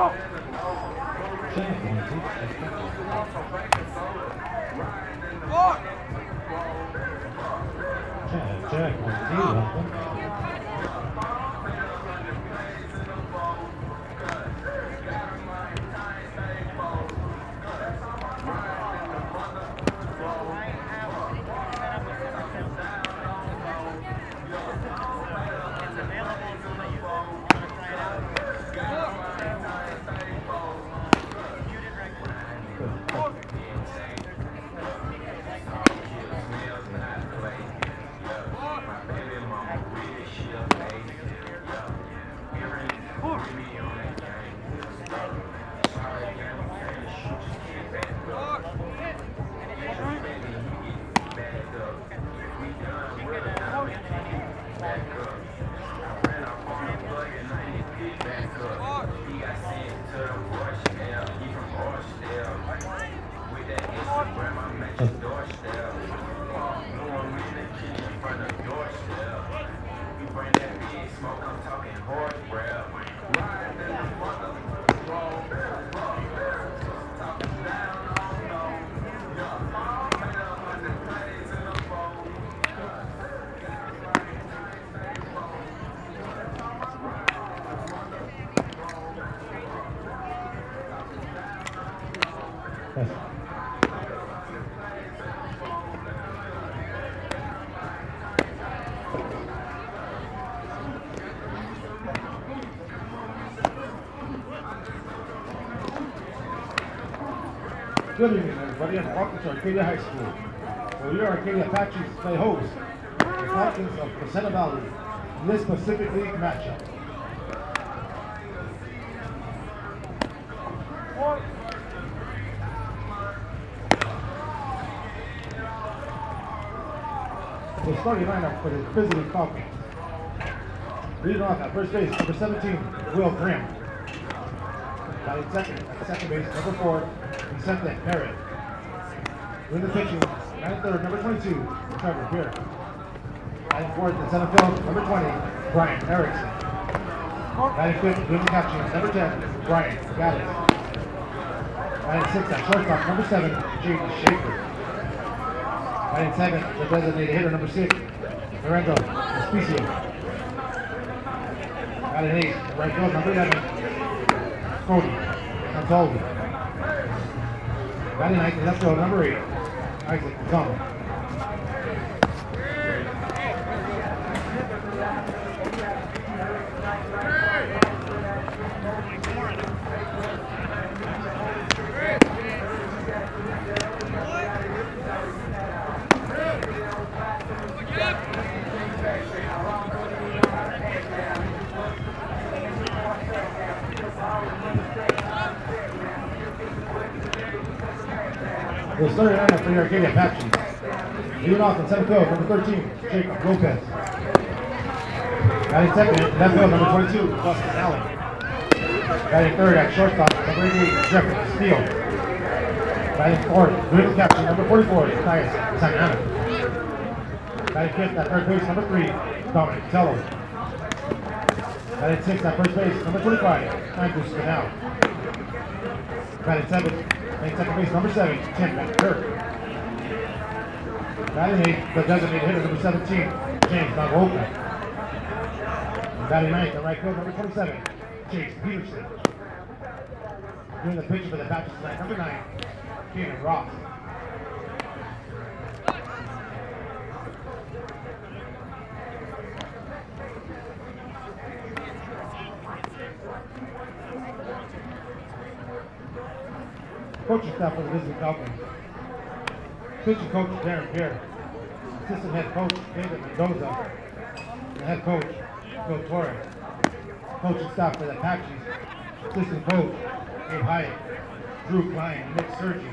Check. Good evening, everybody, and welcome to Arcadia High School, where your Arcadia Apaches play host to the Falcons of Crescenta Valley in this Pacific League matchup. The starting lineup for the visiting Falcons. Leading off at first base, number 17, Will Grimm. Batting second, at second base, number 4, Crescenta Valley. Doing the pitching, batting third, number 22, Trevor Beer. Batting fourth in center field, number 20, Brian Erickson. Batting fifth, doing the catching, number 10, Brian Gaddis. Batting sixth at shortstop, number 7, Jaden Schaefer. Batting seventh, the designated hitter, number 6, Lorenzo Espicio. Batting eighth, right field, number 11, Cody Antaldi. Batting ninth, left field, number 8, Isaac Zung. The starting lineup for the Arcadia Apaches. Leading off in center field, number 13, Jacob Lopez. Batting second, left field, number 22, Dustin Allen. Batting third at shortstop, number 88, Jeffrey Steele. Batting fourth, doing the catching, number 44, Tyus Santana. Batting fifth at third base, number 3, Dominic Tello. Batting sixth at first base, number 25, Andrew Spinell. Batting seventh, playing second base, number 7, Tim Kirk. Batting eighth, the designated hitter, number 17, James Nagaoka. Batting ninth, the right field, number 27, Chase Peterson. Doing the pitcher for the Apaches tonight, number 9, Keenan Ross. Coaching staff for the visiting Falcons. Pitching coach Darren Beer. Assistant head coach David Mendoza. The head coach Phil Torres. Coaching staff for the Apaches. Assistant coach Gabe Hyatt. Drew Klein, Nick Sergi.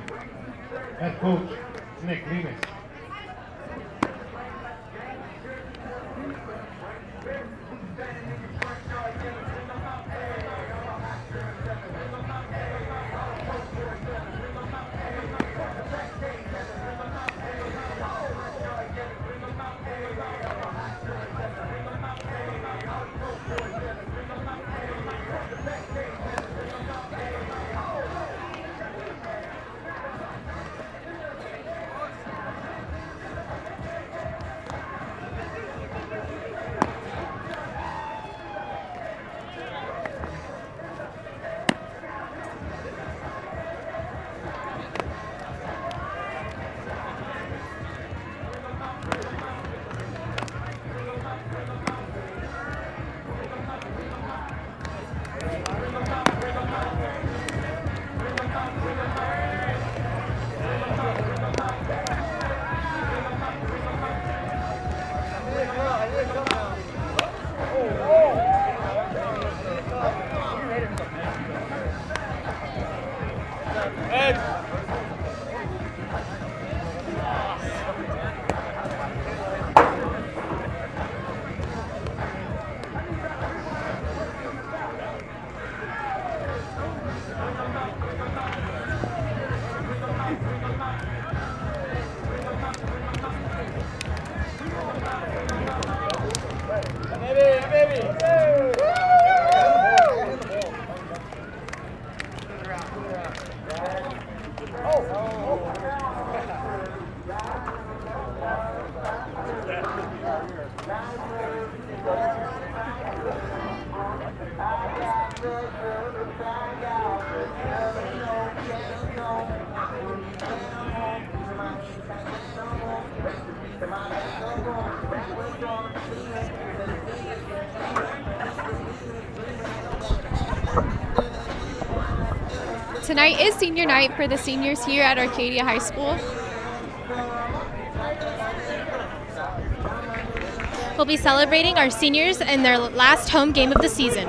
Head coach Nick Lemus. Tonight is senior night for the seniors here at Arcadia High School. We'll be celebrating our seniors in their last home game of the season.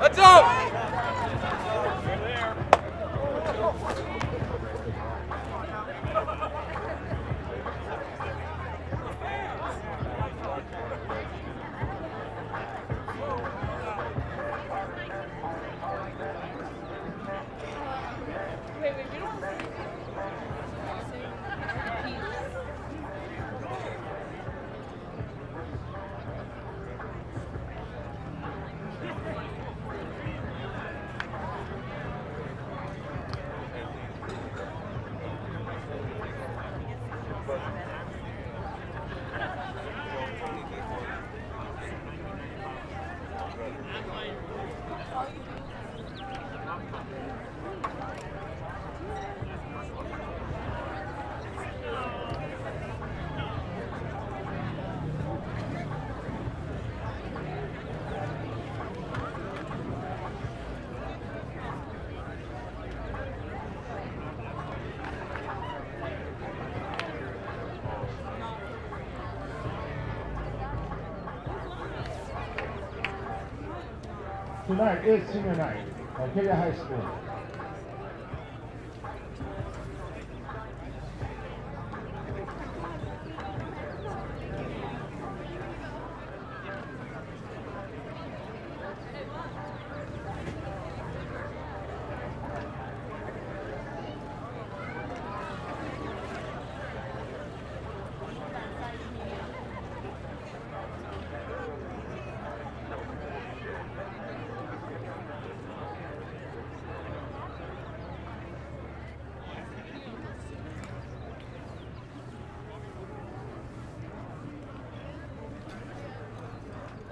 Let's go! Tonight is senior night, Arcadia High School.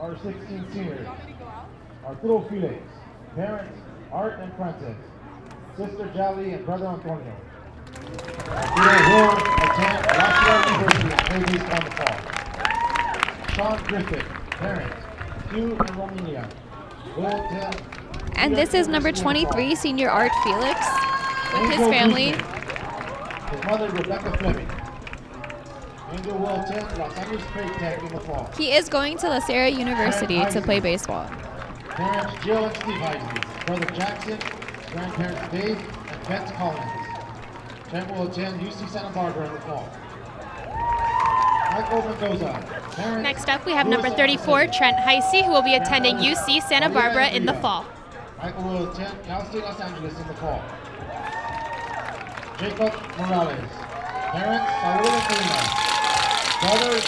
our 16 seniors, Arturo Felix, parents Art and Francis, sister Jali and brother Antonio. Arturo will attend La University and play baseball in the fall. Sean Griffith, parents Hugh and Romania, will attend. And this is number 23, senior Art Felix, with his family. His mother, Rebecca Fleming. Angel will attend Los Angeles Trade Tech in the fall. He is going to La Sierra University to play baseball. Parents Jill and Steve Heisey, brother Jackson, grandparents Dave and Beth Collins. Trent will attend UC Santa Barbara in the fall. Michael Mendoza. Parents, Next up, we have number 34, Trent Heisey, who will be attending UC Santa Barbara in the fall. Michael will attend Cal State Los Angeles in the fall. Jacob Morales. Parents Saul and Selena. Brothers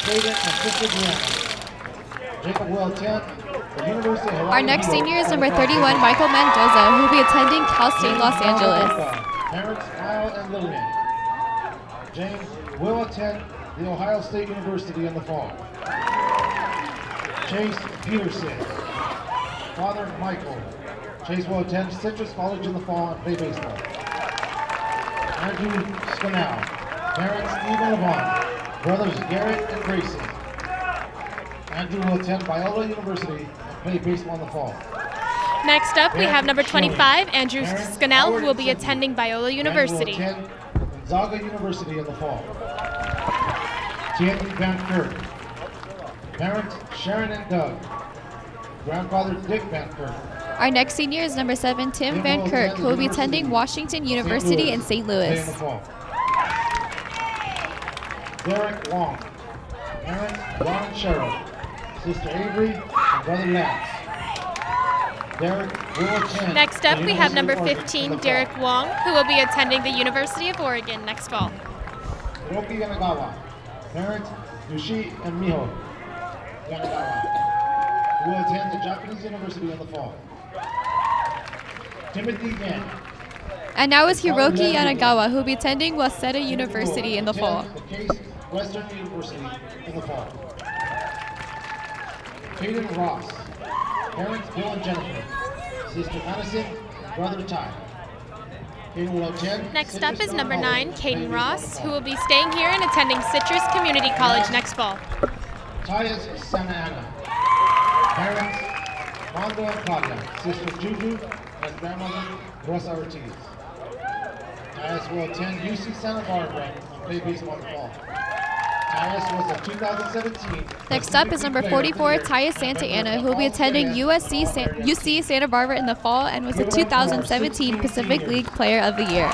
Jaden and sister Brianna. Jacob will attend the University of Hawaii. Our next senior is number 31, Michael Mendoza, who will be attending Cal State Los Angeles. Parents Kyle and Lillian. James will attend the Ohio State University in the fall. Chase Peterson. Father Michael. Chase will attend Citrus College in the fall and play baseball. Andrew Scannell. Parents Stephen Levon. Brothers Garrett and Grayson. Andrew will attend Biola University and play baseball in the fall. Next up, we have number 25, Andrew Scannell, who will be attending Biola University. Will attend Gonzaga University in the fall. Tierney Van Kirk. Parents Sharon and Doug. Grandfather Dick Van Kirk. Our next senior is number 7, Tim Van Kirk, who will be attending Washington University in St. Louis. Derek Long. Parents Ron and Cheryl. Sister Avery and brother Lance. Derek will attend. Next up, we have number 15, Derek Wong, who will be attending the University of Oregon next fall. Roki Yanagawa. Parents Yushi and Miho Yanagawa, who will attend the Japanese University in the fall. Timothy Yan. And now is Hiroki Yanagawa, who will be attending Waseda University in the fall. The Case Western University in the fall. Caden Ross. Parents Bill and Jennifer. Sister Madison, brother Ty. Caden will attend. Next up is number 9, Caden Ross, who will be staying here and attending Citrus Community College next fall. Tyus Santa Ana. Parents Mondo and Claudia. Sister Juju and grandmother Rosa Ortiz. Tyus will attend UC Santa Barbara and play baseball in the fall. Tyus was a 2017. Next up is number 44, Tyus Santa Ana, who will be attending UC Santa Barbara in the fall and was the 2017 Pacific League Player of the Year.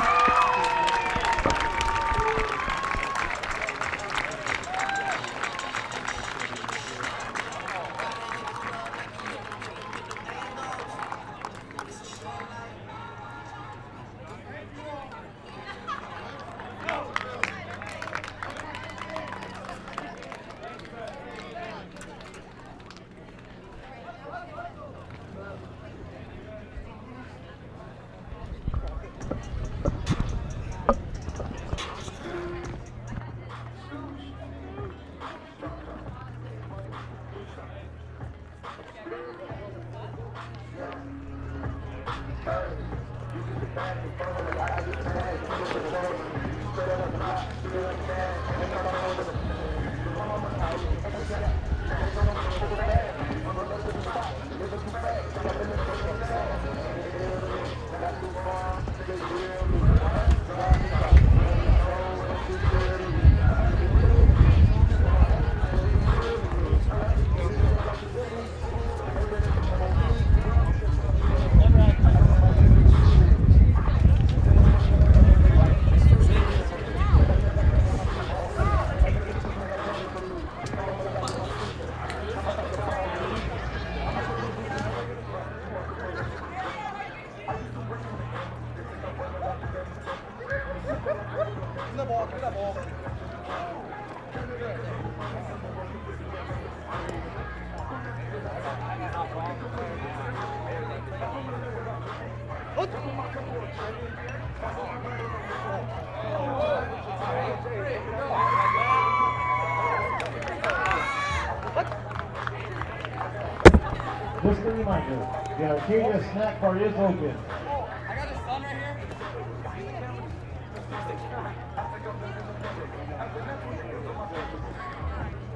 Just a reminder, the Arcadia snack bar is open. I got his son right here.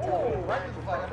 Oh, right to the flag.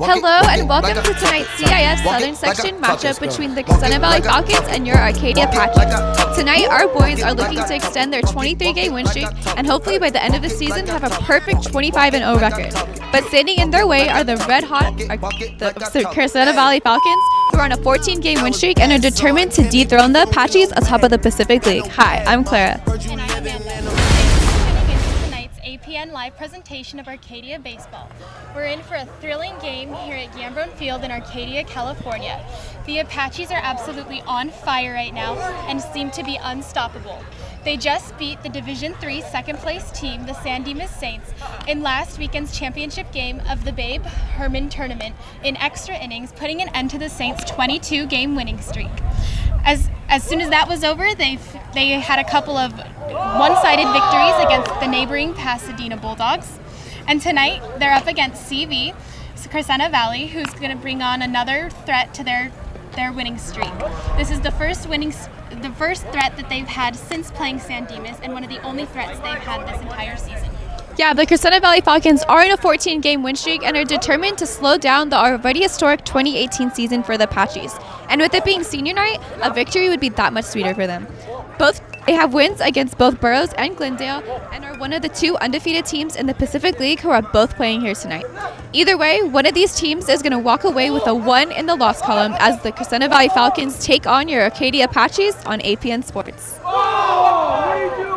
Hello and welcome to tonight's CIF Southern Section matchup between the Crescenta Valley Falcons and your Arcadia Patches. Tonight, our boys are looking to extend their 23-game win streak and hopefully by the end of the season have a perfect 25-0 record. But standing in their way are the red-hot Crescenta Valley Falcons, who are on a 14-game win streak and are determined to dethrone the Apaches atop of the Pacific League. Hi, I'm Clara. And I'm Amanda. Tuning into tonight's APN live presentation of Arcadia baseball. We're in for a thrilling game here at Gambron Field in Arcadia, California. The Apaches are absolutely on fire right now and seem to be unstoppable. They just beat the Division III second-place team, the San Dimas Saints, in last weekend's championship game of the Babe Herman tournament in extra innings, putting an end to the Saints' 22-game winning streak. As soon as that was over, they had a couple of one-sided victories against the neighboring Pasadena Bulldogs. And tonight, they're up against CV, Crescenta Valley, who's going to bring on another threat to their winning streak. This is the first threat that they've had since playing San Dimas, and one of the only threats they've had this entire season. Yeah, the Crescenta Valley Falcons are in a 14-game win streak and are determined to slow down the already historic 2018 season for the Apaches. And with it being senior night, a victory would be that much sweeter for them. They have wins against both Burroughs and Glendale and are one of the two undefeated teams in the Pacific League who are both playing here tonight. Either way, one of these teams is going to walk away with a 1 in the loss column as the Crescenta Valley Falcons take on your Arcadia Apaches on APN Sports. Oh, what are you doing?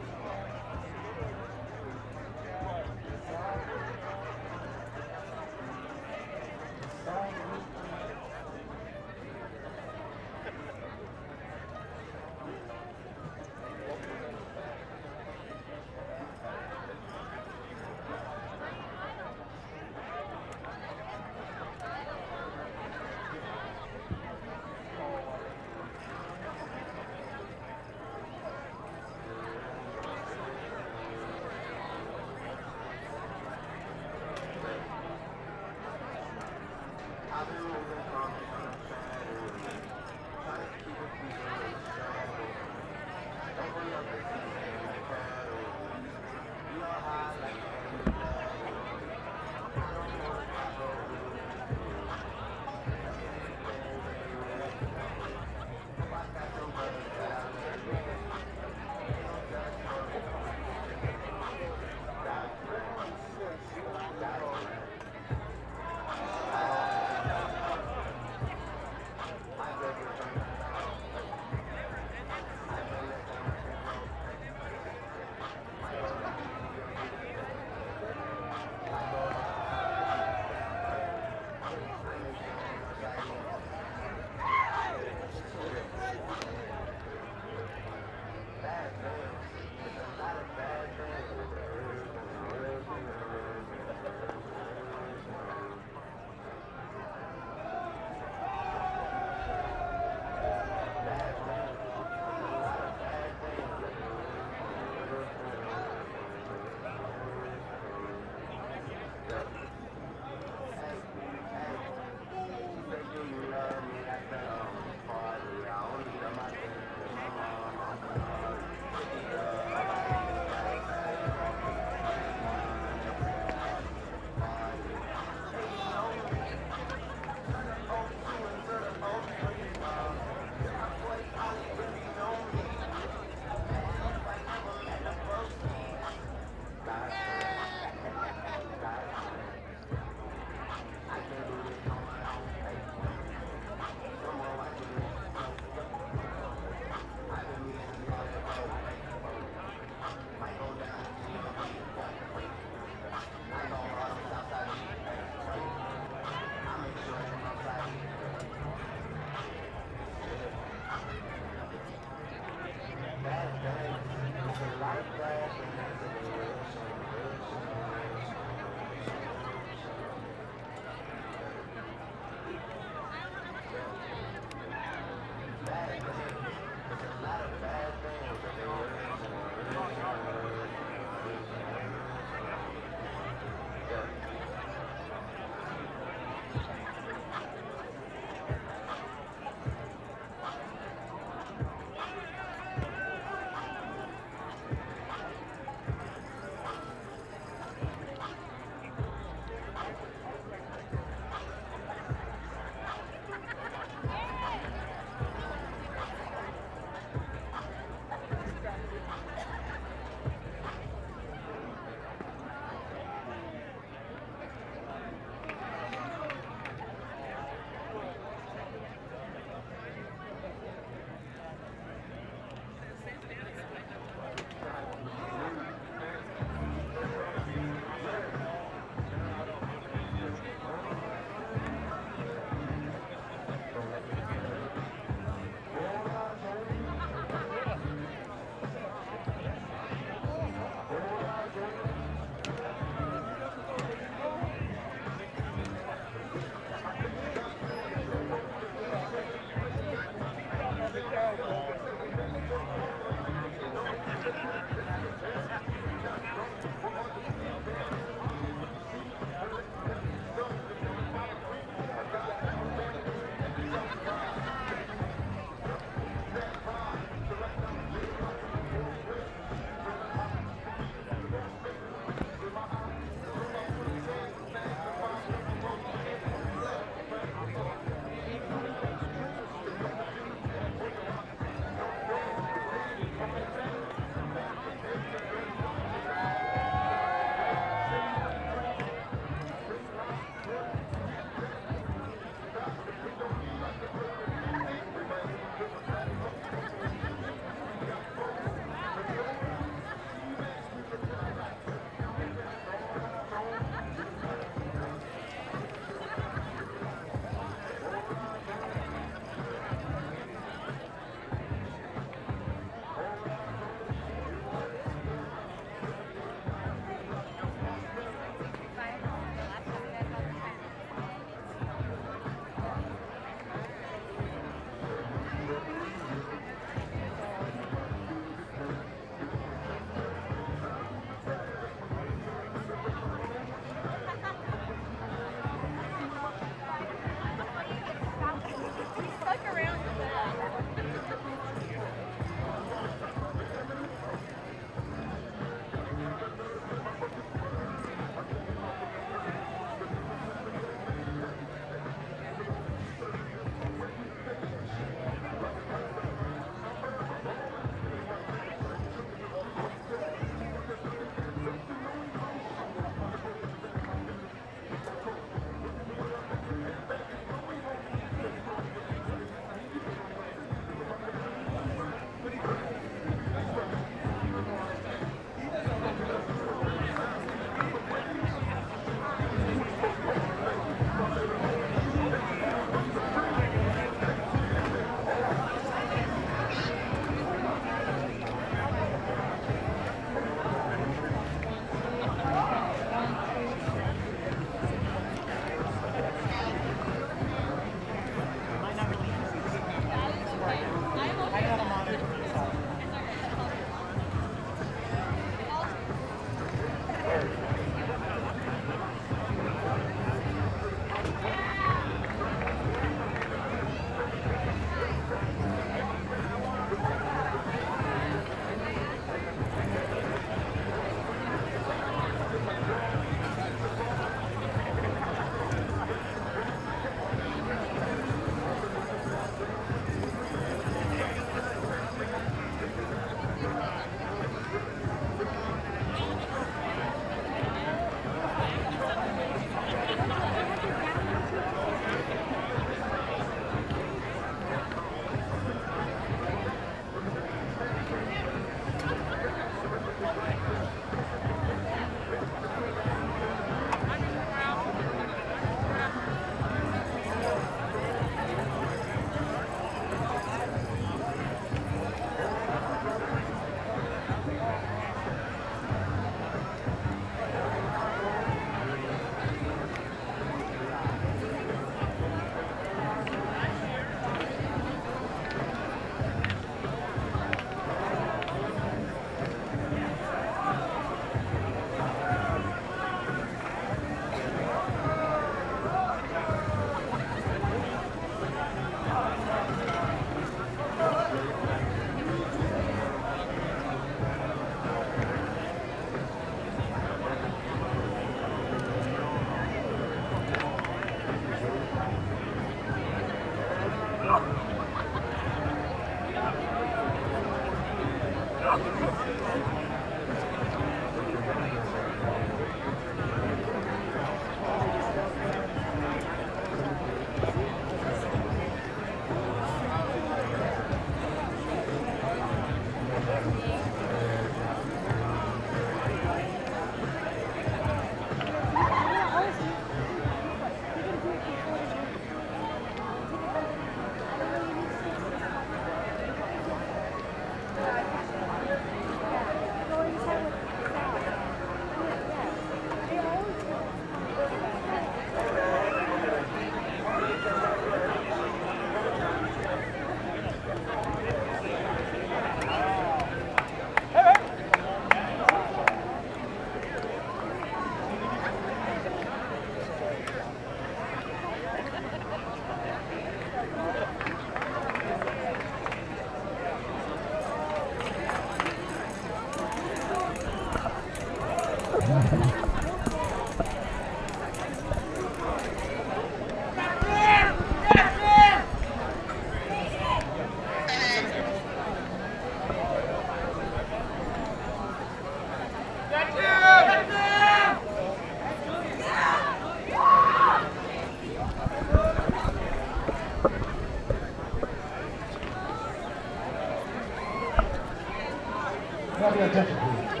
Grab your attention, please.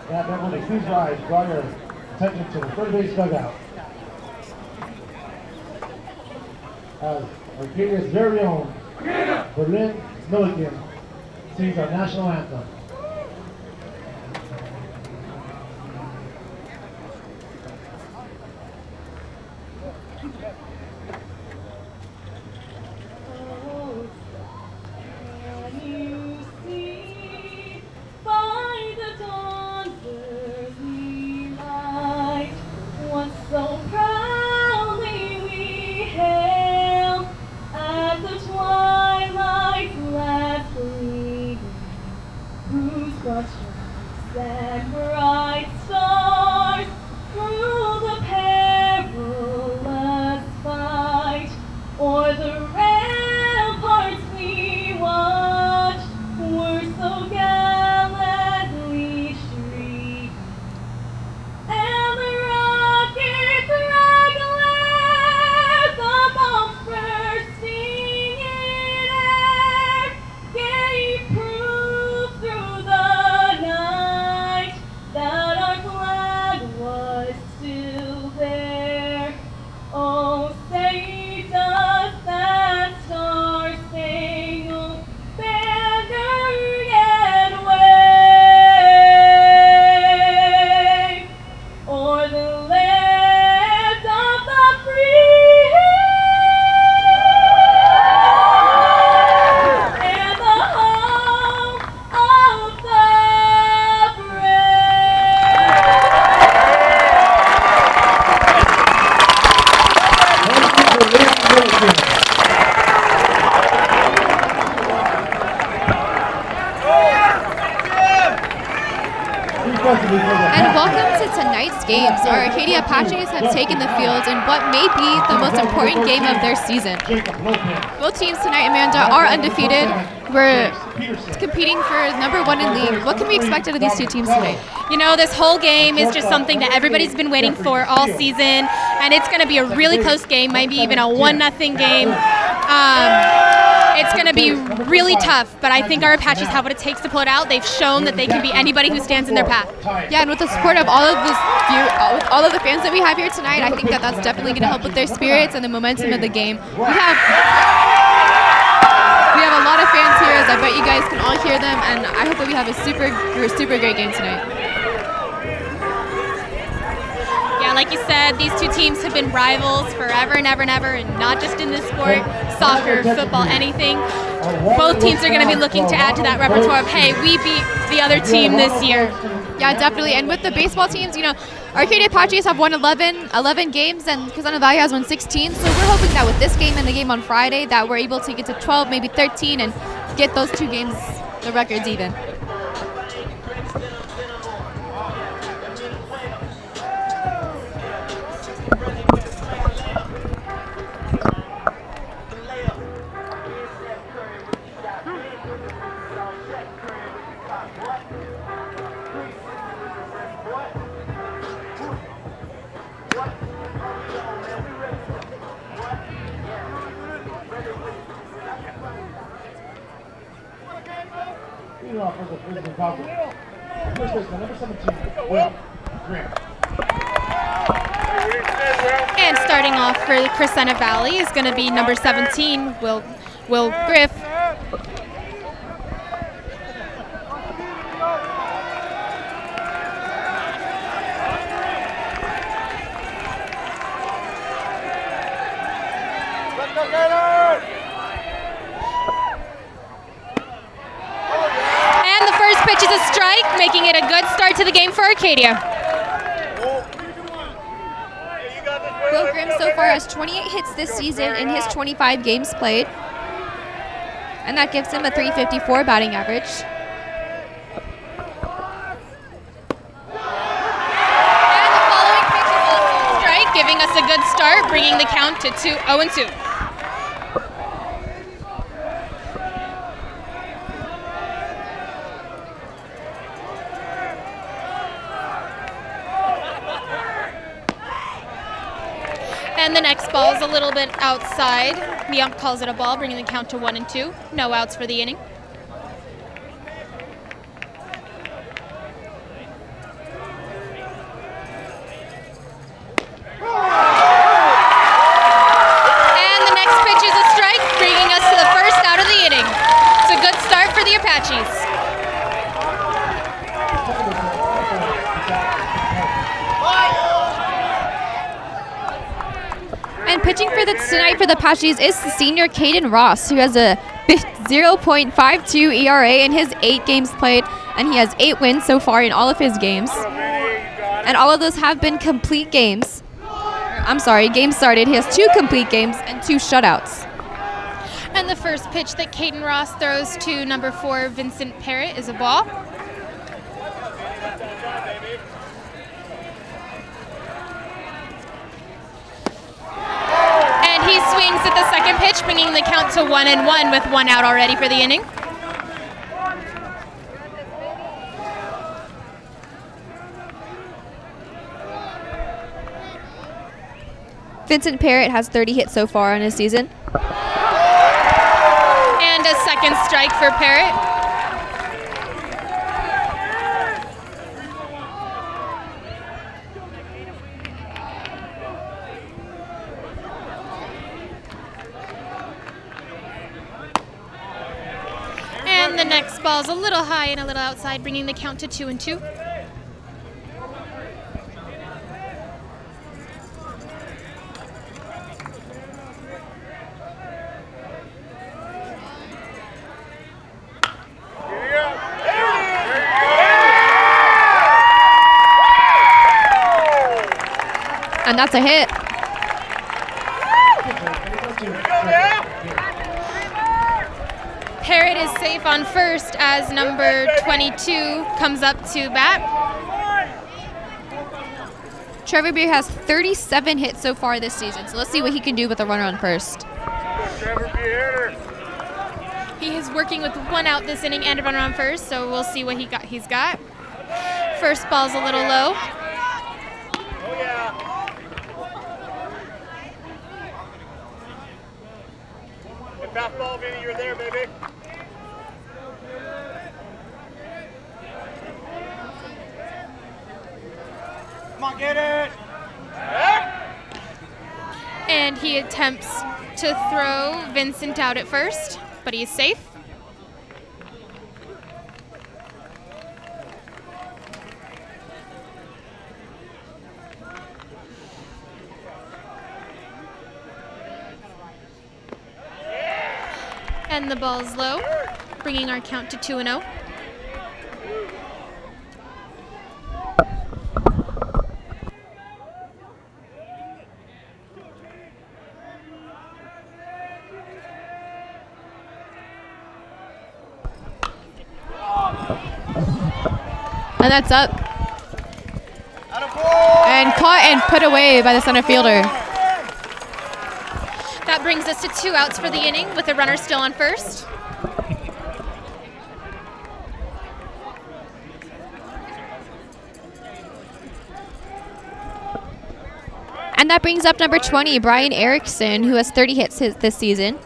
Grab everybody, please rise. Draw your attention to the third base dugout. As Arcadia's very own Berlin Milligan sings our national anthem. That bright stars through the perilous fight, o'er the ramparts we watched, were so gallantly streaking, and the rockets regular, the bombs bursting in air, gave proof through the that our flag was still there. Oh, say does that star-spangled banner yet wave o'er the land of the free and the home of the And welcome to tonight's games. Our Arcadia Apaches have taken the field in what may be the most important game of their season. Both teams tonight, Amanda, are undefeated. We're competing for #1 in league. What can we expect out of these two teams tonight? You know, this whole game is just something that everybody's been waiting for all season, and it's going to be a really close game, maybe even a 1-0 game. It's going to be really tough, but I think our Apaches have what it takes to pull it out. They've shown that they can be anybody who stands in their path. Yeah, and with the support of all of all of the fans that we have here tonight, I think that that's definitely going to help with their spirits and the momentum of the game. We have a lot of fans here, as I bet you guys can all hear them, and I hope that we have a super great game tonight. Yeah, like you said, these two teams have been rivals forever and ever and ever, and not just in this sport, soccer, football, anything. Both teams are going to be looking to add to that repertoire of, hey, we beat the other team this year. Yeah, definitely. And with the baseball teams, you know, Arcadia Apaches have won 11 games, and Crescenta Valley has won 16. So we're hoping that with this game and the game on Friday, that we're able to get to 12, maybe 13, and get those two games, the records even. Off for the Brisbane Falcons. First baseman, number 17, Will Graham. And starting off for Crescenta Valley is going to be number 17, Will Griff. And the first pitch is a strike, making it a good start to the game for Arcadia. Will Grimm so far has 28 hits this season in his 25 games played, and that gives him a .354 batting average. start, bringing the count to 0-2. And the next ball is a little bit outside. The ump calls it a ball, bringing the count to 1-2. No outs for the inning. And the next pitch is a strike, bringing us to the first out of the inning. It's a good start for the Apaches. And pitching for tonight for the Apaches is the senior Caden Ross, who has a 0.52 ERA in his 8 games played, and he has 8 wins so far in all of his games. And all of those have been complete games. I'm sorry, games started. He has 2 complete games and 2 shutouts. And the first pitch that Caden Ross throws to number 4, Vincent Parrott, is a ball. And he swings at the second pitch, bringing the count to 1-1 with 1 out already for the inning. Vincent Parrott has 30 hits so far on his season. And a second strike for Parrott. And the next ball's a little high and a little outside, bringing the count to 2-2. And that's a hit. Parrott is safe on first as number 22 comes up to bat. Trevor Beer has 37 hits so far this season, so let's see what he can do with a runner on first. He is working with 1 out this inning and a runner on first, so we'll see what he's got. First ball's a little low. Fastball, Vinny, you're there, baby. Come on, get it. And he attempts to throw Vincent out at first, but he is safe. And the ball's low, bringing our count to 2-0. And that's up. And caught and put away by the center fielder. That brings us to 2 outs for the inning with the runner still on first. And that brings up number 20, Brian Erickson, who has 30 hits this season.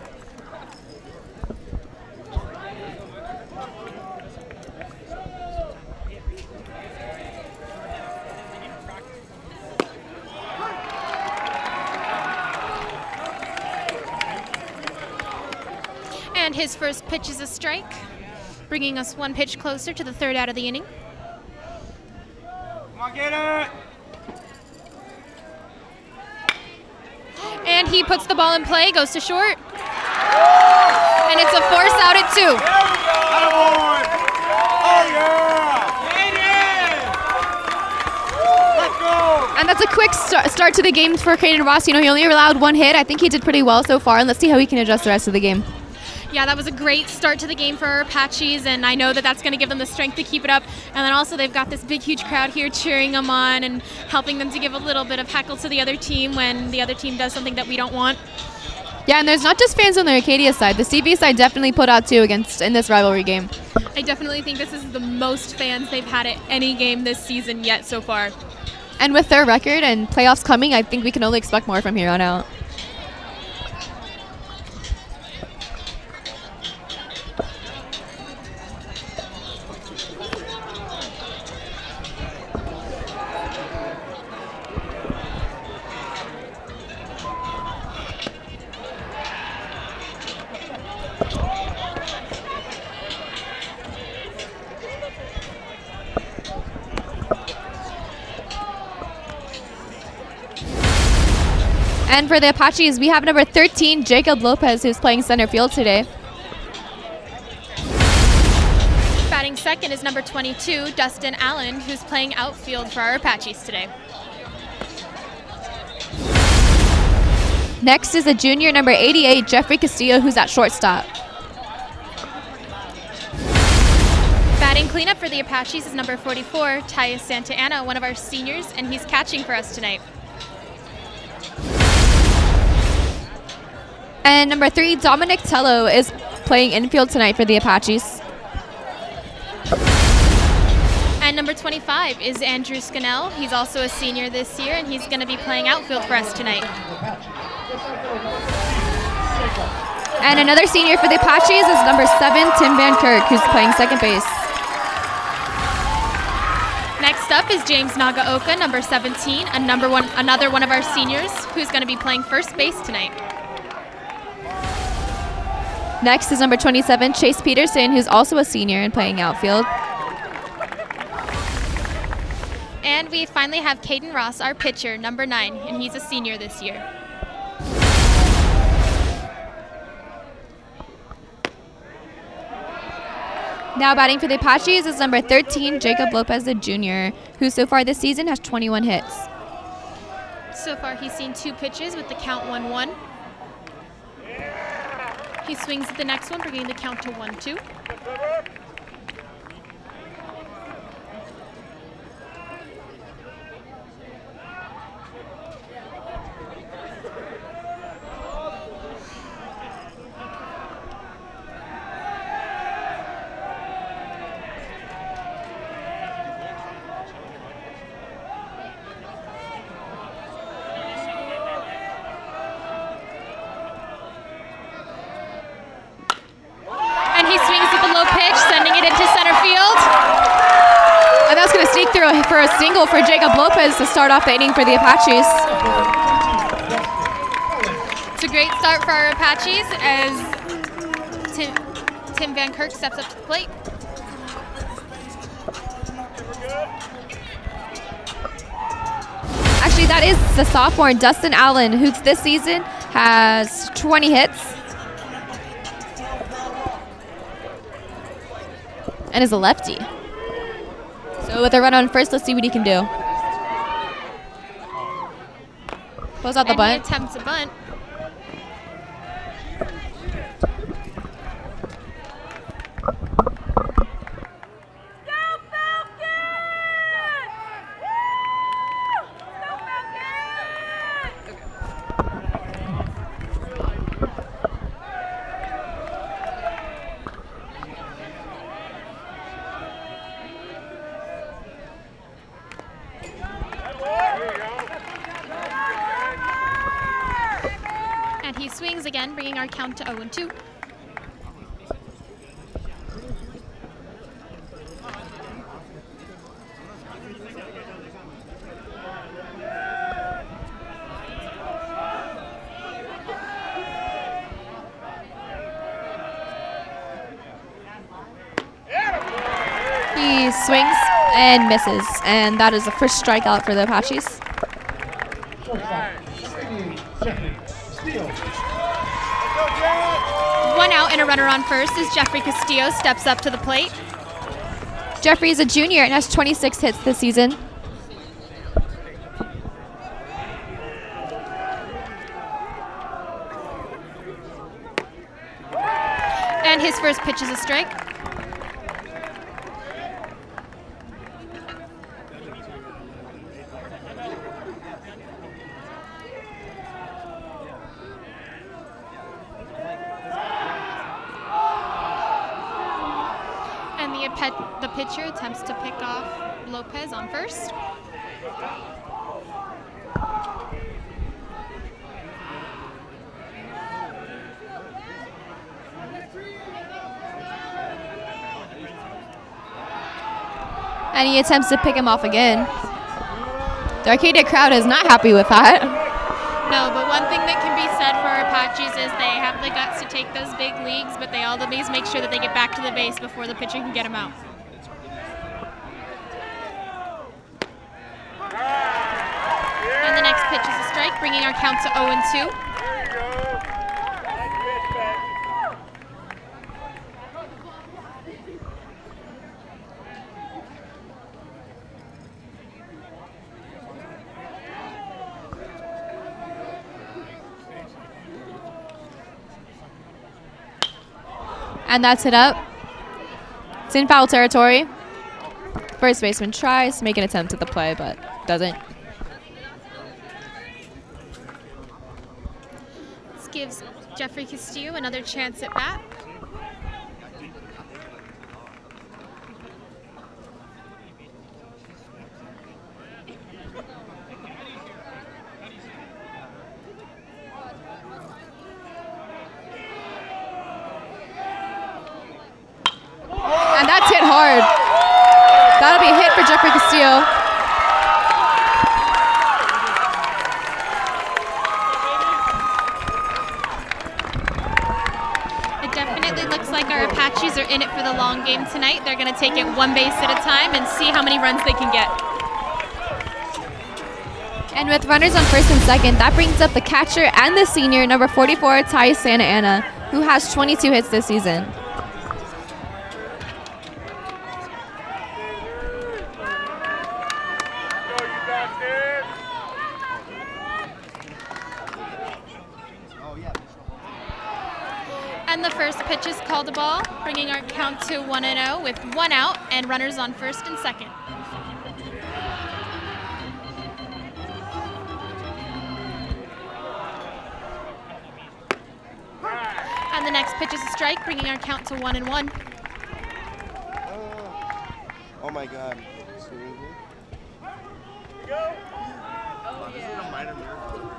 And his first pitch is a strike, bringing us 1 pitch closer to the 3rd out of the inning. Come on, get it. And he puts the ball in play, goes to short. And it's a force out at 2. Oh, yeah. Let's go. And that's a quick start to the game for Caden Ross. You know, he only allowed 1 hit. I think he did pretty well so far, and let's see how he can adjust the rest of the game. Yeah, that was a great start to the game for our Apaches, and I know that that's going to give them the strength to keep it up. And then also they've got this big, huge crowd here cheering them on and helping them to give a little bit of heckle to the other team when the other team does something that we don't want. Yeah, and there's not just fans on the Arcadia side. The CV side definitely put out too in this rivalry game. I definitely think this is the most fans they've had at any game this season yet so far. And with their record and playoffs coming, I think we can only expect more from here on out. And for the Apaches, we have number 13, Jacob Lopez, who's playing center field today. Batting second is number 22, Dustin Allen, who's playing outfield for our Apaches today. Next is a junior, number 88, Jeffrey Castillo, who's at shortstop. Batting cleanup for the Apaches is number 44, Tyus Santa Ana, one of our seniors, and he's catching for us tonight. And number 3, Dominic Tello, is playing infield tonight for the Apaches. And number 25 is Andrew Scannell. He's also a senior this year, and he's going to be playing outfield for us tonight. And another senior for the Apaches is number 7, Tim Van Kirk, who's playing second base. Next up is James Nagaoka, number 17, another one of our seniors, who's going to be playing first base tonight. Next is number 27, Chase Peterson, who's also a senior and playing outfield. And we finally have Caden Ross, our pitcher, number 9, and he's a senior this year. Now batting for the Apaches is number 13, Jacob Lopez, the junior, who so far this season has 21 hits. So far he's seen 2 pitches with the count 1-1. He swings at the next one, bringing the count to 1-2. For a single for Jacob Lopez to start off the inning for the Apaches. It's a great start for our Apaches as Tim Van Kirk steps up to the plate. Actually, that is the sophomore Dustin Allen, who this season has 20 hits and is a lefty. So with a run on first, let's see what he can do. Close out the bunt. He attempts a bunt. He swings again, bringing our count to 0-2. He swings and misses, and that is the first strikeout for the Apaches. One out and a runner on first as Jeffrey Castillo steps up to the plate. Jeffrey is a junior and has 26 hits this season. His first pitch is a strike. And the pitcher attempts to pick off Lopez on first. And he attempts to pick him off again. The Arcadia crowd is not happy with that. No, but one thing that can be said for our Apaches is they have the guts to take those big leagues, but they always make sure that they get back to the base before the pitcher can get them out. And the next pitch is a strike, bringing our count to 0-2. And that's it up. It's in foul territory. First baseman tries to make an attempt at the play, but doesn't. This gives Jeffrey Castillo another chance at bat. And that's hit hard. That'll be a hit for Jeffrey Castillo. It definitely looks like our Apaches are in it for the long game tonight. They're going to take it one base at a time and see how many runs they can get. And with runners on first and second, that brings up the catcher and the senior, number 44, Ty Santa Ana, who has 22 hits this season. And the first pitch is called a ball, bringing our count to 1-0 with 1 out and runners on first and second. And the next pitch is a strike, bringing our count to 1-1. Oh my God. Seriously? Oh, this is a minor miracle.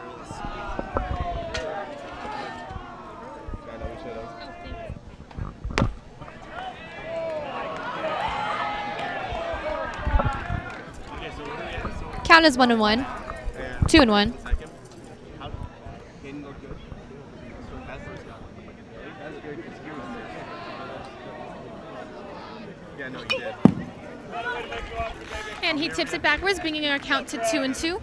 Count is 1-1. 2-1. Yeah, no, he did. And he tips it backwards, bringing our count to 2-2.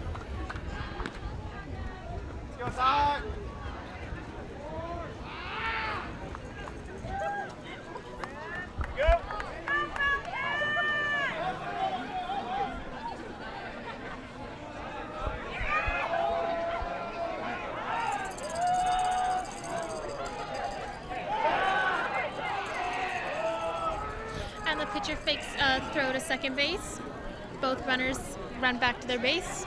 And the pitcher fakes a throw to second base. Both runners run back to their base.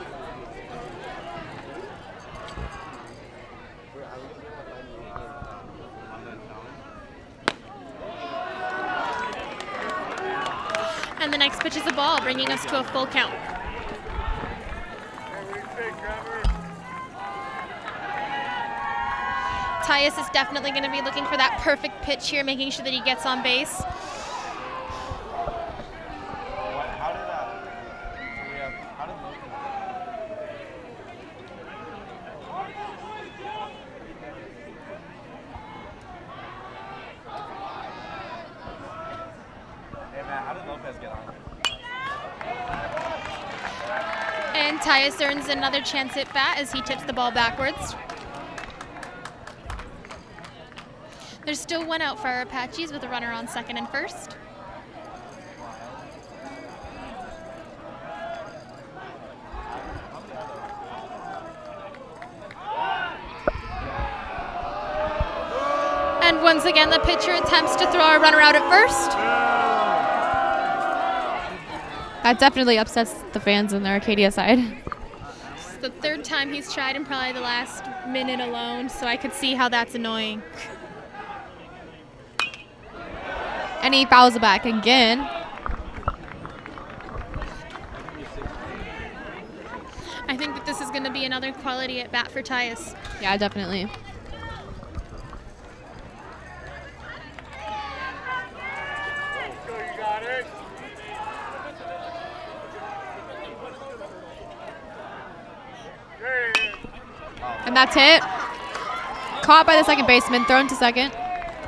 And the next pitch is a ball, bringing us to a full count. Tyus is definitely going to be looking for that perfect pitch here, making sure that he gets on base. And Tyus earns another chance at bat as he tips the ball backwards. There's still 1 out for our Apaches with a runner on second and first. And Once again, the pitcher attempts to throw a runner out at first. That definitely upsets the fans on the Arcadia side. It's the third time he's tried in probably the last minute alone, so I could see how that's annoying. And he fouls it back again. I think that this is going to be another quality at bat for Tyus. Yeah, definitely. And that's hit. Caught by the second baseman, thrown to second.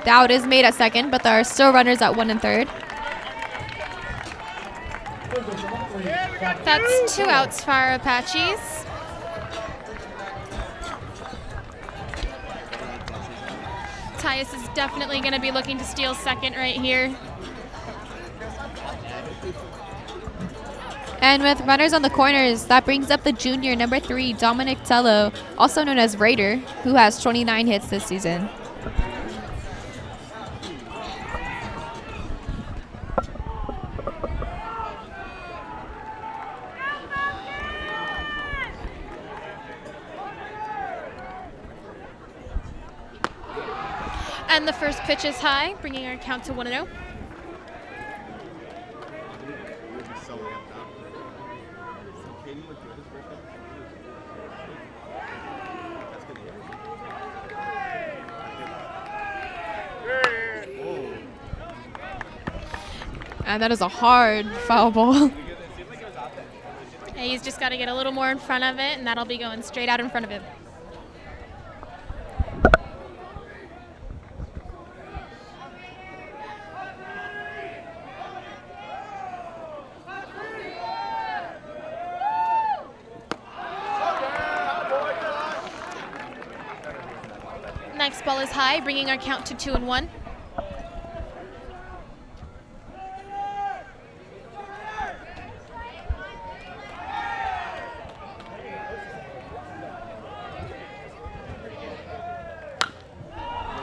The out is made at second, but there are still runners at 1 and 3rd. That's 2 outs for our Apaches. Tyus is definitely going to be looking to steal second right here. And with runners on the corners, that brings up the junior number 3, Dominic Tello, also known as Raider, who has 29 hits this season. And the first pitch is high, bringing our count to 1-0. And that is a hard foul ball. Yeah, he's just got to get a little more in front of it, and that'll be going straight out in front of him. Next ball is high, bringing our count to 2-1.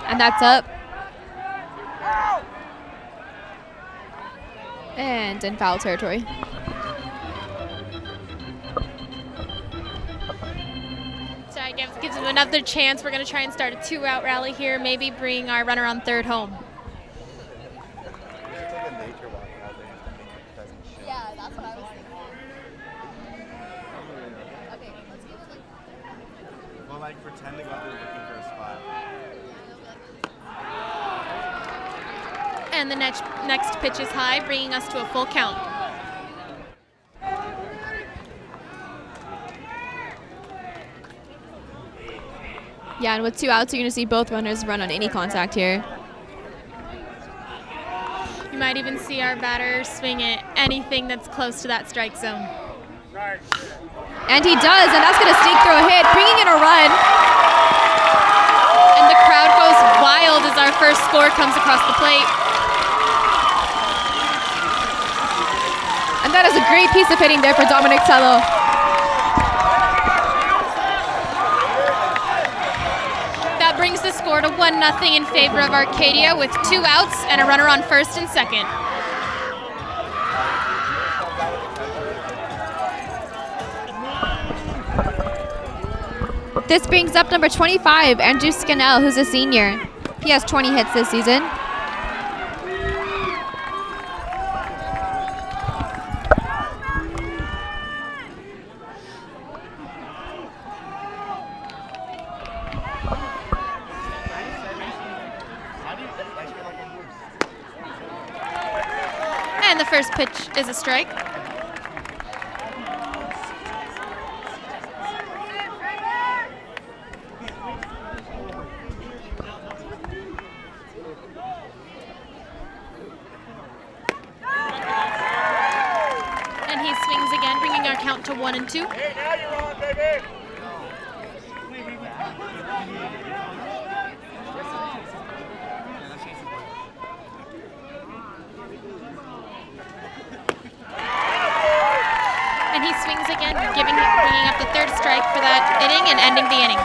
And that's up. And in foul territory. So I guess gives him another chance. We're going to try and start a 2-out rally here, maybe bring our runner on third home. Yeah, that's what I was thinking. Okay, let's give it Well, like pretend to go out there looking for a spot. And the next pitch is high, bringing us to a full count. Yeah, and with 2 outs, you're going to see both runners run on any contact here. You might even see our batter swing at anything that's close to that strike zone. And he does, and that's going to sneak through a hit, bringing in a run. And the crowd goes wild as our first score comes across the plate. And that is a great piece of hitting there for Dominic Tello. That brings the score to 1-0 in favor of Arcadia with 2 outs and a runner on first and second. This brings up number 25, Andrew Scannell, who's a senior. He has 20 hits this season. And the first pitch is a strike. And he swings again, bringing our count to 1-2. Hey, now you're on, baby. And he swings again, bringing up the third strike for that inning and ending the inning.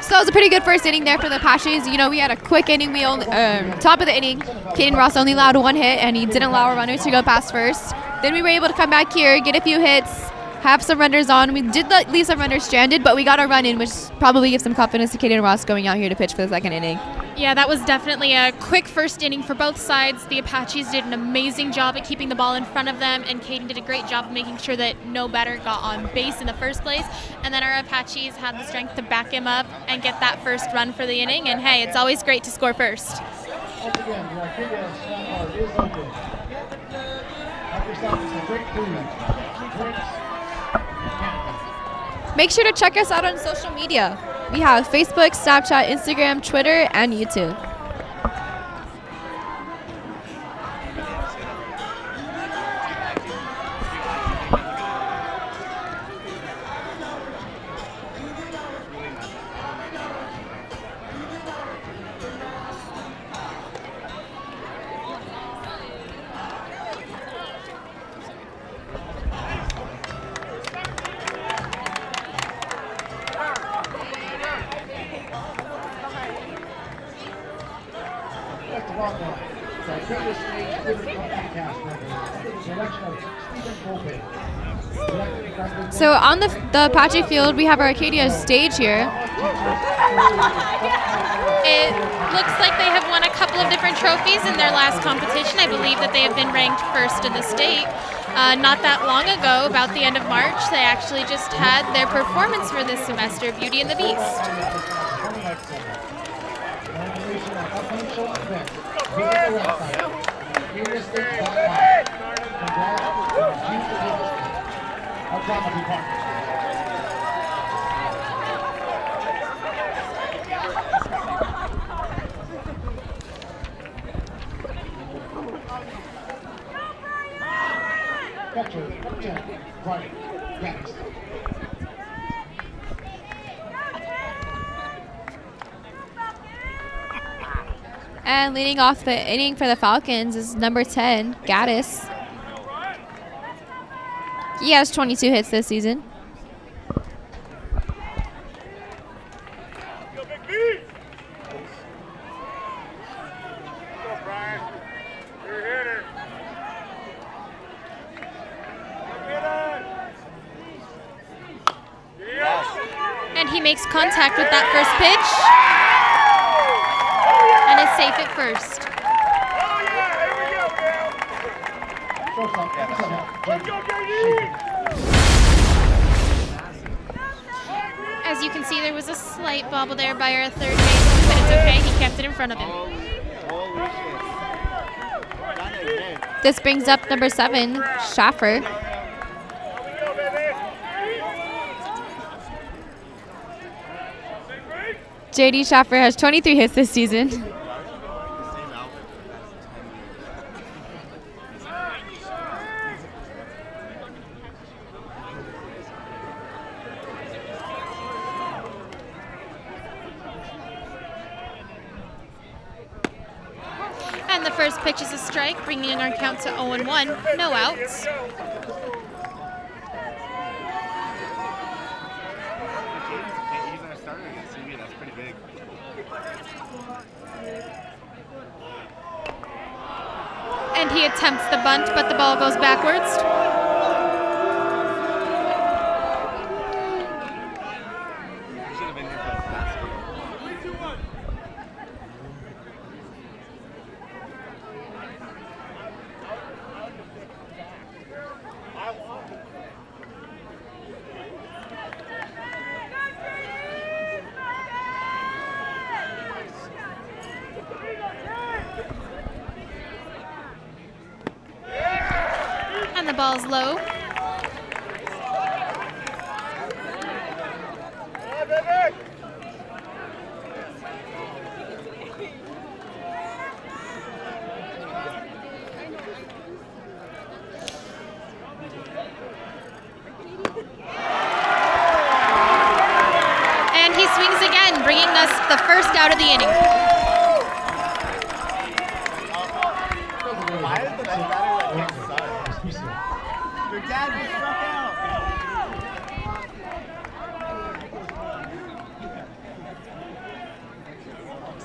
So that was a pretty good first inning there for the Apaches. You know, we had a quick inning. We only top of the inning, Caden Ross only allowed 1 hit, and he didn't allow a runner to go past first. Then we were able to come back here, get a few hits, have some runners on. We did leave some runners stranded, but we got a run in, which probably gives some confidence to Caden Ross going out here to pitch for the second inning. Yeah, that was definitely a quick first inning for both sides. The Apaches did an amazing job at keeping the ball in front of them, and Caden did a great job of making sure that no batter got on base in the first place. And then our Apaches had the strength to back him up and get that first run for the inning. And hey, it's always great to score first. Once again, the Arcadia scoreboard is open. Help yourself to some quick food, drinks, and candy. Make sure to check us out on social media. We have Facebook, Snapchat, Instagram, Twitter, and YouTube. So on the Apache field, we have our Arcadia stage here. It looks like they have won a couple of different trophies in their last competition. I believe that they have been ranked first in the state. Not that long ago, about the end of March, they actually just had their performance for this semester, Beauty and the Beast. And leading off the inning for the Falcons is number 10, Gaddis. He has 22 hits this season. And he makes contact with that first pitch and is safe at first. As you can see, there was a slight bobble there by our third baseman, but it's okay. He kept it in front of him. This brings up number 7, Schaffer. JD Schaffer has 23 hits this season. And the first pitch is a strike, bringing our count to 0-1, no outs. And he attempts the bunt, but the ball goes backwards. And the ball's low. And he swings again, bringing us the first out of the inning. Why is the best batter like his son? Your dad just struck out.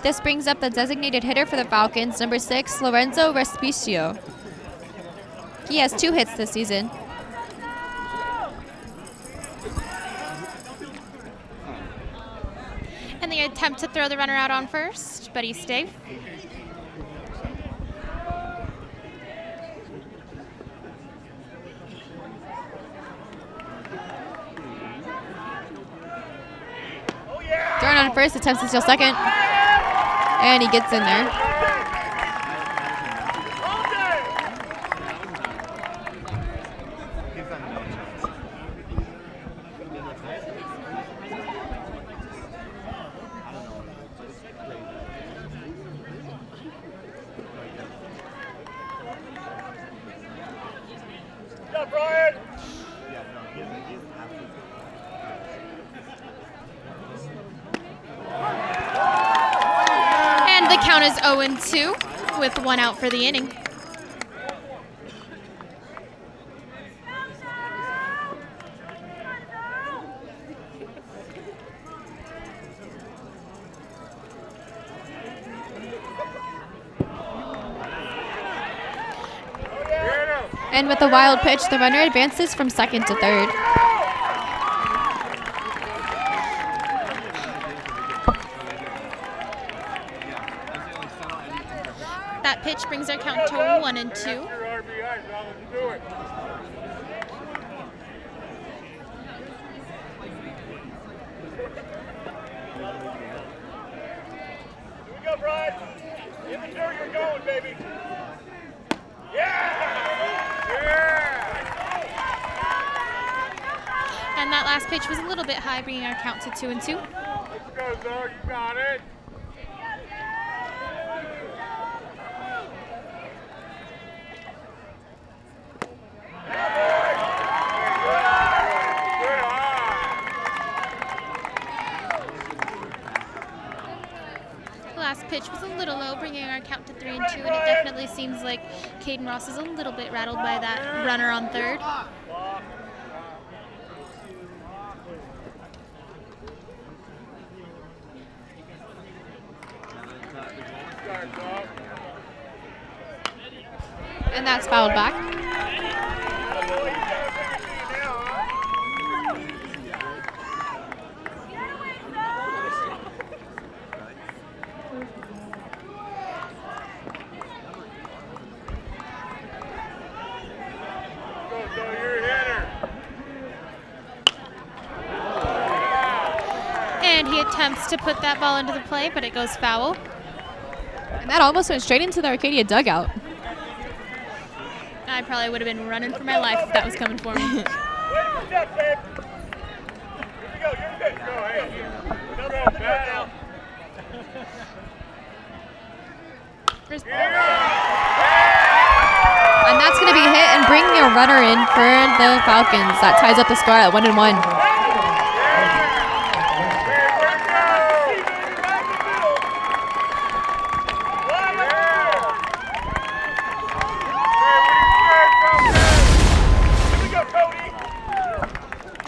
This brings up the designated hitter for the Falcons, number 6, Lorenzo Respicio. He has 2 hits this season. And they attempt to throw the runner out on first, but he's safe. Throwing on first, attempts to steal second. And he gets in there. And the count is 0-2 with 1 out for the inning. And with a wild pitch, the runner advances from second to third. That pitch brings our count to 1-2. Go, Brian. In the dirt, you're going, baby. Yeah! And that last pitch was a little bit high, bringing our count to 2-2. Let's go, Zoe. You got it. Last pitch was a little low, bringing our count to 3-2, and it definitely seems like Caden Ross is a little bit rattled by that runner on third. And that's fouled back. And he attempts to put that ball into the play, but it goes foul. And that almost went straight into the Arcadia dugout. I probably would have been running for my life if that was coming for me. Wait a step, babe. Here we go. You're good. Go ahead. No, bad out. And that's going to be hit and bring a runner in for the Falcons. That ties up the score at 1-1.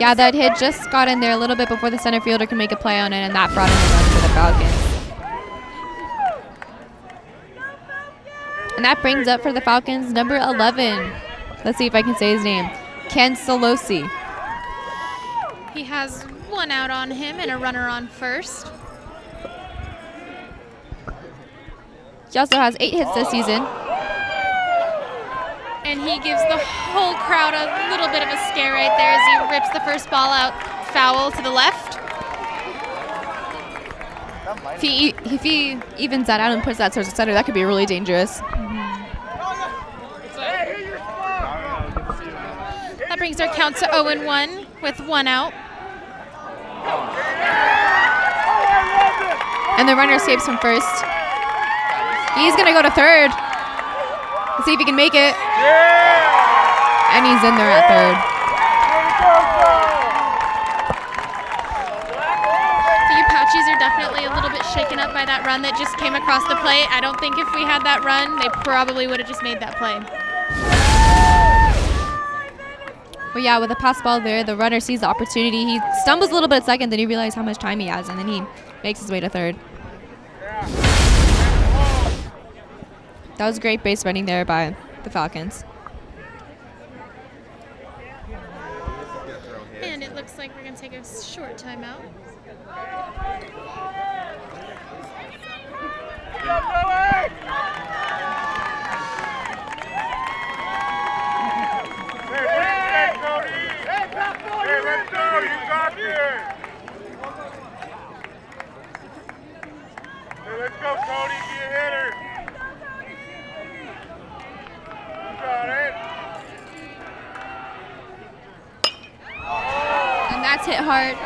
Yeah, that hit just got in there a little bit before the center fielder can make a play on it, and that brought in the run for the Falcons. And that brings up for the Falcons number 11. Let's see if I can say his name. Ken Solosi. He has 1 out on him and a runner on first. He also has 8 hits this season. And he gives the whole crowd a little bit of a scare right there as he rips the first ball out foul to the left. If he evens that out and puts that towards the center, that could be really dangerous. That brings our count to 0-1 with 1 out. And the runner escapes from first. He's going to go to third. Let's see if he can make it. And he's in there at third. The Apaches are definitely a little bit shaken up by that run that just came across the plate. I don't think if we had that run, they probably would have just made that play. Well, yeah, with a pass ball there, the runner sees the opportunity. He stumbles a little bit at second, then he realizes how much time he has, and then he makes his way to third. That was great base running there by the Falcons. And it looks like we're going to take a short timeout. Hey, Cody! Hey, let's go! You got this! Hey, let's go, Cody! Be a hitter! You got it! And that's hit hard.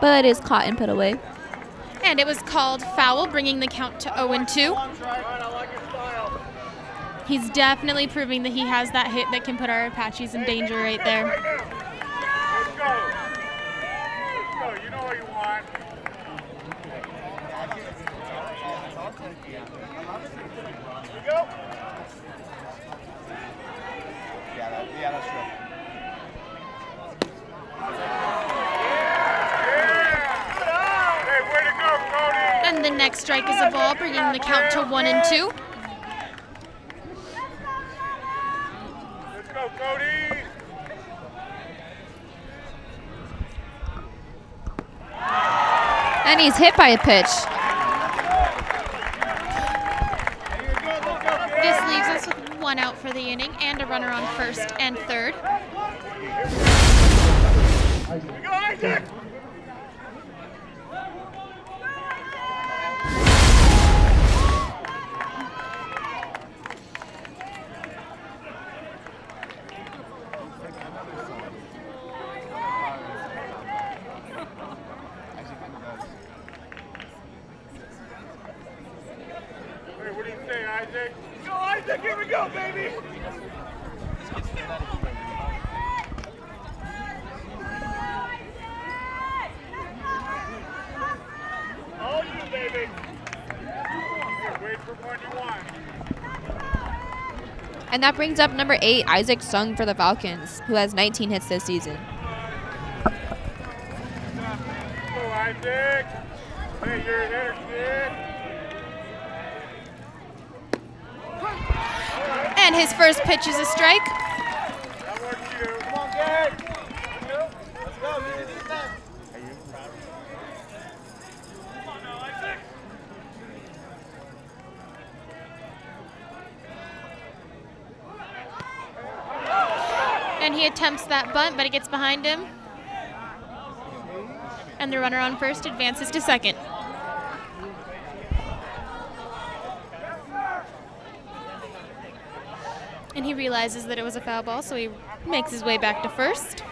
But it is caught and put away. And it was called foul, bringing the count to 0-2. He's definitely proving that he has that hit that can put our Apaches in danger right there. Let's go! Let's go! You know what you want. Here we go! Yeah, that's true. Hey, way to go, Cody! And the next strike is a ball, bringing the count to 1-2. Let's go, Cody! And he's hit by a pitch. This leaves us with 1 out for the inning and a runner on first and third. Here we go, Isaac! Hey, what do you say, Isaac? Go, Isaac! Here we go, baby! All you, baby! Here, wait for what you want. And that brings up number 8, Isaac Sung for the Falcons, who has 19 hits this season. Go, Isaac! Hey, you're a hitter, kid! And his first pitch is a strike. That works you. Come on, Gary! Let's go, you need that. Come on now, Isaac! And he attempts that bunt, but it gets behind him. And the runner on first advances to second. And he realizes that it was a foul ball, so he makes his way back to first.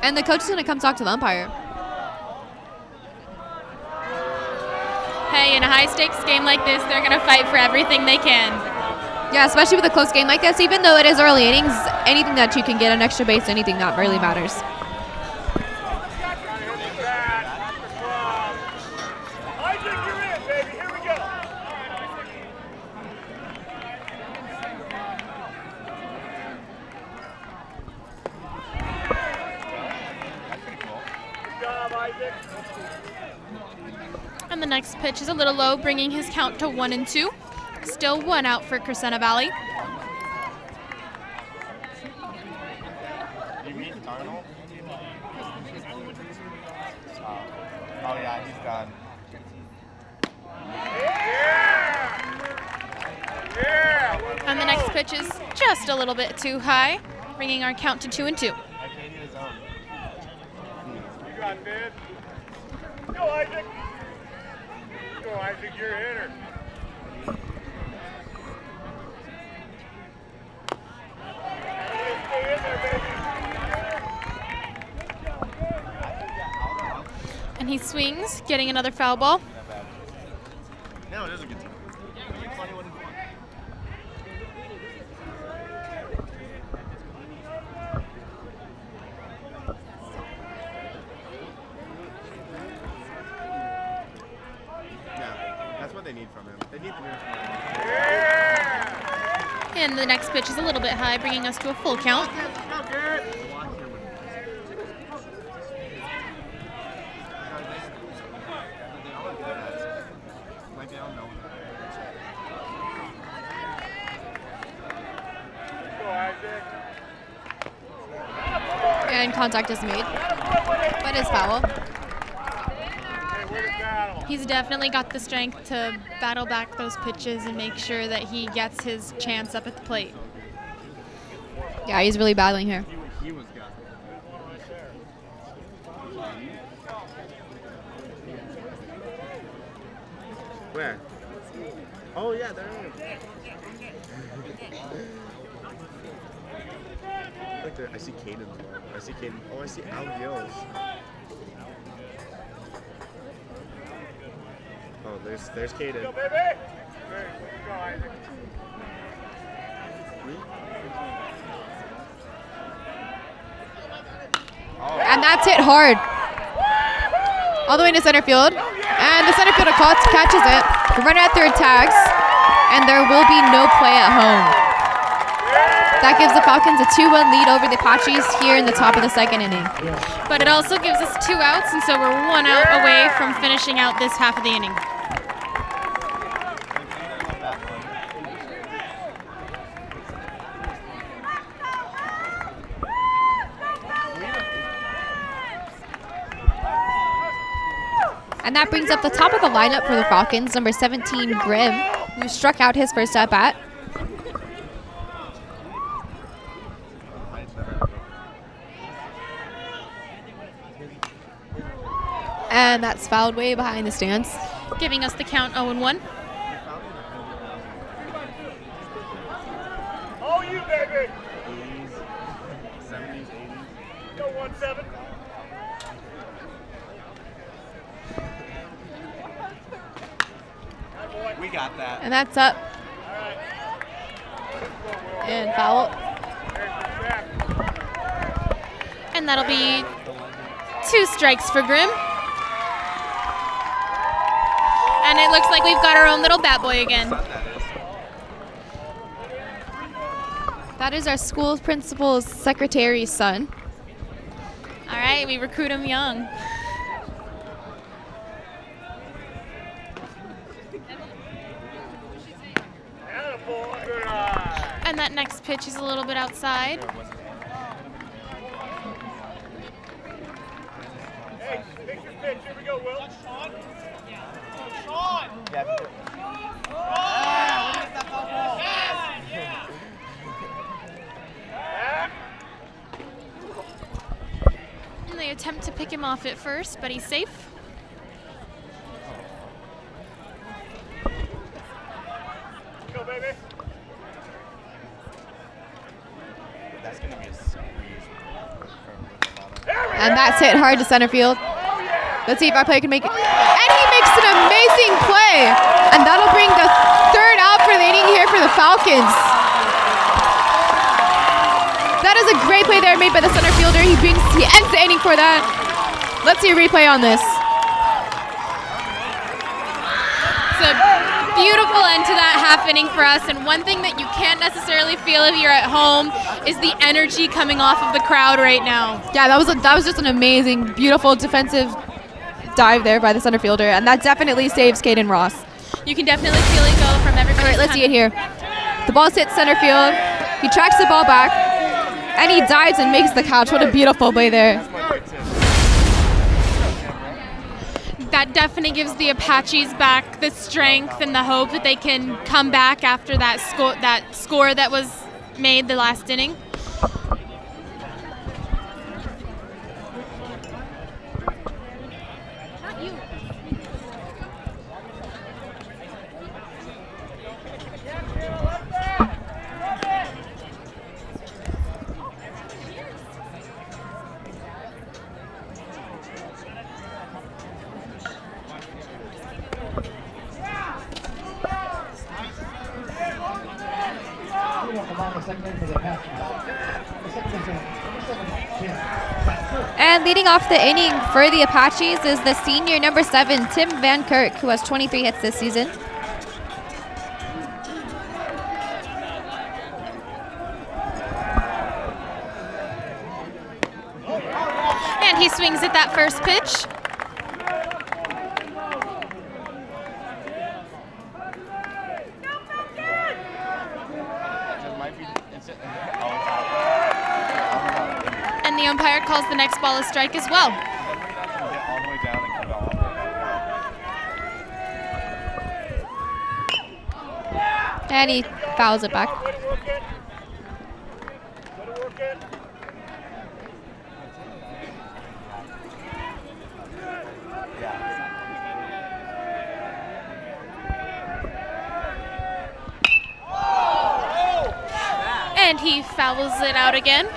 And the coach is going to come talk to the umpire. Hey, in a high-stakes game like this, they're going to fight for everything they can. Yeah, especially with a close game like this, even though it is early innings, anything that you can get an extra base, anything that really matters. Isaac, you're in, baby. Here we go. Good job, Isaac. And the next pitch is a little low, bringing his count to 1-2. Still 1 out for Crescenta Valley. You meet Darnold? Oh yeah, he's done. Yeah! And the next pitch is just a little bit too high, bringing our count to 2-2. Arcadia's own. You got this. Go, Isaac. Go, Isaac. You're a hitter. Stay in there, baby. And he swings, getting another foul ball. No, it is a good team. Yeah, that's what they need from him. They need the news from him. Yeah! And the next pitch is a little bit high, bringing us to a full count. Go, Garrett. And contact is made, but is foul. He's definitely got the strength to battle back those pitches and make sure that he gets his chance up at the plate. Yeah, he's really battling here. He was gone. Where? Oh yeah, there is. Like there, I see Caden's one. I see Caden. Oh, I see Al Gills. Oh, there's Caden. Go, baby! Go, Isaac. And that's hit hard. All the way into center field. And the center fielder catches it. The runner at third tags. And there will be no play at home. That gives the Falcons a 2-1 lead over the Apaches here in the top of the second inning. But it also gives us 2 outs, and so we're 1 out away from finishing out this half of the inning. And that brings up the top of the lineup for the Falcons, number 17, Grimm, who struck out his first at bat. And that's fouled way behind the stands. Giving us the count 0-1. Oh, you, baby! 80s, 70s, 80s. Go 1-7. We got that. And that's up. And foul. And that'll be 2 strikes for Grimm. And it looks like we've got our own little bat boy again. That is our school principal's secretary's son. All right, we recruit him young. And that next pitch is a little bit outside. Hey, take your pitch. Here we go, Will. Sean. And they attempt to pick him off at first, but he's safe. Go, baby. That's gonna be a squeeze. And that's hit hard to center field. Let's see if our player can make it. And he makes an amazing play. And that'll bring the 3rd out for the inning here for the Falcons. That is a great play there made by the center fielder. He ends the inning for that. Let's see a replay on this. It's a beautiful end to that half inning for us, and one thing that you can't necessarily feel if you're at home is the energy coming off of the crowd right now. Yeah, that was just an amazing, beautiful defensive dive there by the center fielder, and that definitely saves Caden Ross. You can definitely feel it go from everybody. All right, let's see it here. The ball's hit center field. He tracks the ball back, and he dives and makes the catch. What a beautiful play there. That definitely gives the Apaches back the strength and the hope that they can come back after that score that was made the last inning. And leading off the inning for the Apaches is the senior number 7, Tim Van Kirk, who has 23 hits this season. And he swings at that first pitch. It might be. It's the umpire calls the next ball a strike as well. All the way down and come all the way down. And he fouls it back. Way to work it. Way to work it. And he fouls it out again.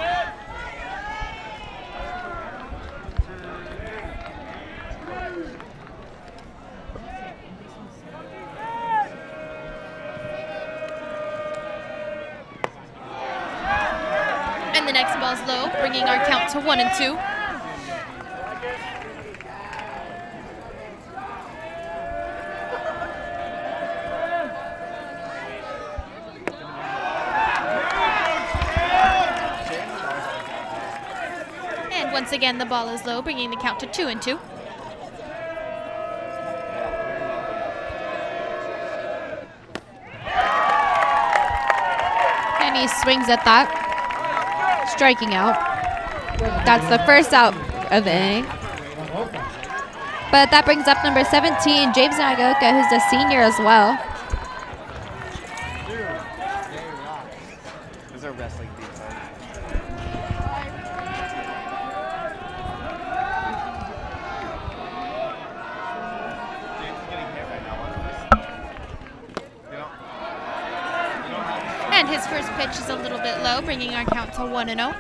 And the next ball's low, bringing our count to 1-2. And once again, the ball is low, bringing the count to 2-2. And he swings at that. Striking out. That's the first out of the inning. But that brings up number 17, James Nagaoka, who's a senior as well. Those are wrestling beats. James is getting hit right now. And his first pitch is a little bit low, bringing our count to 1-0.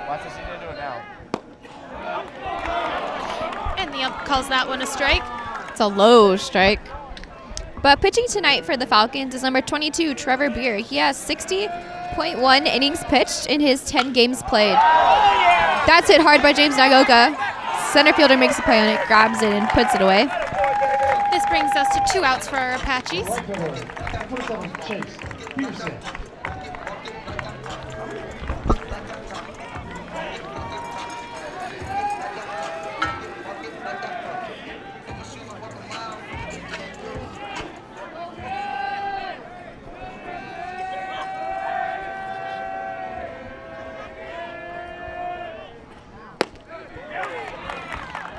Watch the senior do it now. And the ump calls that one a strike. It's a low strike. But pitching tonight for the Falcons is number 22, Trevor Beer. He has 60.1 innings pitched in his 10 games played. That's hit hard by James Nagaoka. Center fielder makes a play on it, grabs it, and puts it away. This brings us to 2 outs for our Apaches. Right fielder, 27, Chase Peterson.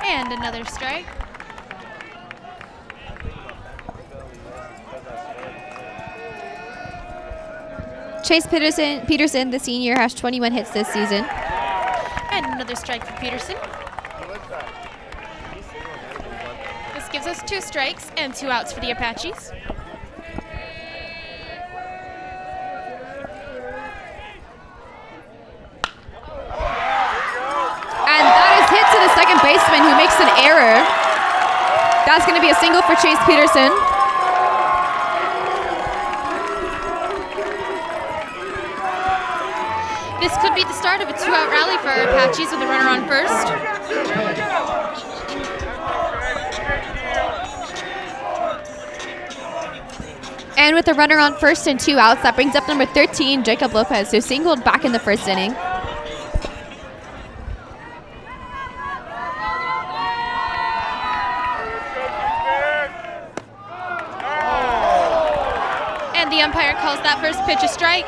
And another strike. Chase Peterson, the senior, has 21 hits this season. And another strike for Peterson. This gives us 2 strikes and 2 outs for the Apaches. And that is hit to the second baseman, who makes an error. That's going to be a single for Chase Peterson. This could be the start of a 2-out rally for our Apaches with a runner on first. And with a runner on first and 2 outs, that brings up number 13, Jacob Lopez, who singled back in the first inning. And the umpire calls that first pitch a strike.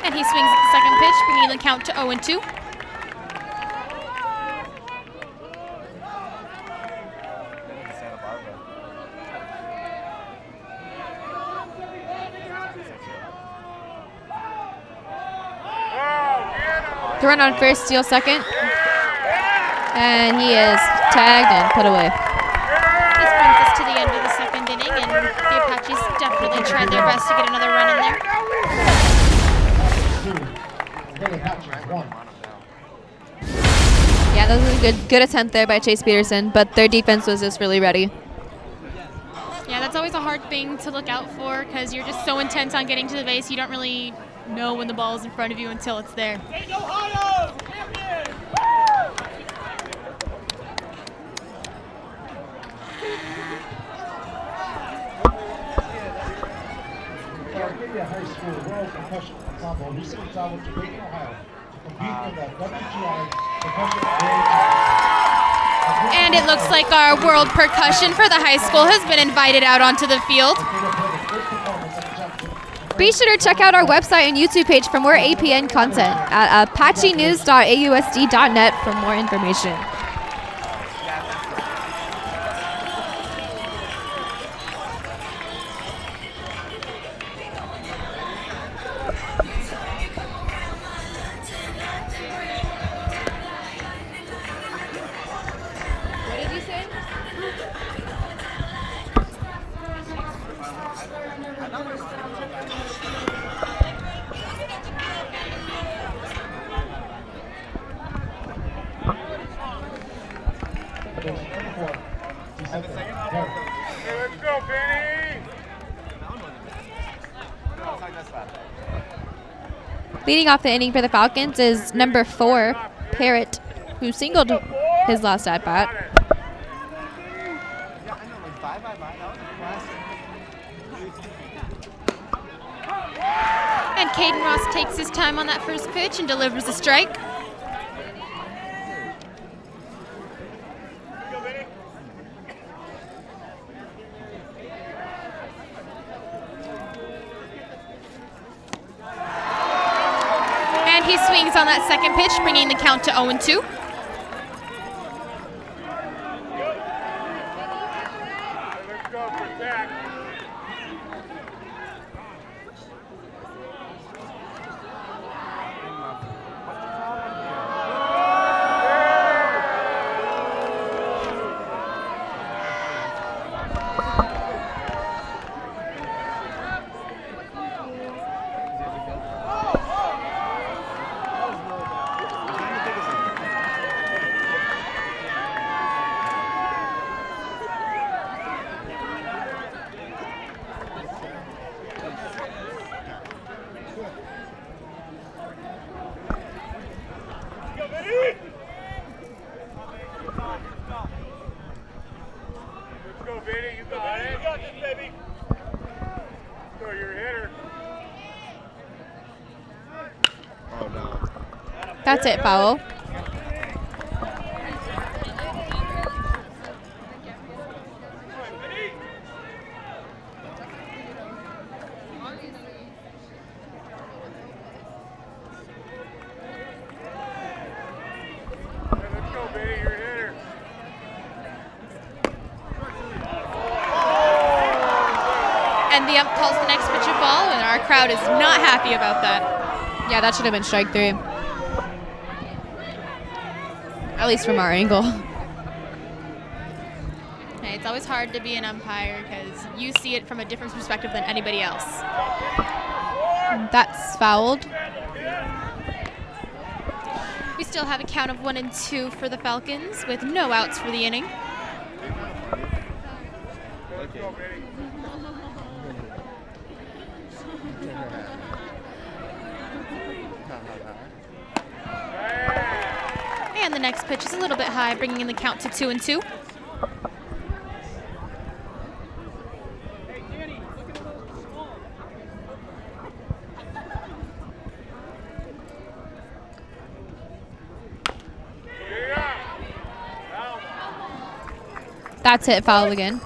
And he swings at the second pitch, bringing the count to 0-2. The run on first, steal second. And he is tagged and put away. This brings us to the end of the second inning, and the Apaches definitely tried their best to get another run in there. 2. Really Hatchers, 1. Yeah, that was a good attempt there by Chase Peterson, but their defense was just really ready. Yeah, that's always a hard thing to look out for because you're just so intent on getting to the base, you don't really know when the ball is in front of you until it's there. Take Ohio! Champion! Arcadia High School World Percussion Ensemble recently traveled to Dayton, Ohio to compete in the WGI Percussion World Championship. And it looks like our world percussion for the high school has been invited out onto the field. Arcadia played its first performance at the championship. Be sure to check out our website and YouTube page for more APN content at apachenews.ausd.net for more information. What did you say? Hey, let's go, Benny! Leading off the inning for the Falcons is number 4, Parrott, who singled his last at bat. And Caden Ross takes his time on that first pitch and delivers a strike. Go, Benny! And he swings on that second pitch, bringing the count to 0-2. Let's go, protect. Go, Benny! Let's go, Benny. You got it. You got this, baby. Go, you're a hitter. Oh no. That's it, foul. Hey, let's go, Benny. You're a hitter. And the ump calls the next pitch a ball, and our crowd is not happy about that. Yeah, that should have been strike 3. At least from our angle. Hey, it's always hard to be an umpire because you see it from a different perspective than anybody else. That's fouled. We still have a count of 1-2 for the Falcons with no outs for the inning. Let's go, Benny. And the next pitch is a little bit high, bringing in the count to 2-2. That's it, foul again.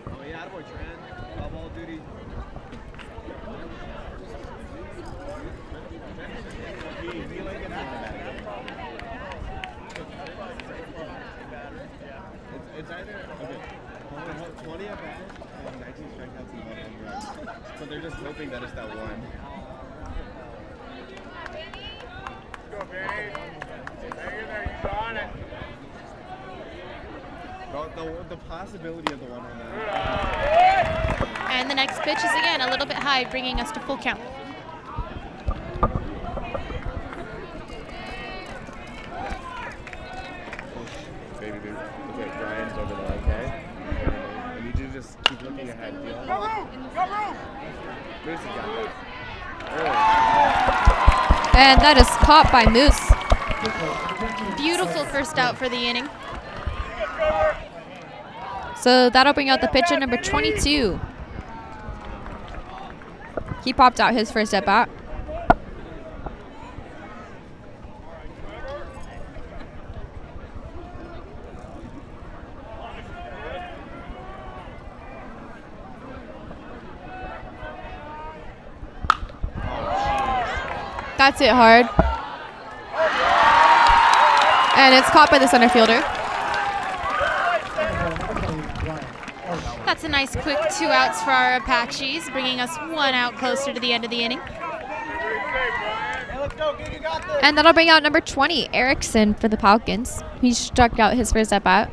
Oh yeah, attaboy, Trent. Foul ball duty. It's either okay. 20 at bat and 19 strikeouts and 1 home run. So they're just hoping that it's that one. Go, Benny. Hang in there. You got it. The possibility of the one on that. And the next pitch is again a little bit high, bringing us to full count. Baby, okay, Brian's over there, okay? I need you to just keep looking ahead. Feel it. Go room! Go room! Moose has got this. And that is caught by Moose. Beautiful first out for the inning. So that'll bring out the pitcher number 22. He popped out his first at bat. That's it hard. And it's caught by the center fielder. That's a nice quick 2 outs for our Apaches, bringing us 1 out closer to the end of the inning. And that'll bring out number 20, Erickson, for the Falcons. He struck out his first at bat.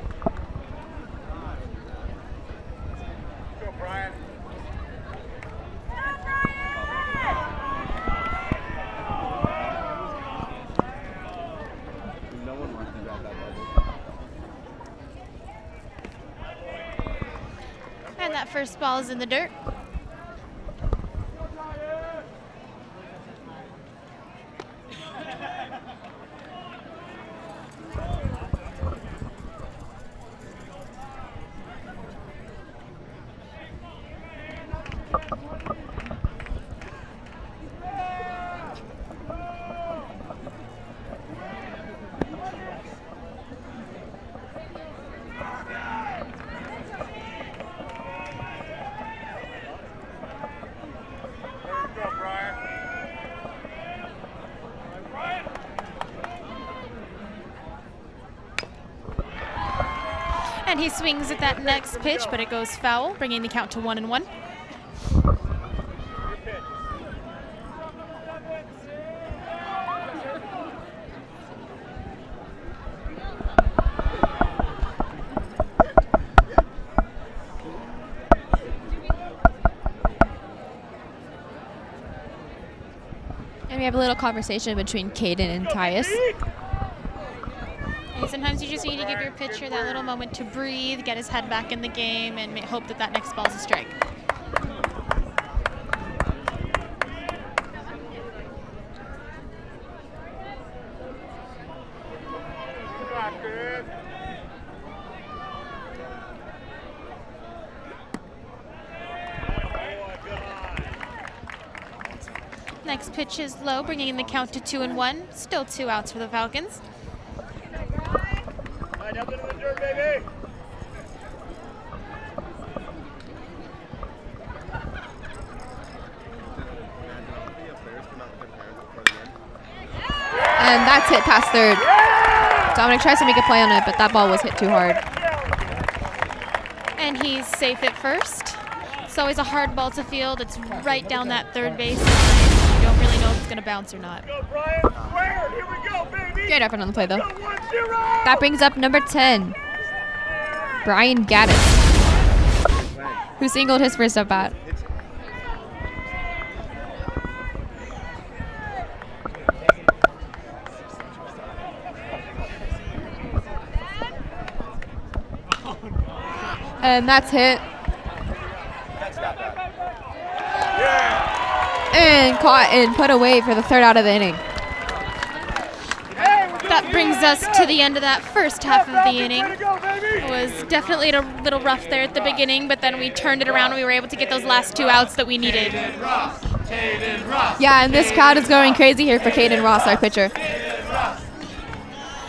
No one wants to grab that bubble. And that first ball is in the dirt. And he swings at that next pitch, but it goes foul, bringing the count to 1-1. And we have a little conversation between Caden and Tyus. And sometimes you just need to give your pitcher that little moment to breathe, get his head back in the game, and hope that that next ball's a strike. Next pitch is low, bringing in the count to 2-1. Still 2 outs for the Falcons. Up into the dirt, baby! And that's hit past third. Dominic tries to make a play on it, but that ball was hit too hard. And he's safe at first. It's always a hard ball to field. It's right down that third base line. You don't really know if it's going to bounce or not. Go, Brian! Square! Here we go, baby! Great effort on the play, though. Go 1-0! That brings up number 10, Brian Gaddis, who singled his first at bat. And that's hit. And caught and put away for the third out of the inning. That brings us to the end of that first half of the inning. It was definitely a little rough there at the beginning, but then we turned it around and we were able to get those last 2 outs that we needed. Yeah, and this crowd is going crazy here for Caden Ross, our pitcher.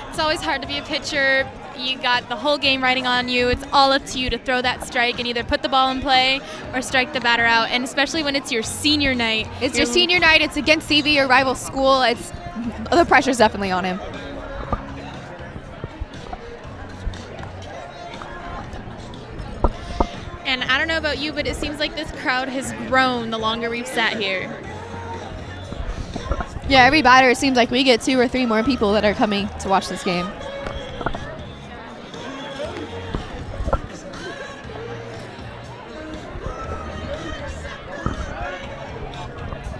It's always hard to be a pitcher. You got the whole game riding on you. It's all up to you to throw that strike and either put the ball in play or strike the batter out, and especially when it's your senior night. It's your senior night. It's against CV, your rival school. The pressure's definitely on him. And I don't know about you, but it seems like this crowd has grown the longer we've sat here. Yeah, every batter, it seems like we get 2 or 3 more people that are coming to watch this game.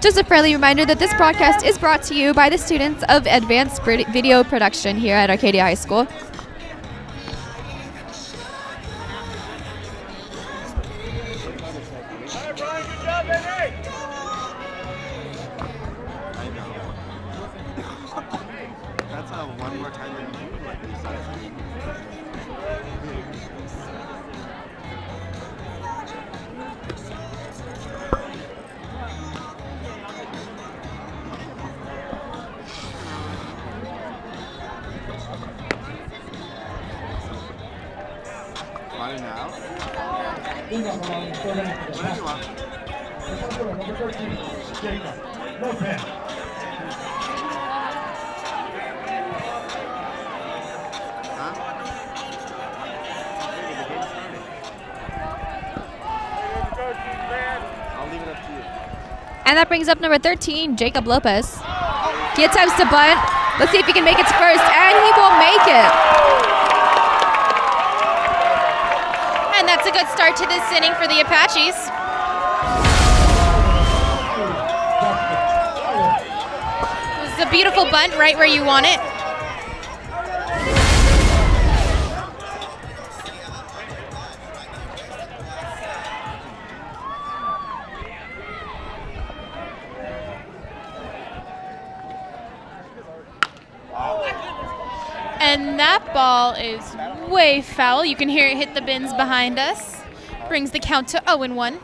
Just a friendly reminder that this broadcast is brought to you by the students of Advanced Video Production here at Arcadia High School. Running now. Lead off along the third inning for the Whenever you want. Apaches. Number 13, Jacob Lopez. Huh? I'll leave it up to you. And that brings up number 13, Jacob Lopez. He attempts to bunt. Let's see if he can make it to first, and he will make it. And that's a good start to this inning for the Apaches. It was a beautiful bunt right where you want it. And that ball is way foul. You can hear it hit the bins behind us. Brings the count to 0-1.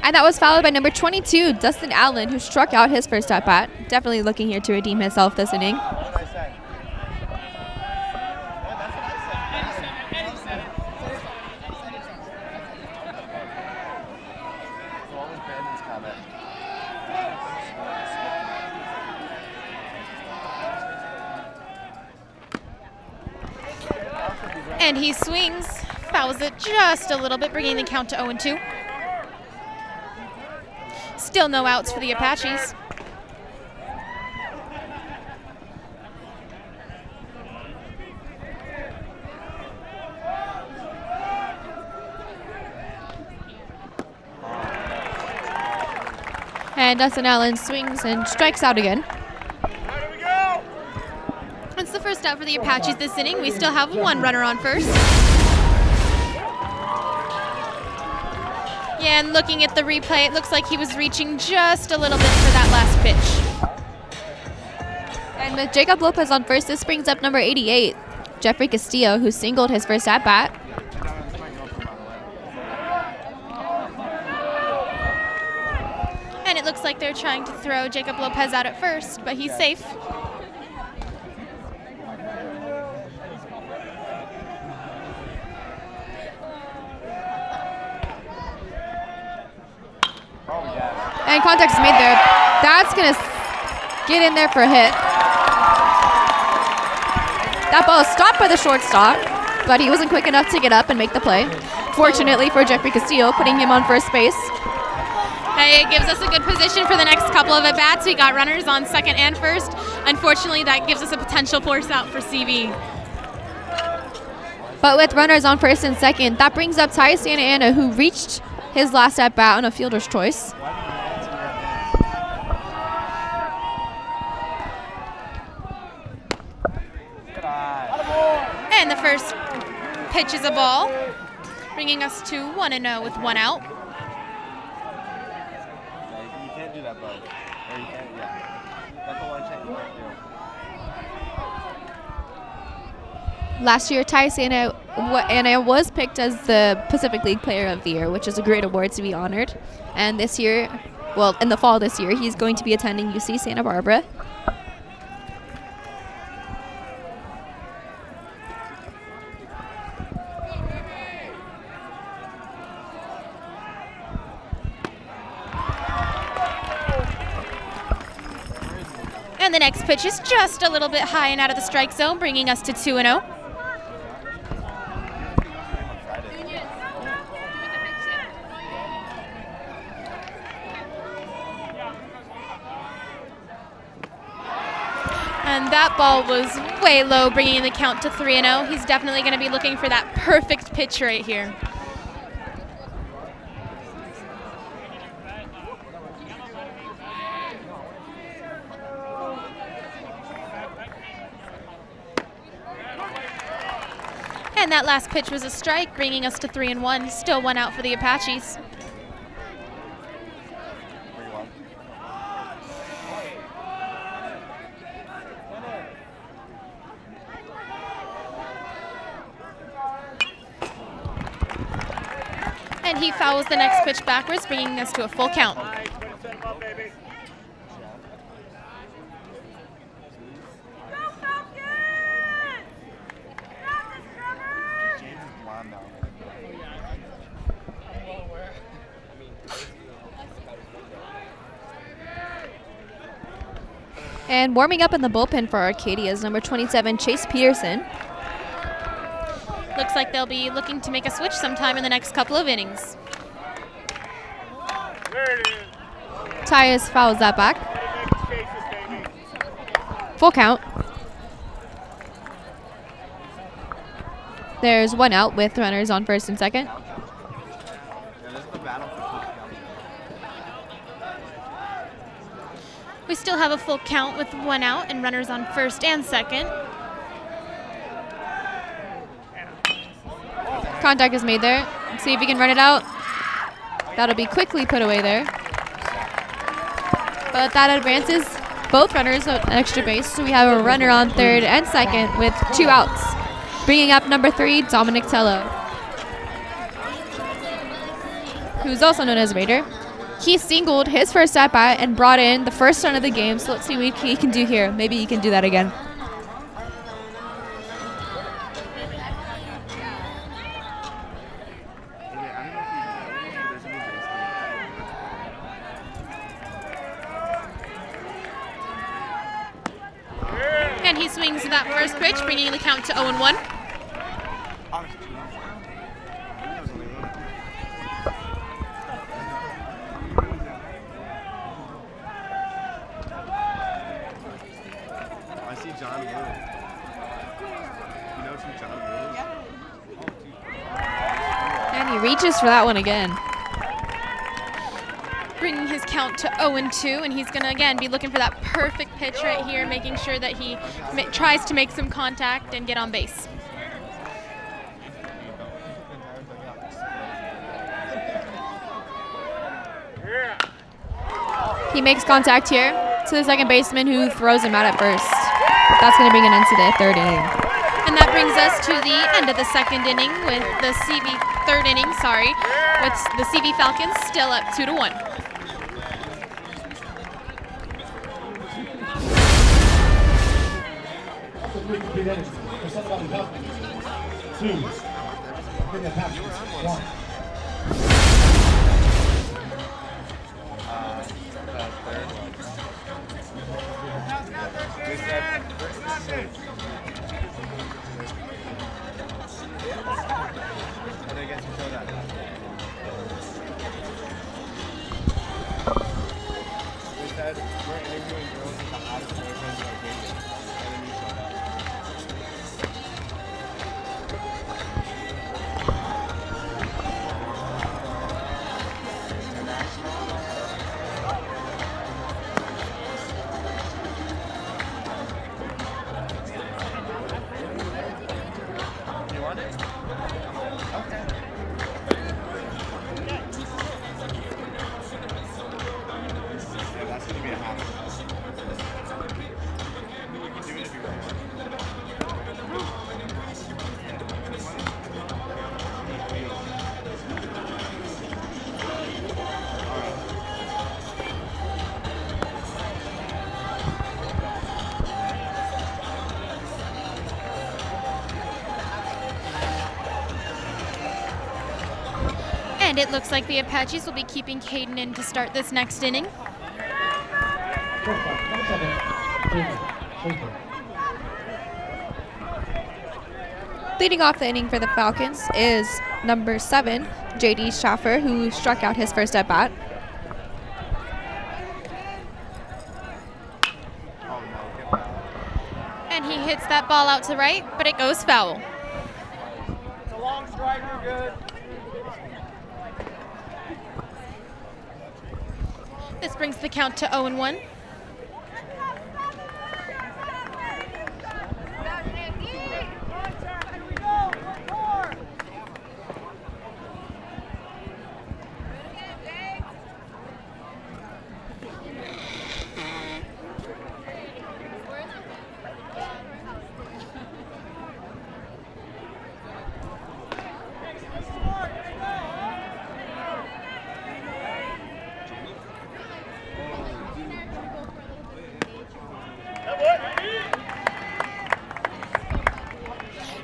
And that was followed by number 22, Dustin Allen, who struck out his first at bat. Definitely looking here to redeem himself this inning. And he swings, fouls it just a little bit, bringing the count to 0-2. Still no outs for the Apaches. And Dustin Allen swings and strikes out again. It's the first out for the Apaches this inning. We still have one runner on first. Yeah, and looking at the replay, it looks like he was reaching just a little bit for that last pitch. And with Jacob Lopez on first, this brings up number 88, Jeffrey Castillo, who singled his first at bat. And it looks like they're trying to throw Jacob Lopez out at first, but he's safe. And contact is made there. That's going to get in there for a hit. That ball is stopped by the shortstop, but he wasn't quick enough to get up and make the play. Fortunately for Jeffrey Castillo, putting him on first base. It gives us a good position for the next couple of at-bats. We got runners on second and first. Unfortunately, that gives us a potential force out for CV. But with runners on first and second, that brings up Ty Santa Ana, who reached his last at-bat on a fielder's choice. And the first pitch is a ball, bringing us to 1-0 with one out. You can't do that, bud. Or you can't, yeah. That's the one thing you can't do. Last year, Ty Santa Ana was picked as the Pacific League Player of the Year, which is a great award to be honored. And this year, well, in the fall this year, he's going to be attending UC Santa Barbara. And the next pitch is just a little bit high and out of the strike zone, bringing us to 2-0. And that ball was way low, bringing the count to 3-0. He's definitely going to be looking for that perfect pitch right here. And that last pitch was a strike, bringing us to 3-1. Still one out for the Apaches. And he fouls the next pitch backwards, bringing us to a full count. And warming up in the bullpen for Arcadia is number 27, Chase Peterson. Looks like they'll be looking to make a switch sometime in the next couple of innings. There it is. Tyus fouls that back. Chase it, baby. Full count. There's one out with runners on first and second. And this is the battle for We still have a full count with one out and runners on first and second. Contact is made there. Let's see if he can run it out. That'll be quickly put away there. But that advances both runners an extra base, so we have a runner on third and second with 2 outs. Bringing up number 3, Dominic Tello, who's also known as Raider. He singled his first at-bat and brought in the first run of the game, so let's see what he can do here. Maybe he can do that again. And he swings that first pitch, bringing the count to 0-1. I see John Wood. You know who John Wood is? And he reaches for that one again. Bringing his count to 0-2, and he's going to again be looking for that perfect pitch right here, making sure that he tries to make some contact and get on base. He makes contact here to the second baseman, who throws him out at first. That's going to bring an end to the third inning. And that brings us to the end of the second inning with the third inning, with the CV Falcons still up 2-1. Complete innings. Crescenta Valley Falcons 2. Arcadia Apaches 1. And it looks like the Apaches will be keeping Caden in to start this next inning. Leading off the inning for the Falcons is number 7, J.D. Schaffer, who struck out his first at-bat. And he hits that ball out to right, but it goes foul. It's a long strike, you're good. This brings the count to 0-1.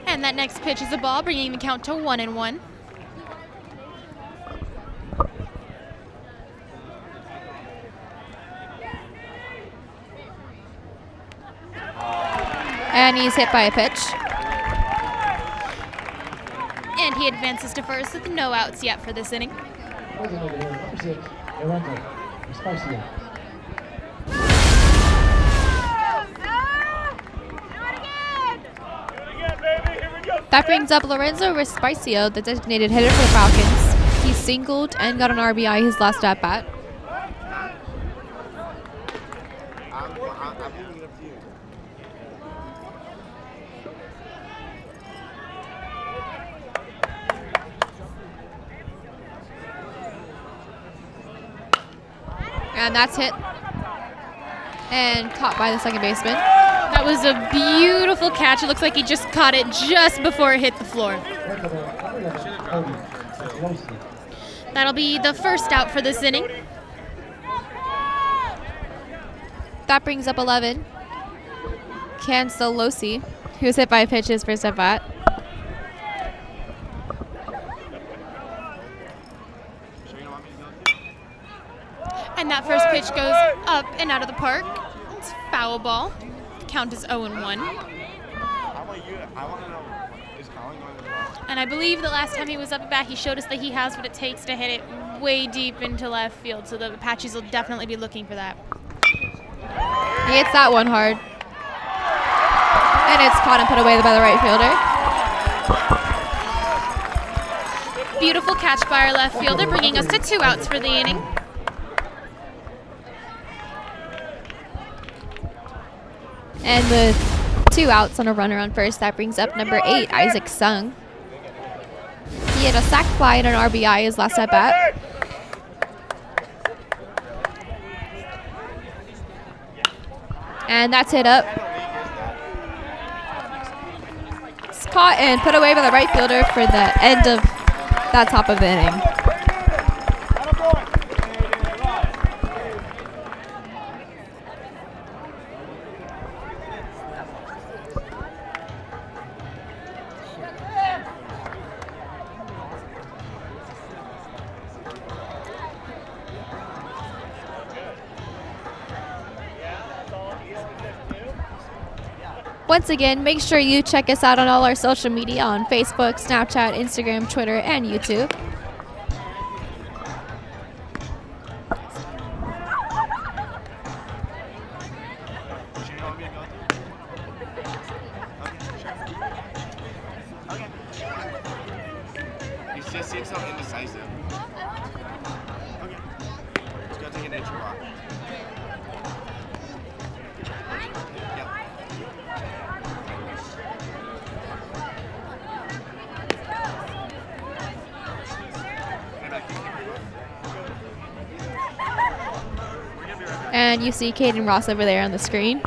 And that next pitch is a ball, bringing the count to 1-1. And he's hit by a pitch. And he advances to first with no outs yet for this inning. Designated hitter, number 6, Crescenta Valley. That brings up Lorenzo Respicio, the designated hitter for the Falcons. He singled and got an RBI his last at bat. I'm leaving it up to you. And that's hit. And caught by the second baseman. That was a beautiful catch. It looks like he just caught it just before it hit the floor. That'll be the first out for this inning. That brings up 11. Cancelosi, who was hit by a pitch his first at bat. And that first pitch goes up and out of the park. It's foul ball. The count is 0-1. I want to know, is Colin going as well? And I believe the last time he was up at bat, he showed us that he has what it takes to hit it way deep into left field. So the Apaches will definitely be looking for that. He hits that one hard. And it's caught and put away by the right fielder. Beautiful catch by our left fielder, bringing us to 2 outs for the inning. And with 2 outs on a runner on first, that brings up number 8, Isaac Sung. He had a sac fly and an RBI his last at bat. And that's hit up. It's caught and put away by the right fielder for the end of that top of the inning. Once again, make sure you check us out on all our social media on Facebook, Snapchat, Instagram, Twitter, and YouTube. He just seems so indecisive. Okay. Let's go take an nature walk. And you see Caden Ross over there on the screen.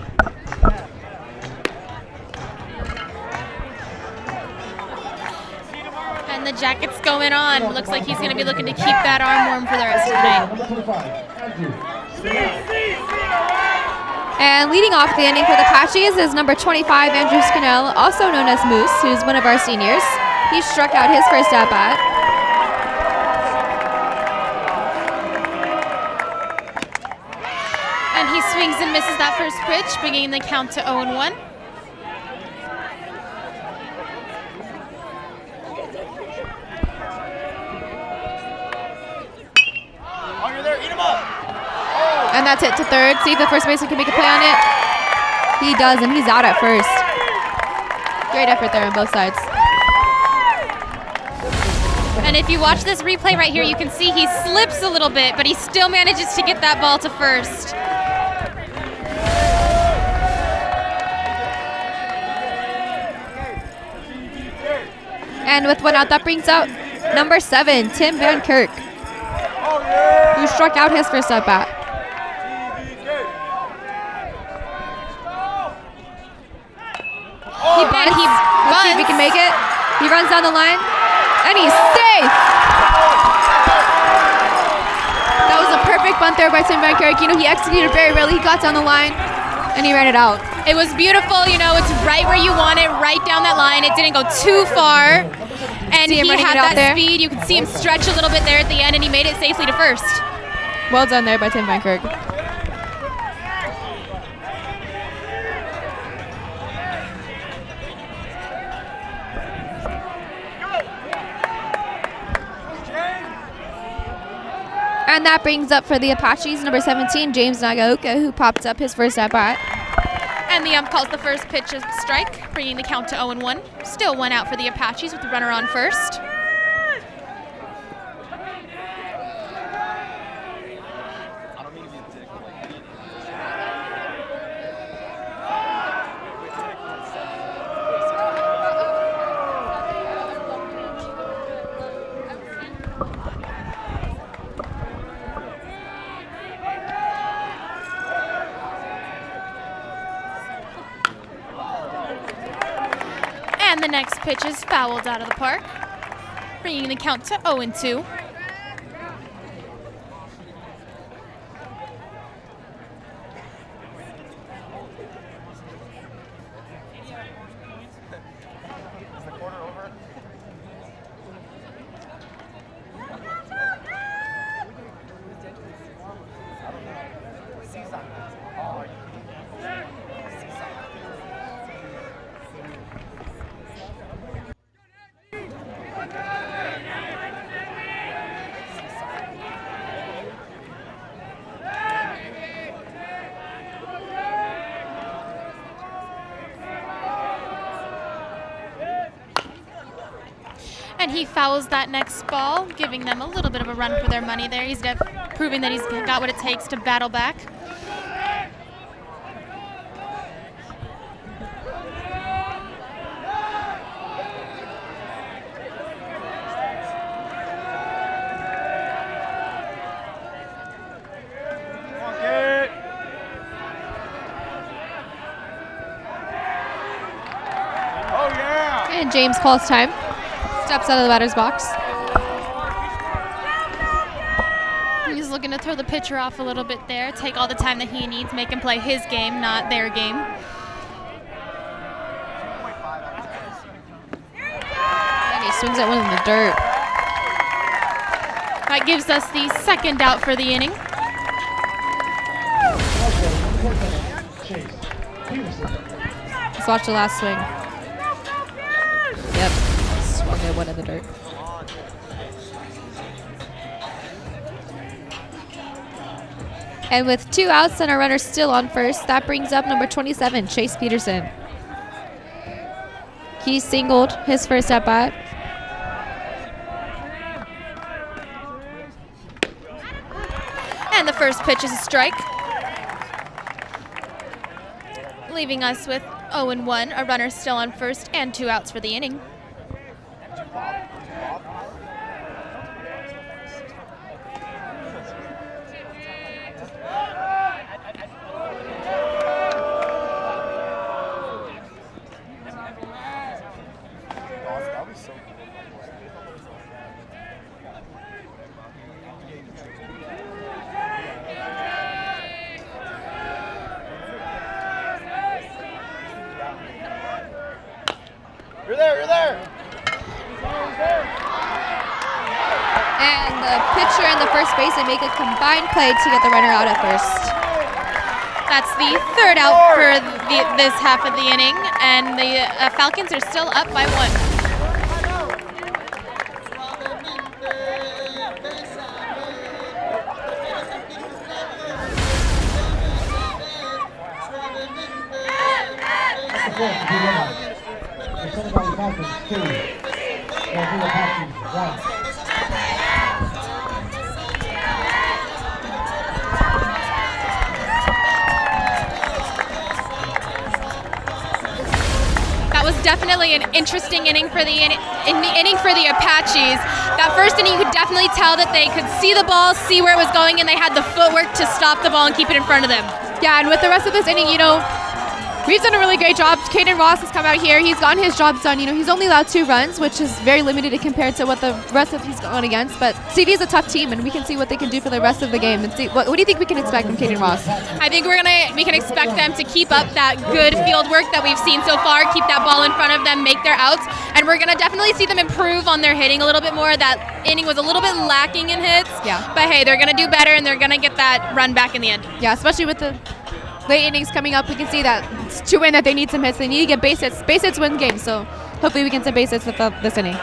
And the jacket's going on. Looks like he's going to be looking to keep that arm warm for the rest of the night. And leading off the inning for the Apaches is number 25, Andrew Scannell, also known as Moose, who's one of our seniors. He struck out his first at-bat. And he swings and misses that first pitch, bringing the count to 0-1. And that's hit to third. See if the first baseman can make a play on it. He does, and he's out at first. Great effort there on both sides. And if you watch this replay right here, you can see he slips a little bit, but he still manages to get that ball to first. And with one out, that brings out number 7, Tim Van Kirk, who struck out his first at-bat. He bunts. Let's see if he can make it. He runs down the line, and he's safe! That was a perfect bunt there by Tim Van Kirk. You know, he executed very well. He got down the line, and he ran it out. It was beautiful. You know, it's right where you want it, right down that line. It didn't go too far. And See him he running had it out that there? speed. You could see him stretch a little bit there at the end, and he made it safely to first. Well done there by Tim Van Kirk. And that brings up for the Apaches number 17, James Nagaoka, who popped up his first at bat. And the ump calls the first pitch a strike, bringing the count to 0-1. Still 1 out for the Apaches with the runner on first. And the next pitch is fouled out of the park, bringing the count to 0-2. And he fouls that next ball, giving them a little bit of a run for their money there. He's proving that he's got what it takes to battle back. And James calls time. Steps out of the batter's box. He's looking to throw the pitcher off a little bit there, take all the time that he needs, make him play his game, not their game. And he swings at one in the dirt. That gives us the second out for the inning. Let's watch the last swing. Yep. Swung at one in the dirt. And with 2 outs and a runner still on first, that brings up number 27, Chase Peterson. He singled his first at bat. And the first pitch is a strike, leaving us with 0-1, a runner still on first, and 2 outs for the inning. You're there. And the pitcher and the first baseman make a combined play to get the runner out at first. That's the third out for this half of the inning, and the Falcons are still up by 1. Crescenta Valley Falcons 2, Arcadia Apaches 1. That was definitely an interesting inning for the inning for the Apaches. That first inning, you could definitely tell that they could see the ball, see where it was going, and they had the footwork to stop the ball and keep it in front of them. Yeah, and with the rest of this inning, we've done a really great job. Caden Ross has come out here. He's gotten his job done. He's only allowed 2 runs, which is very limited compared to what the rest of he's gone against. But CD is a tough team, and we can see what they can do for the rest of the game. And see what do you think we can expect from Caden Ross? I think we can expect them to keep up that good field work that we've seen so far, keep that ball in front of them, make their outs, and we're going to definitely see them improve on their hitting a little bit more. That inning was a little bit lacking in hits. Yeah. But hey, they're going to do better, and they're going to get that run back in the end. Yeah, especially with the late innings coming up, we can see that to win that they need some hits. They need to get base hits. Base hits win games, so hopefully we can get base hits with this inning.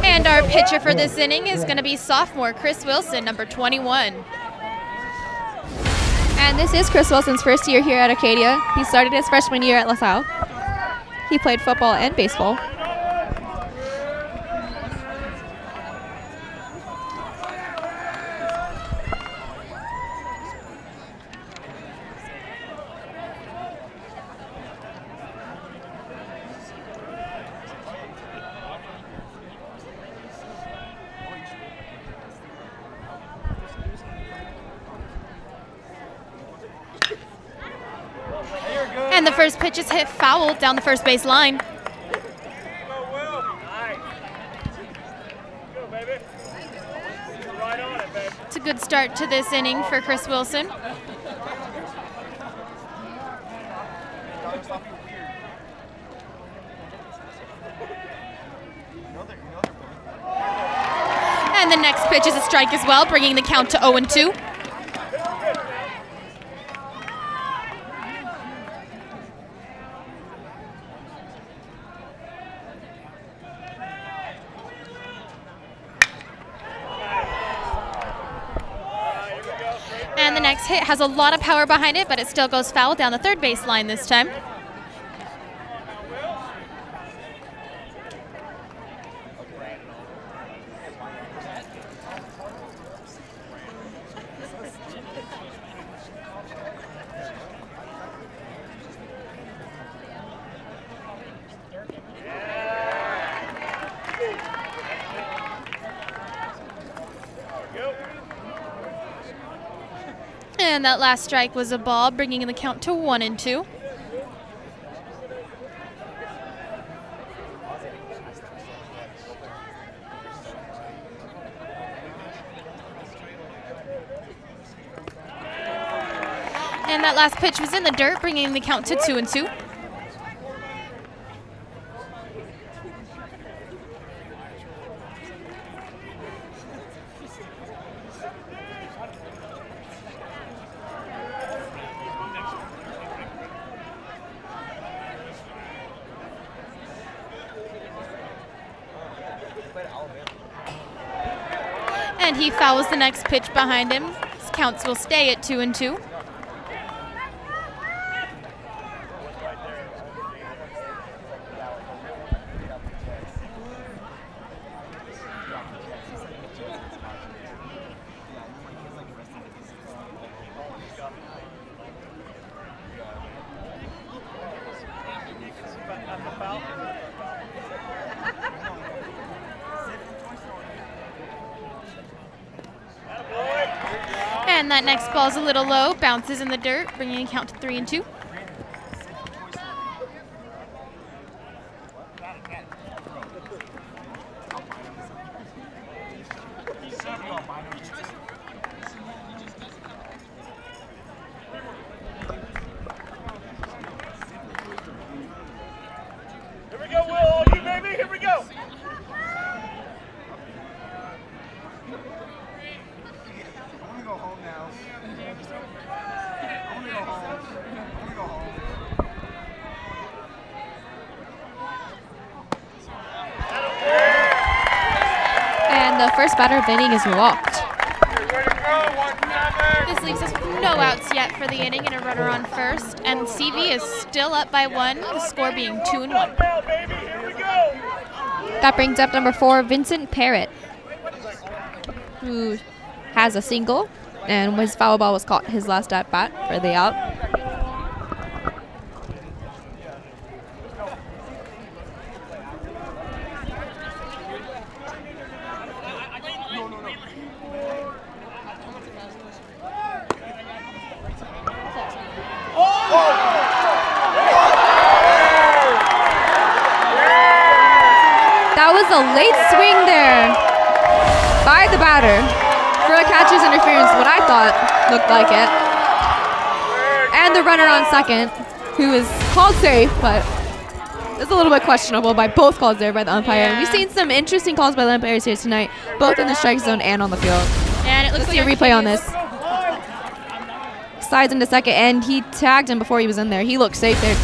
And our pitcher for this inning is going to be sophomore Chris Wilson, number 21. And this is Chris Wilson's first year here at Arcadia. He started his freshman year at LaSalle. He played football and baseball. And the first pitch is hit foul down the first base line. It's a good start to this inning for Chris Wilson. And the next pitch is a strike as well, bringing the count to 0-2. And the next hit has a lot of power behind it, but it still goes foul down the third base line this time. And that last strike was a ball, bringing the count to 1-2. And that last pitch was in the dirt, bringing the count to 2-2. And he fouls the next pitch behind him. His counts will stay at 2-2. And that next ball is a little low, bounces in the dirt, bringing a count to 3-2. Here we go, Will. All you, baby. Here we go. I want to go home now. And the first batter of the inning is walked. This leaves us with no outs yet for the inning and a runner on first. And CV is still up by 1, the score being 2-1. Now, baby, here we go. That brings up number 4, Vincent Parrott, who has a single, and his foul ball was caught his last at bat for the out. That was a late swing there by the batter for a catcher's interference, what I thought looked like it. And the runner on second, who is called safe, but it's a little bit questionable by both calls there by the umpire. Yeah. We've seen some interesting calls by the umpires here tonight, both in the strike zone and on the field. And it looks Let's see a like replay on Arcadia's- this. Slides into second, and he tagged him before he was in there. He looked safe there.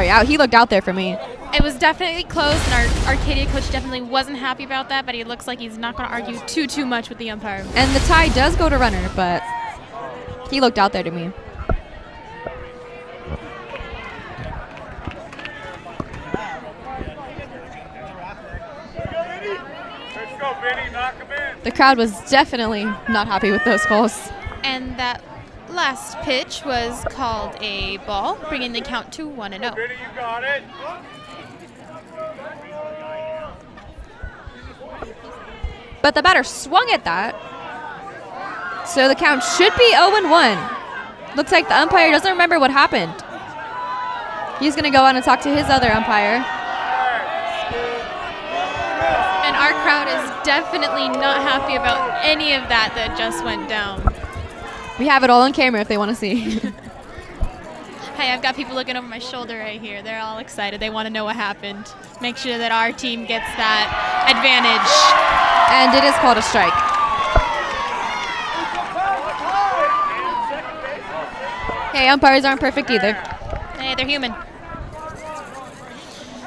Out. He looked out there for me. It was definitely close, and our Arcadia coach definitely wasn't happy about that, but he looks like he's not going to argue too much with the umpire. And the tie does go to runner, but he looked out there to me. Let's go, Vinny. Knock him in. The crowd was definitely not happy with those calls. And that last pitch was called a ball, bringing the count to 1-0. Vinny, you got it. But the batter swung at that. So the count should be 0-1. Looks like the umpire doesn't remember what happened. He's going to go on and talk to his other umpire. And our crowd is definitely not happy about any of that just went down. We have it all on camera if they want to see. Hey, I've got people looking over my shoulder right here. They're all excited. They want to know what happened. Make sure that our team gets that advantage. And it is called a strike. Hey, umpires aren't perfect either. Hey, they're human.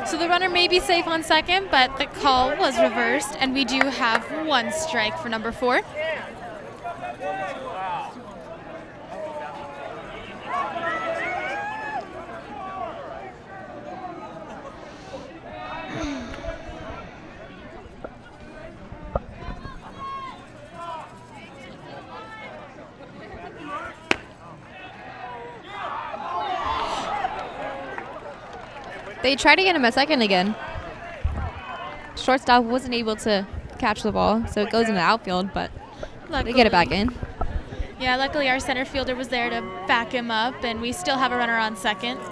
So the runner may be safe on second, but the call was reversed, and we do have 1 strike for number 4. They tried to get him at second again. Shortstop wasn't able to catch the ball, so it goes in the outfield, but they get it back in. Yeah, luckily our center fielder was there to back him up, and we still have a runner on second. You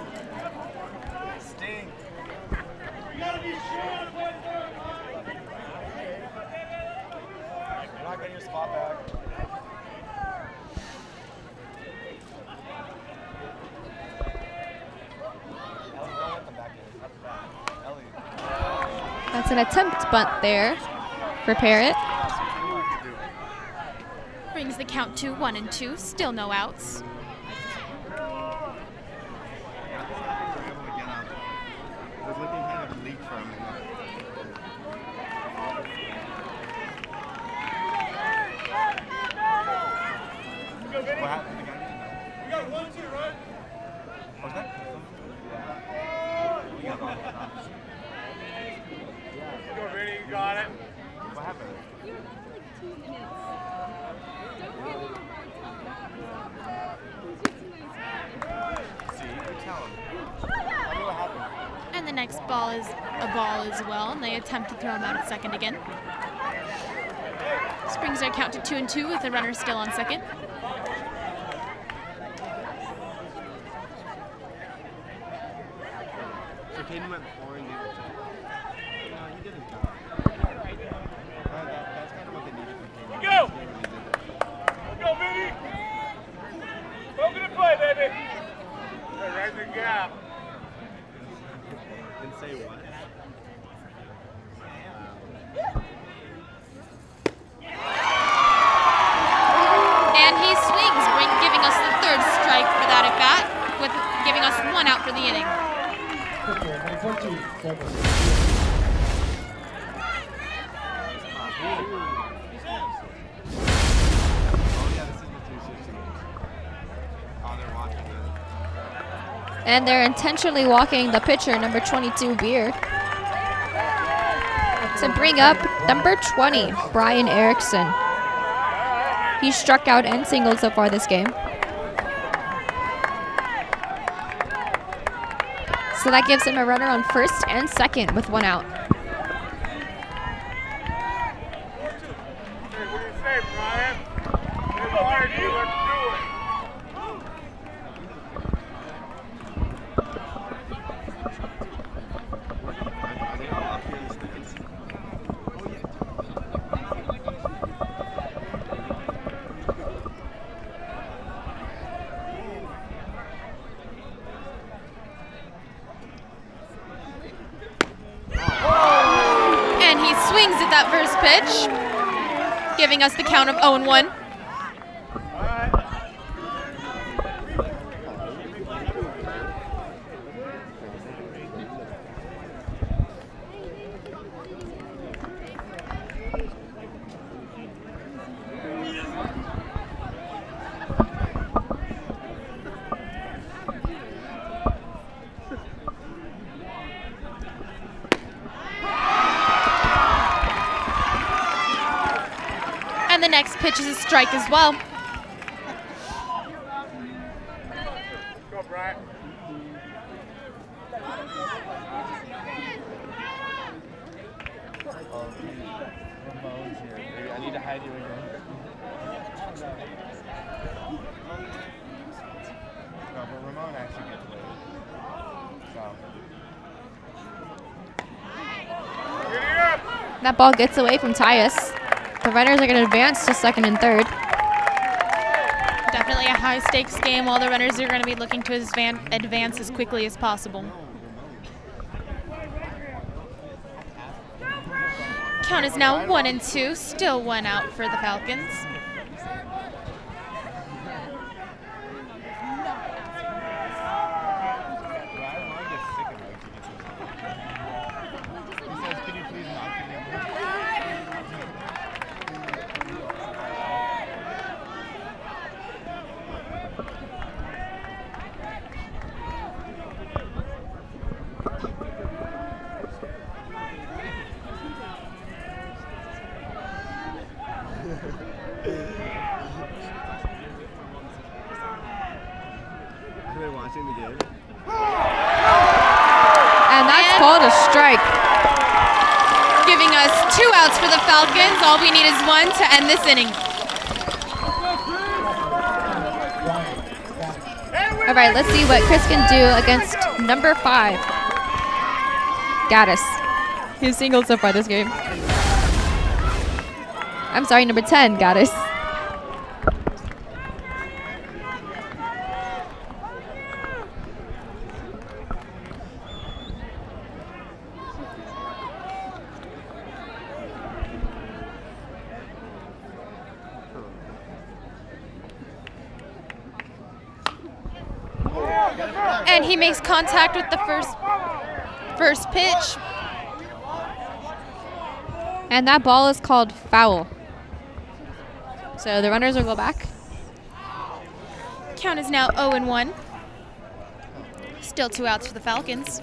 gotta be sure. You're not getting your spot back. That's an attempt bunt there for Parrott. Brings the count to 1-2. Still no outs. We got 1-2, right? What's that? Go, Vinny, you got it. What happened? And the next ball is a ball as well, and they attempt to throw him out at second again. This brings our count to 2-2 with the runner still on second. So Caden went 4 and gave it to him. No, he didn't. That's kind of what they needed from Caden. Go! Let's go, Vinny! Open and play, baby! Right the gap. Didn't say what. And he swings, giving us the 3rd strike for that at bat, with giving us 1 out for the inning. And they're intentionally walking the pitcher, number 22, Beer, to bring up number 20, Brian Erickson. He's struck out and singled so far this game. So that gives him a runner on first and second with one out. Hey, what do you say, Brian? It's hard, you let's do it. Are they all up here in the stands? And he swings at that first pitch, giving us the count of 0-1. And the next pitch is a strike as well. Go, Brian. Ramon's here. Maybe I need to hide you again. No, but Ramon actually gets laid. So. Giddy up. That ball gets away from Tyus. The runners are going to advance to second and third. Definitely a high stakes game. All the runners are going to be looking to advance as quickly as possible. Count is now 1-2, still one out for the Falcons. Ramon gets sick of it. He says, can you please not give me a break? Are they watching the game? And that's called a strike. Giving us 2 outs for the Falcons. All we need is 1 to end this inning. All right, let's see what Chris can do against number 5, Gaddis. He's singled so far this game. I'm sorry, number 10, Gaddis. And he makes contact with the first pitch. And that ball is called foul. So the runners will go back. Count is now 0-1. Still 2 outs for the Falcons.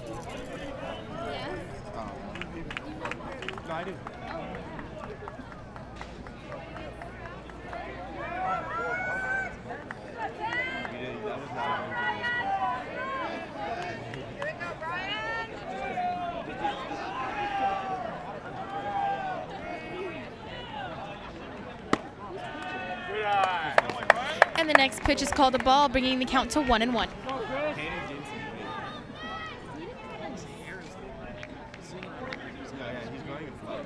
No, I do. That was not Good eye. And the next pitch is called a ball, bringing the count to 1-1. He's going in flow.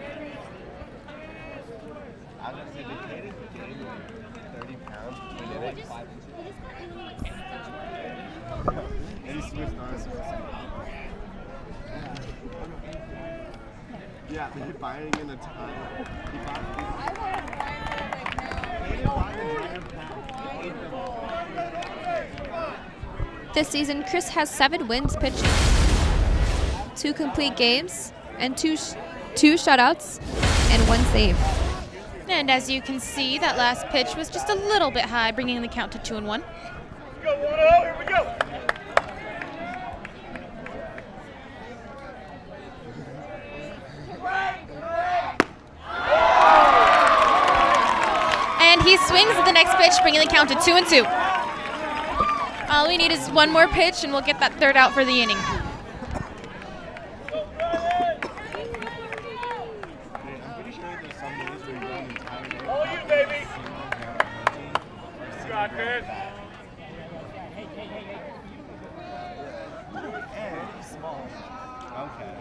I was going to say, did Caden gain like 30 pounds between like 5 inches? And he switched on us. Yeah, but he's firing in the time. He bought This season, Chris has 7 wins pitching, 2 complete games, and two shutouts, and 1 save. And as you can see, that last pitch was just a little bit high, bringing the count to 2-1. Go 1-0, here we go. And he swings at the next pitch, bringing the count to 2-2. All we need is one more pitch, and we'll get that third out for the inning. I'm pretty sure there's some days where you go an entire day. All you, baby. Got this. Okay.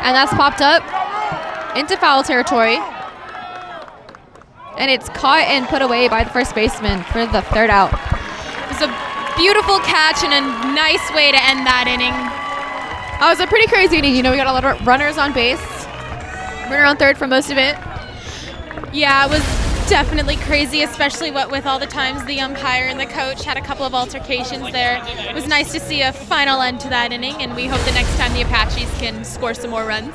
And that's popped up into foul territory. And it's caught and put away by the first baseman for the third out. It was a beautiful catch and a nice way to end that inning. That was a pretty crazy inning. You know, we got a lot of runners on base. Runner on third for most of it. Yeah, it was definitely crazy, especially with all the times the umpire and the coach had a couple of altercations there. It was nice to see a final end to that inning, and we hope the next time the Apaches can score some more runs.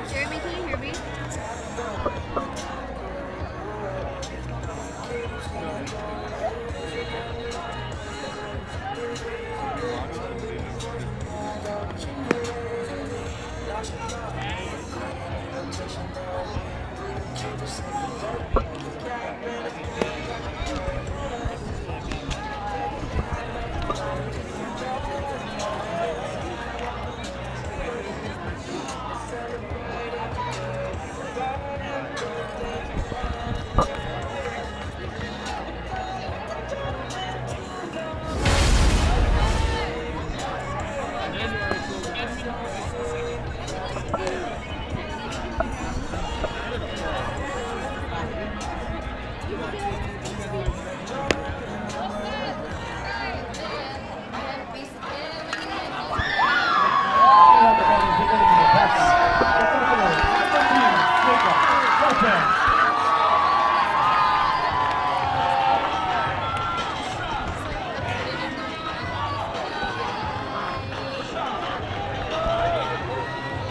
Jeremy, can you hear me?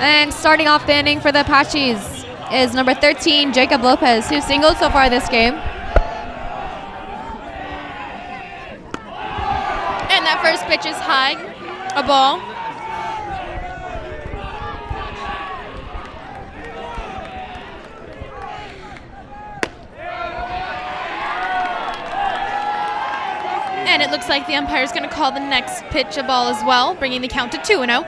And starting off the inning for the Apaches is number 13, Jacob Lopez, who singled so far this game. And that first pitch is high, a ball. And it looks like the umpire is going to call the next pitch a ball as well, bringing the count to 2-0.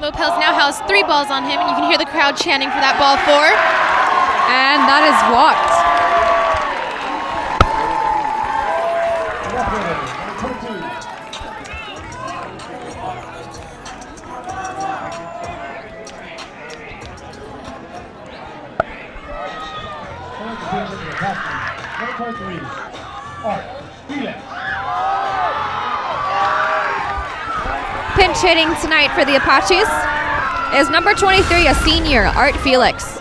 Lopez now has 3 balls on him, and you can hear the crowd chanting for that ball 4. And that is walked. Number 23, Arcadia. Pinch hitting tonight for the Apaches is number 23, a senior, Art Felix.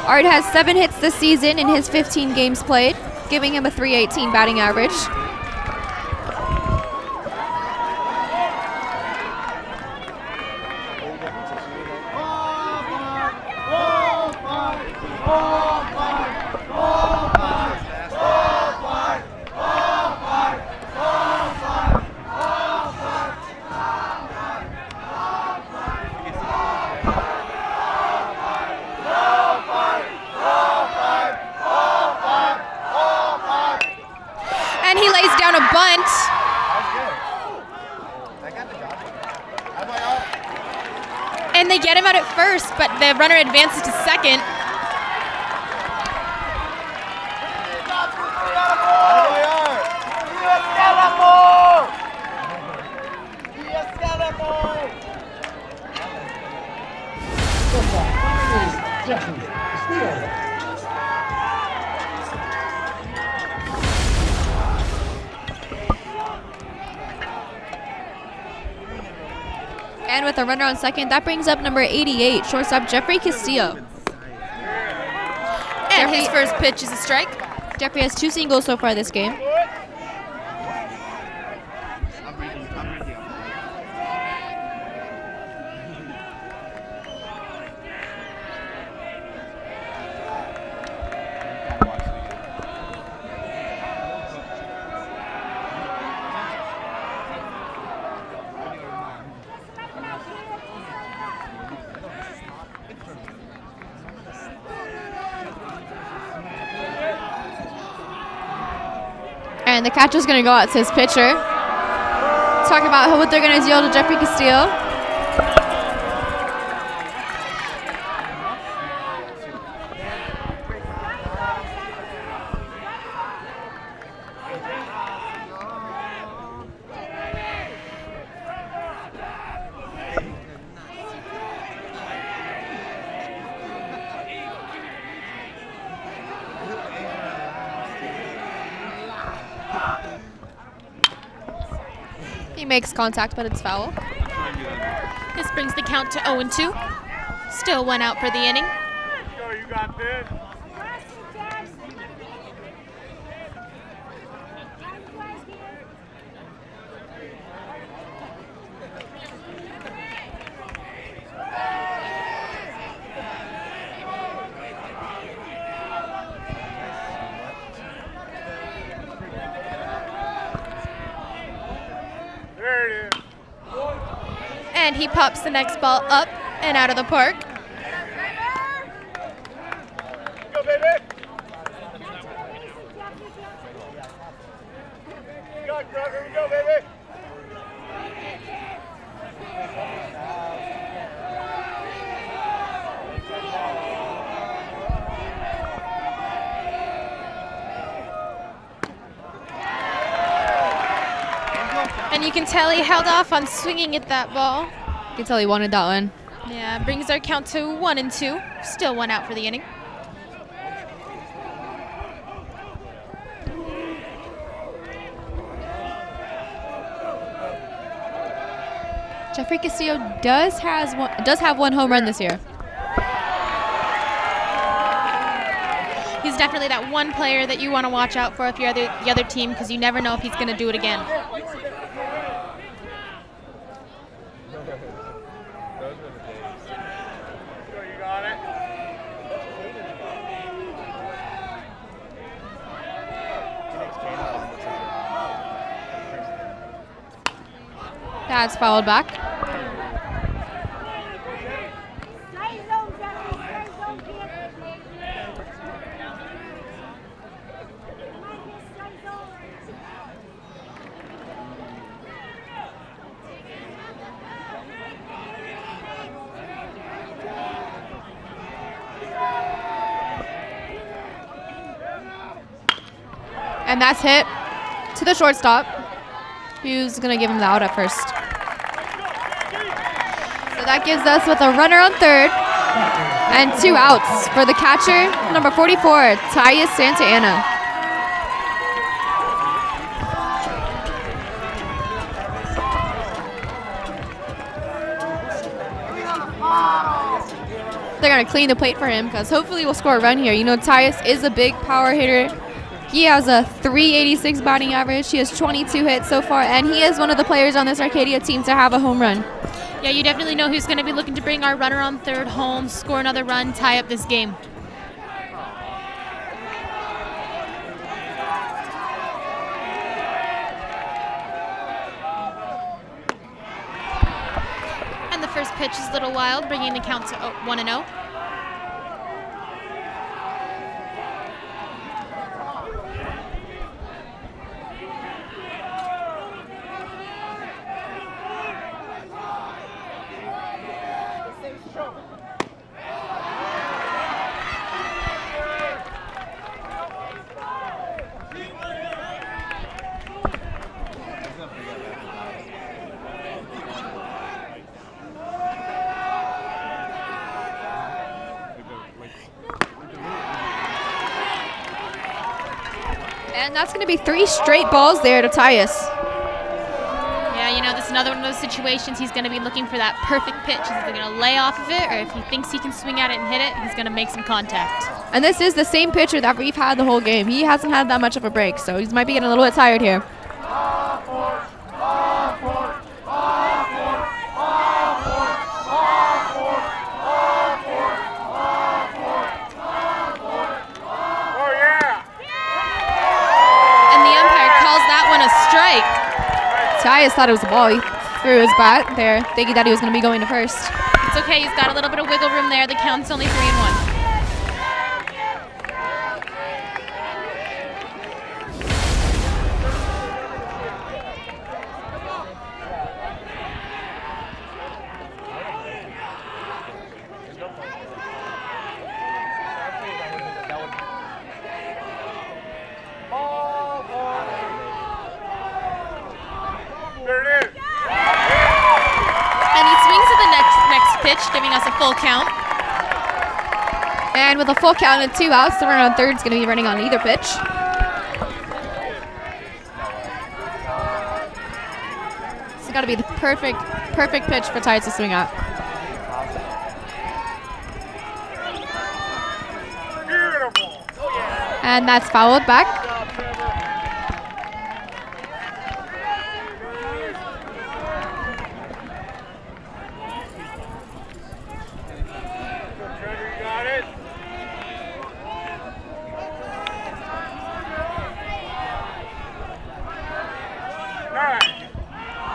Art has 7 hits this season in his 15 games played, giving him a .318 batting average. And he lays down a bunt. And they get him out at first, but the runner advances to second. And with a runner on second, that brings up number 88, shortstop Jeffrey Castillo. And his first pitch is a strike. Jeffrey has 2 singles so far this game. And the catcher's going to go out to his pitcher. Talk about what they're going to deal to Jeffrey Castillo. He makes contact, but it's foul. This brings the count to 0-2. Still 1 out for the inning. Go, you got this. There it is. And he pops the next ball up and out of the park. Go, baby. You got it, Crocker. Here we go, baby. And you can tell he held off on swinging at that ball. You can tell he wanted that one. Yeah, brings our count to 1-2. Still 1 out for the inning. Jeffrey Castillo does have one home run this year. He's definitely that one player that you want to watch out for if you're the other team, because you never know if he's going to do it again. Go, you got it. That's fouled back. And that's hit to the shortstop, who's going to give him the out at first. So that gives us with a runner on third and 2 outs for the catcher, number 44, Tyus Santa Ana. They're going to clean the plate for him because hopefully we'll score a run here. You know, Tyus is a big power hitter. He has a .386 batting average. He has 22 hits so far, and he is one of the players on this Arcadia team to have a home run. Yeah, you definitely know who's going to be looking to bring our runner on third home, score another run, tie up this game. And the first pitch is a little wild, bringing the count to 1-0. And that's going to be 3 straight balls there to Tyus. Yeah, you know, this it's another one of those situations he's going to be looking for that perfect pitch. He's either going to lay off of it, or if he thinks he can swing at it and hit it, he's going to make some contact. And this is the same pitcher that we've had the whole game. He hasn't had that much of a break, so he might be getting a little bit tired here. And the umpire calls that one a strike. Tyus thought it was a ball. He threw his bat there, thinking that he was going to be going to first. It's okay, he's got a little bit of wiggle room there. The count's only 3-1. Pitch, giving us a full count. And with a full count and 2 outs, the runner on third is going to be running on either pitch. It's got to be the perfect pitch for Tyus to swing at. And that's fouled back.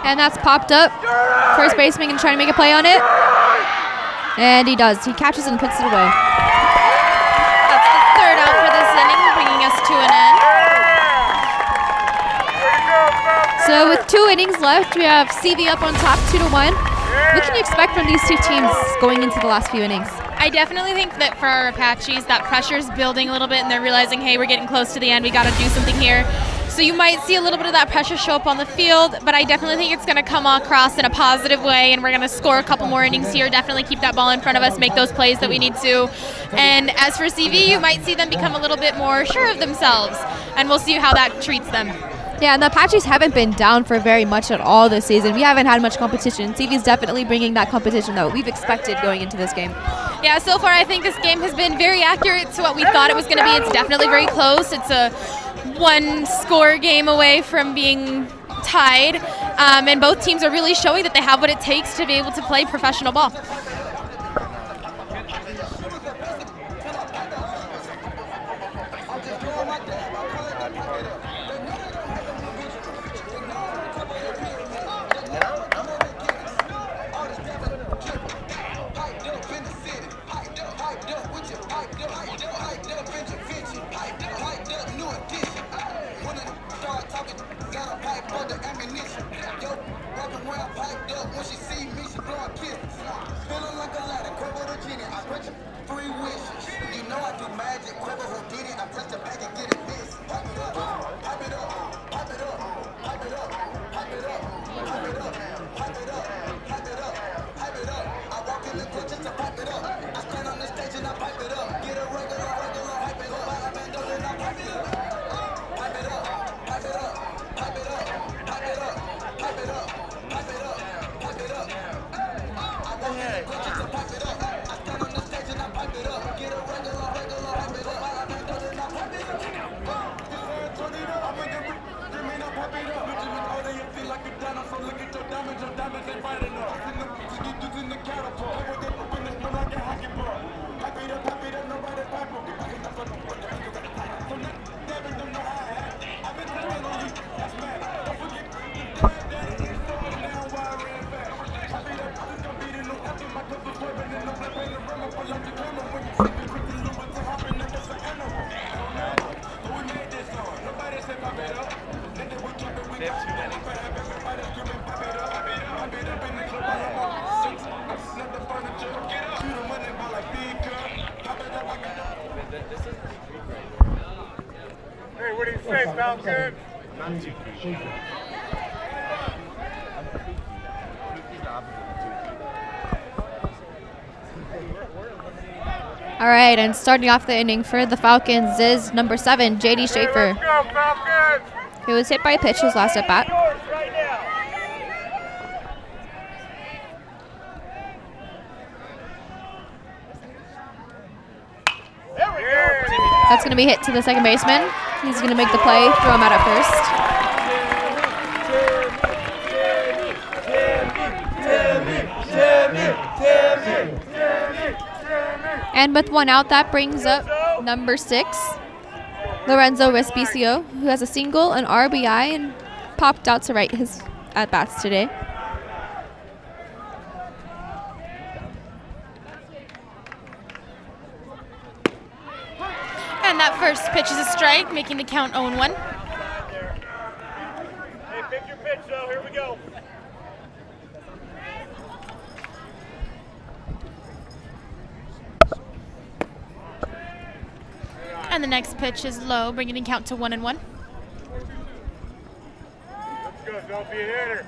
And that's popped up. First baseman can try to make a play on it. And he does. He catches and puts it away. That's the third out for this inning, bringing us to an end. So with 2 innings left, we have CV up on top 2-1. What can you expect from these two teams going into the last few innings? I definitely think that for our Apaches, that pressure's building a little bit, and they're realizing, hey, we're getting close to the end. We got to do something here. So you might see a little bit of that pressure show up on the field, but I definitely think it's going to come across in a positive way, and we're going to score a couple more innings here, definitely keep that ball in front of us, make those plays that we need to. And as for CV, you might see them become a little bit more sure of themselves, and we'll see how that treats them. Yeah, and the Apaches haven't been down for very much at all this season. We haven't had much competition. CV's definitely bringing that competition that we've expected going into this game. Yeah, so far I think this game has been very accurate to what we thought it was going to be. It's definitely very close. It's a 1-score game away from being tied, and both teams are really showing that they have what it takes to be able to play professional ball. Hey, what do you say, Falcon? Not too creepy. All right, and starting off the inning for the Falcons is number 7, J.D. Schaefer, Let's go, Falcons! who was hit by a pitch his last at bat. Yours right now. going to be hit to the second baseman. He's going to make the play, throw him out at first. And with one out, that brings up number 6, Lorenzo Respicio, who has a single, an RBI, and popped out to right his at-bats today. And that first pitch is a strike, making the count 0-1. Hey, pick your pitch, though. Here we go. And the next pitch is low, bringing the count to 1-1. Let's go. Don't be a hitter.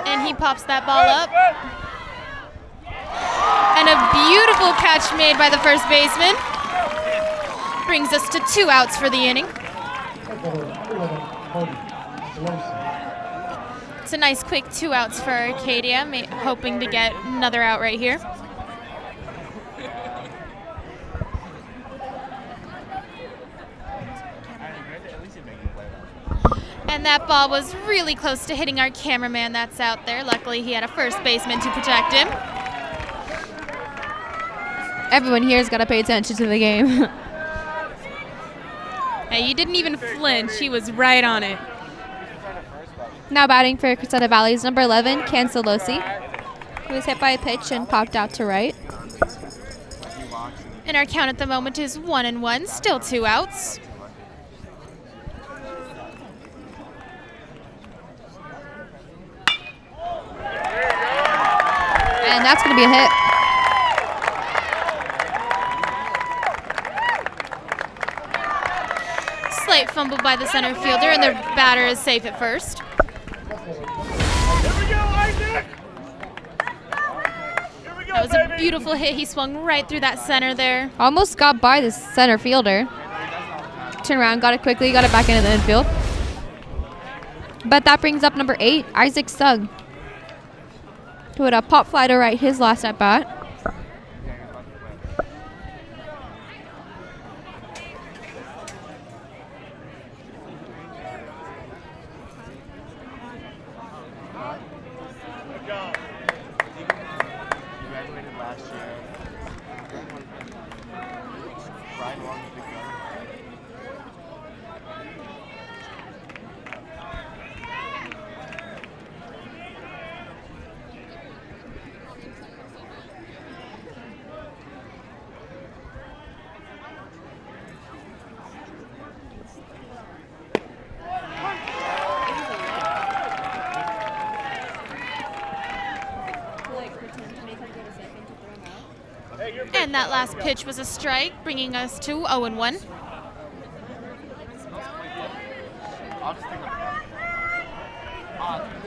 And he pops that ball up. And a beautiful catch made by the first baseman. Brings us to 2 outs for the inning. It's a nice quick 2 outs for Arcadia, hoping to get another out right here. And that ball was really close to hitting our cameraman that's out there. Luckily, he had a first baseman to protect him. Everyone here has got to pay attention to the game. Hey, you didn't even flinch. He was right on it. Now batting for Crescenta Valley's number 11, Cancelosi, who was hit by a pitch and popped out to right. And our count at the moment is 1-1, still 2 outs. And that's going to be a hit. Slight fumble by the center fielder, and the batter is safe at first. Here we go, Isaac! Here we go, That was a beautiful hit. He swung right through that center there. Almost got by the center fielder. Turned around, got it quickly, got it back into the infield. But that brings up number 8, Isaac Sugg, who had a pop fly to right his last at bat. And that last pitch was a strike, bringing us to 0-1. I'll just think of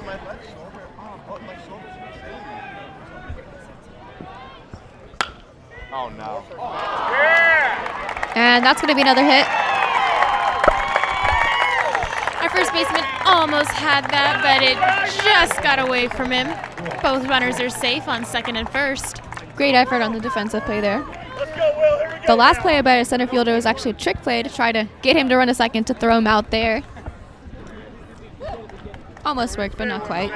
my left shoulder. My shoulder's oh no. And that's going to be another hit. Our first baseman almost had that, but it just got away from him. Both runners are safe on second and first. Great effort on the defensive play there. Let's go, Will. Here we go. The last play by a center fielder was actually a trick play to try to get him to run a second to throw him out there. Almost worked, but not quite.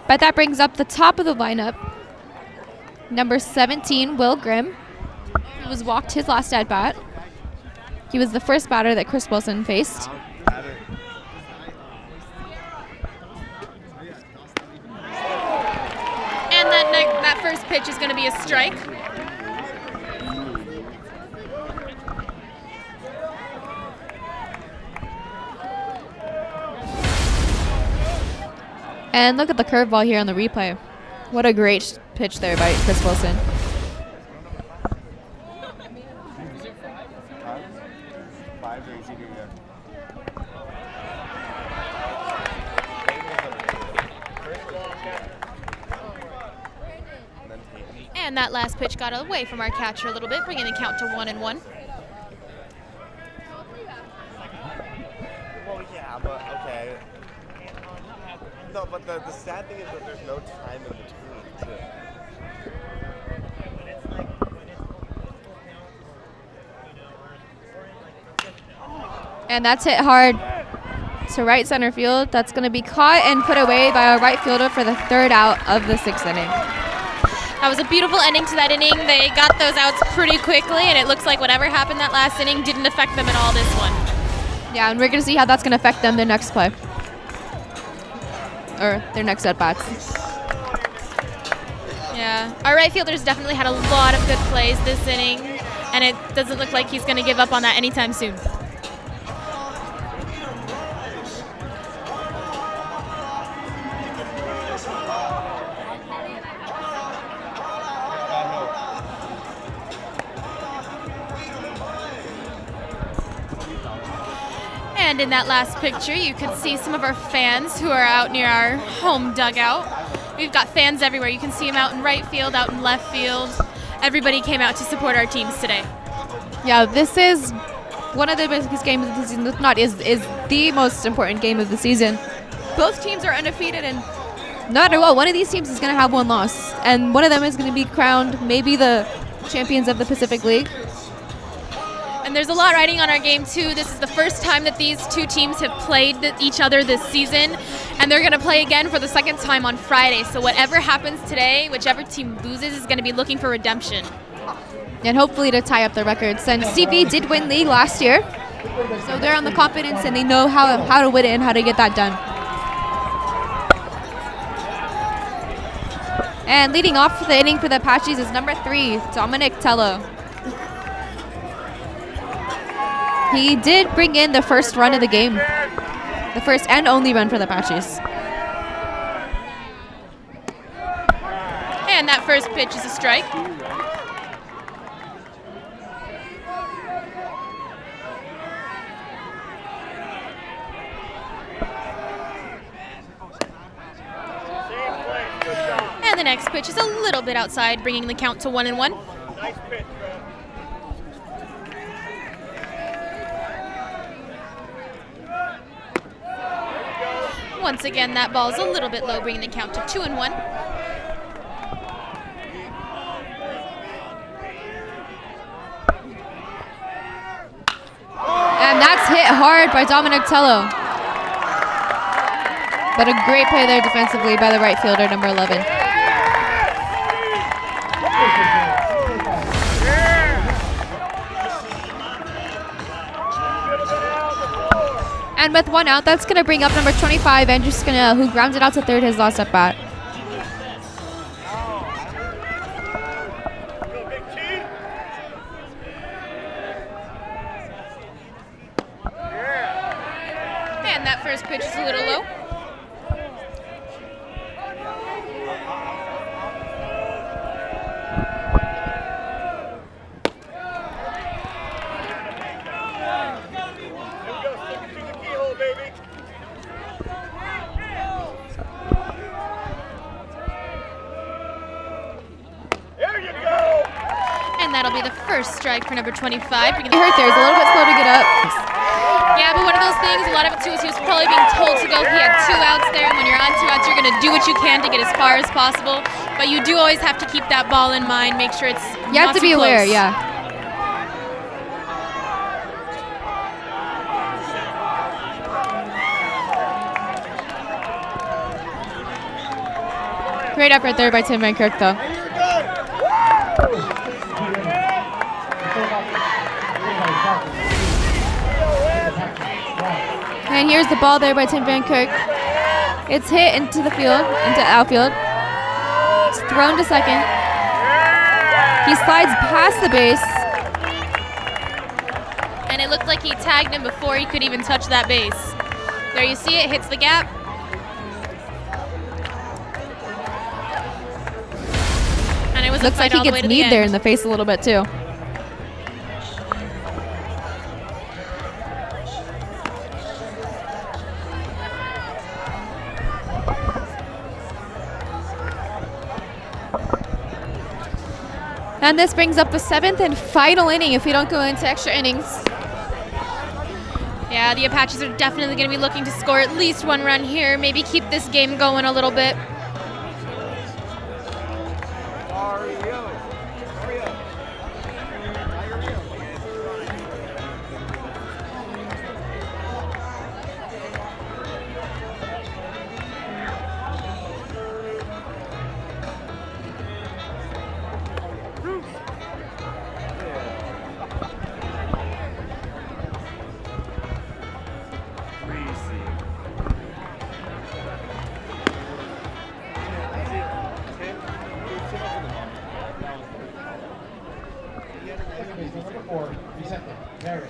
But that brings up the top of the lineup. Number 17, Will Grimm, who was walked his last at bat. He was the first batter that Chris Wilson faced. And that first pitch is going to be a strike. And look at the curveball here on the replay. What a great pitch there by Chris Wilson. And that last pitch got away from our catcher a little bit, bringing the count to 1-1. No, but the sad thing is that there's no time in between, too. And that's hit hard to right center field. That's going to be caught and put away by a right fielder for the third out of the 6th inning. That was a beautiful ending to that inning. They got those outs pretty quickly, and it looks like whatever happened that last inning didn't affect them at all this one. Yeah, and we're going to see how that's going to affect them their next play. Or their next at-bats. Yeah, our right fielder's definitely had a lot of good plays this inning, and it doesn't look like he's going to give up on that anytime soon. And in that last picture, you can see some of our fans who are out near our home dugout. We've got fans everywhere. You can see them out in right field, out in left field. Everybody came out to support our teams today. Yeah, this is one of the biggest games of the season. If not, is the most important game of the season. Both teams are undefeated, and no matter what, one of these teams is going to have one loss. And one of them is going to be crowned maybe the champions of the Pacific League. And there's a lot riding on our game, too. This is the first time that these two teams have played each other this season, and they're going to play again for the second time on Friday. So whatever happens today, whichever team loses is going to be looking for redemption. And hopefully to tie up the records. And CV did win league last year, so they're on the confidence and they know how to win it and how to get that done. And leading off the inning for the Apaches is number 3, Dominic Tello. He did bring in the first run of the game. The first and only run for the Apaches. And that first pitch is a strike. And the next pitch is a little bit outside, bringing the count to 1-1. Nice pitch, Once again, that ball's a little bit low, bringing the count to 2-1. And that's hit hard by Dominic Tello. But a great play there defensively by the right fielder, number 11. And with one out, that's going to bring up number 25, Andrew Scanella, who grounded out to third his last at bat. And that first pitch is a little low. That'll be the first strike for number 25. He hurt there. He's a little bit slow to get up. Yeah, but one of those things, a lot of it too is he was probably being told to go. He had 2 outs there, and when you're on 2 outs, you're going to do what you can to get as far as possible. But you do always have to keep that ball in mind, make sure it's You have to be aware, yeah. Great effort there by Tim Van Kirk, though. And here's the ball there by Tim Van Kirk. It's hit into the field, into outfield. It's thrown to second. He slides past the base. And it looked like he tagged him before he could even touch that base. There you see it, hits the gap. And it was Looks like he gets kneed there in the face a little bit too. And this brings up the 7th and final inning if we don't go into extra innings. Yeah, the Apaches are definitely going to be looking to score at least one run here, maybe keep this game going a little bit. Second base, number 4, Crescenta Valley.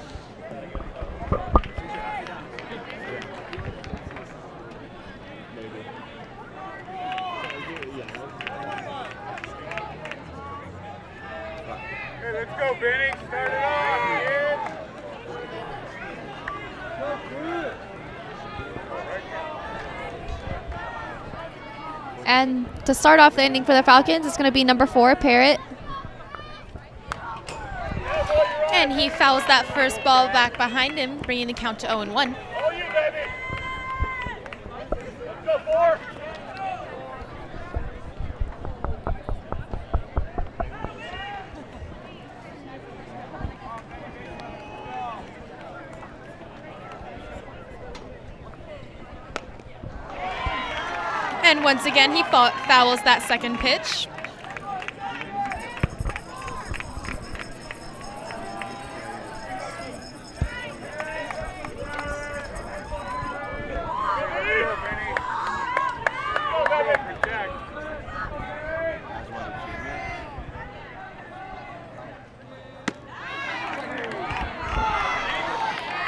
Hey, let's go, Benny. Start it off, kid. And to start off the inning for the Falcons, it's going to be number 4, Parrott. And he fouls that first ball back behind him, bringing the count to 0-1. All you, baby. Let's go, 4. And once again, he fouls that second pitch.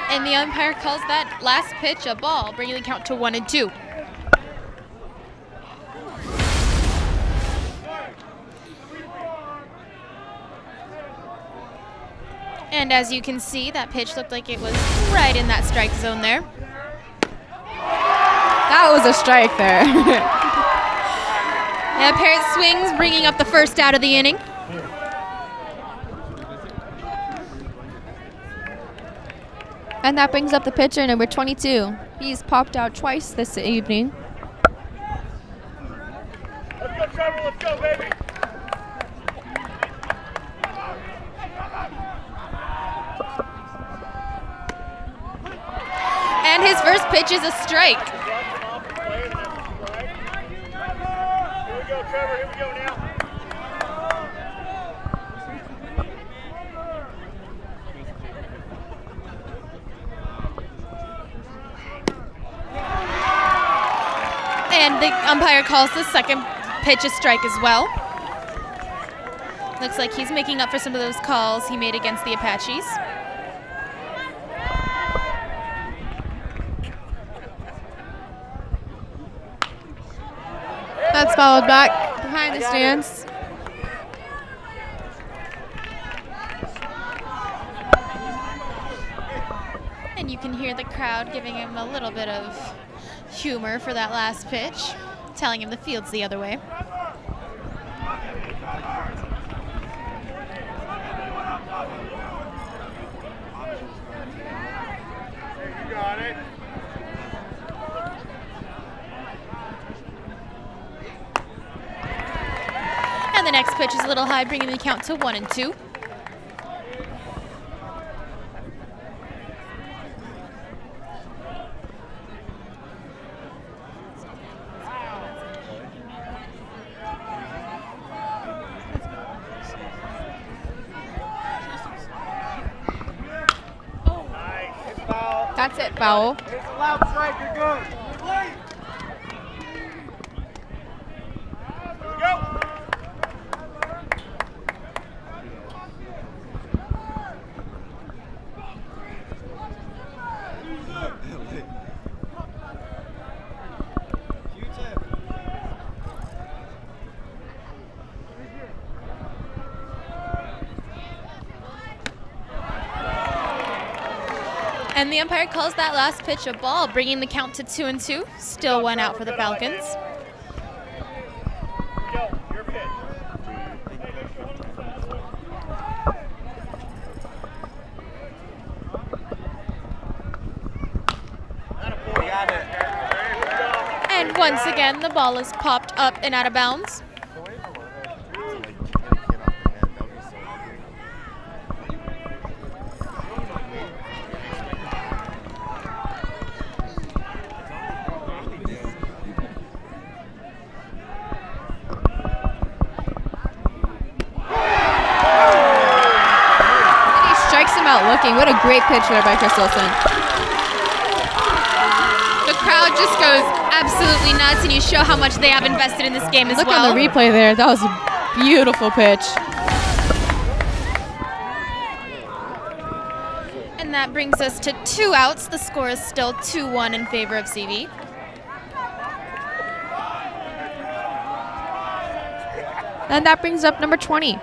And the umpire calls that last pitch a ball, bringing the count to 1-2. And as you can see, that pitch looked like it was right in that strike zone there. That was a strike there. Yeah, Parrott swings, bringing up the first out of the inning. And that brings up the pitcher, number 22. He's popped out twice this evening. Let's go, Trevor. Let's go, baby. And his first pitch is a strike. Here we go, Trevor. Here we go now. And the umpire calls the second pitch a strike as well. Looks like he's making up for some of those calls he made against the Apaches. That's followed back behind the stands. And you can hear the crowd giving him a little bit of humor for that last pitch, telling him the field's the other way. You got it. And the next pitch is a little high, bringing the count to 1-2. That's it, foul. It's a loud strike. You're good. Here we go. And the umpire calls that last pitch a ball, bringing the count to 2-2. Still one out for the Falcons. Go. Your pitch. Once again, the ball is popped up and out of bounds. Looking. What a great pitch there by Chris Wilson. The crowd just goes absolutely nuts, and you show how much they have invested in this game as well. Look on the replay there. That was a beautiful pitch. And that brings us to 2 outs. The score is still 2-1 in favor of CV. And that brings up number 20,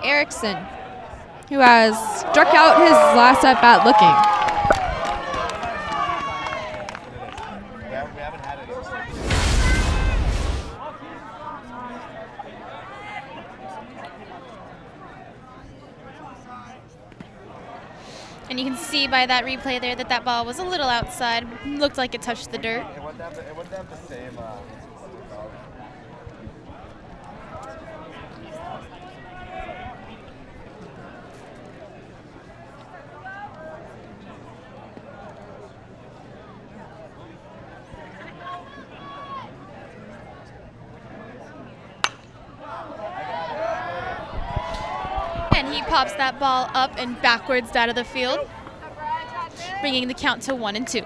Erickson, who has struck out his last at bat looking. And you can see by that replay there that that ball was a little outside. Looked like it touched the dirt. It wouldn't have the same. And he pops that ball up and backwards out of the field, bringing the count to 1-2.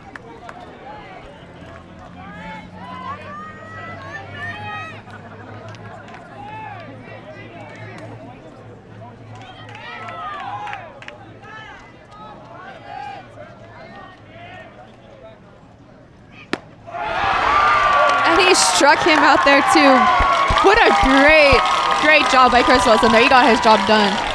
And he struck him out there too. What a great job by Chris Wilson there. He got his job done.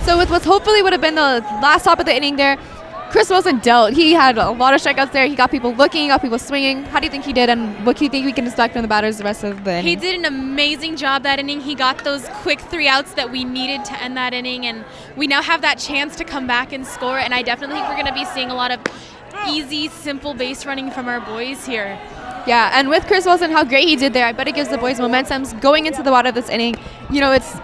So with what hopefully would have been the last stop of the inning there, Chris Wilson dealt. He had a lot of strikeouts there. He got people looking, he got people swinging. How do you think he did, and what do you think we can expect from the batters the rest of the inning? He did an amazing job that inning. He got those quick 3 outs that we needed to end that inning, and we now have that chance to come back and score, and I definitely think we're going to be seeing a lot of easy, simple base running from our boys here. Yeah, and with Chris Wilson, how great he did there, I bet it gives the boys momentum going into the bottom of this inning. You know, it's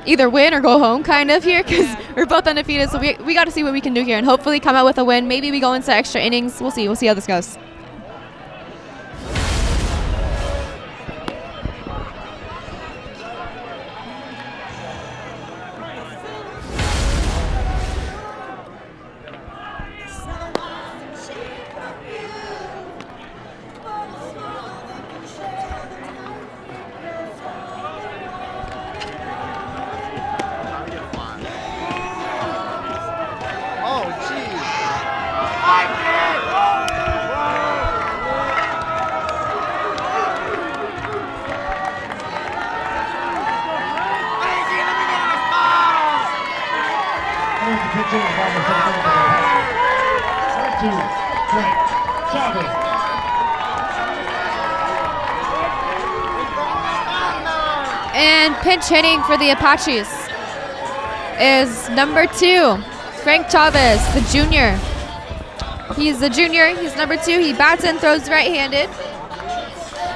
either win or go home kind of here, because we're both undefeated, so we got to see what we can do here and hopefully come out with a win. Maybe we go into extra innings. We'll see how this goes. And pinch hitting for the Apaches is number 2, Frank Chavez, the junior. He's the junior. He's number 2. He bats and throws right-handed.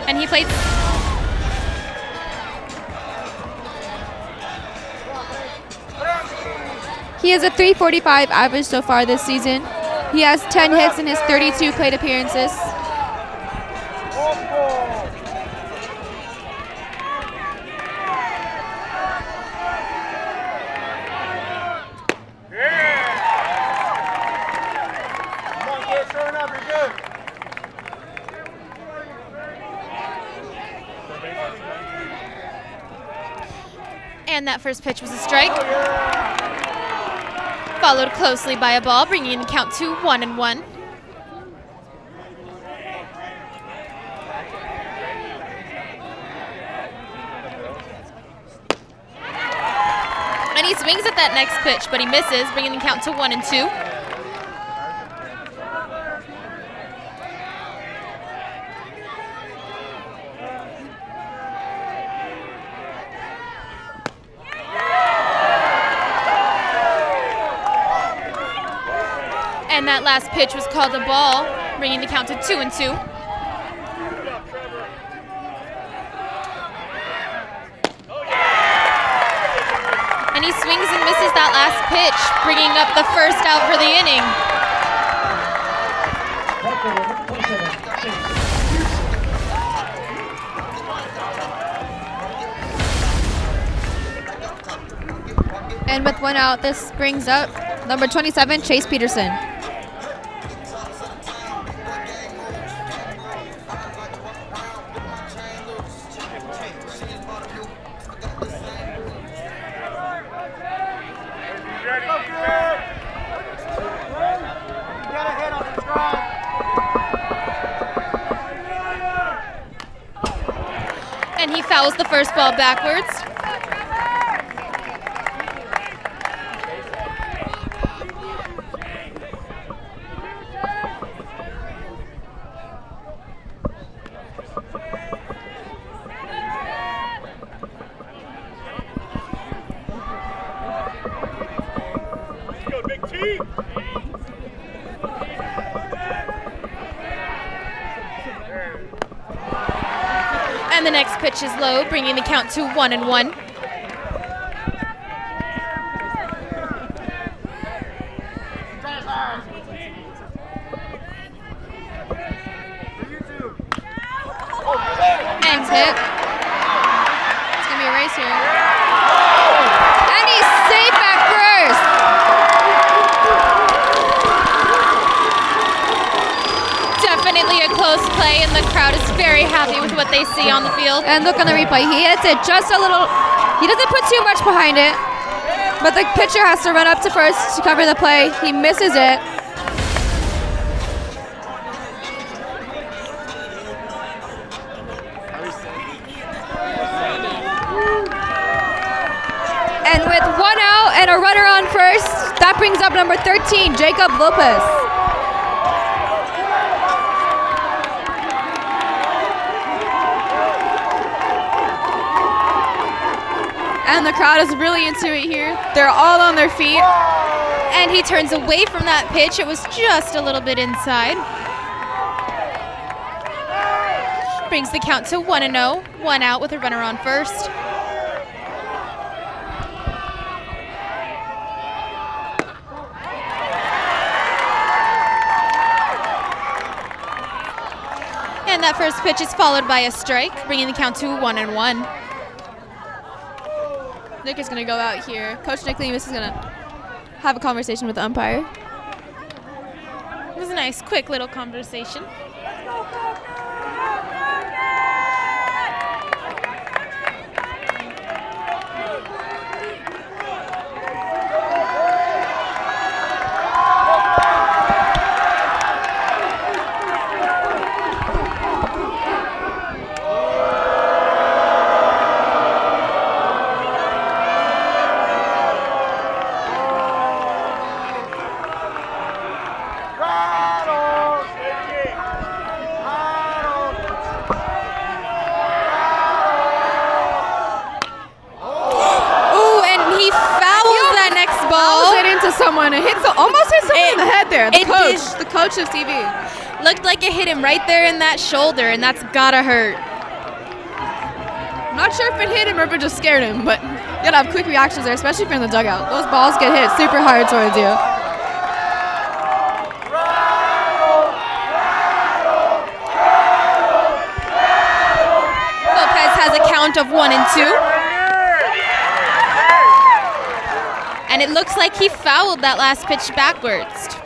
And he played. He has a .345 average so far this season. He has 10 hits in his 32 plate appearances. And that first pitch was a strike. Followed closely by a ball, bringing the count to 1-1. And he swings at that next pitch, but he misses, bringing the count to 1-2. And that last pitch was called a ball, bringing the count to 2-2. And he swings and misses that last pitch, bringing up the first out for the inning. And with 1 out, this brings up number 27, Chase Peterson. And he fouls the first ball backwards. And the next pitch is low, bringing the count to 1-1. And hit. It's gonna be a race here. And he's safe at first. Definitely a close play, and the crowd is very happy with what they see on the field. And look on the replay, he hits it just a little, he doesn't put too much behind it, but the pitcher has to run up to first to cover the play. He misses it. And with 1 out and a runner on first, that brings up number 13, Jacob Lopez. And the crowd is really into it here. They're all on their feet. And he turns away from that pitch. It was just a little bit inside. Brings the count to 1-0. 1 out with a runner on first. And that first pitch is followed by a strike, bringing the count to 1-1. Nick is going to go out here. Coach Nick Lemus is going to have a conversation with the umpire. It was a nice, quick little conversation. Someone, it almost hit someone in the head there. The coach of TV. Looked like it hit him right there in that shoulder, and that's gotta hurt. I'm not sure if it hit him or if it just scared him, but you gotta have quick reactions there, especially if you're in the dugout. Those balls get hit super hard towards you. Lopez has a count of 1-2. And it looks like he fouled that last pitch backwards.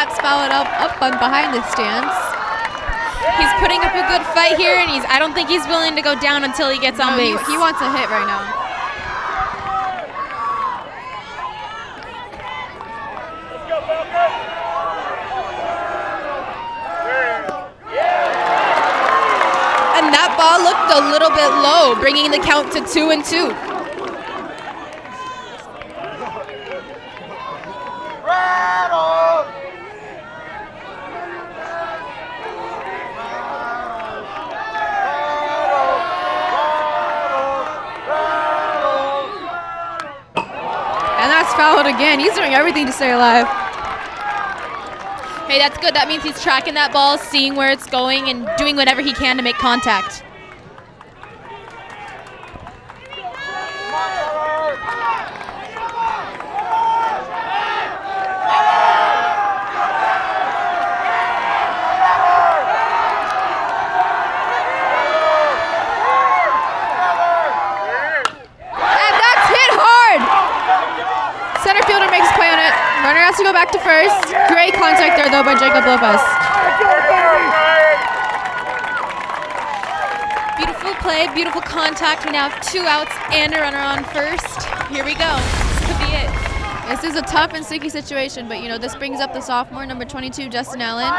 that's fouled up on behind the stands. He's putting up a good fight here, and I don't think he's willing to go down until he gets on base. He wants a hit right now. Let's go, Falcon. And that ball looked a little bit low, bringing the count to 2-2. And that's fouled again. He's doing everything to stay alive. Hey, that's good. That means he's tracking that ball, seeing where it's going, and doing whatever he can to make contact. And that's hit hard. Center fielder makes a play on it. Runner has to go back to first. Great contact there, though, by Jacob Lopez. Beautiful play, beautiful contact. We now have 2 outs and a runner on first. Here we go. This could be it. This is a tough and sticky situation, but, this brings up the sophomore, number 22, Justin Allen.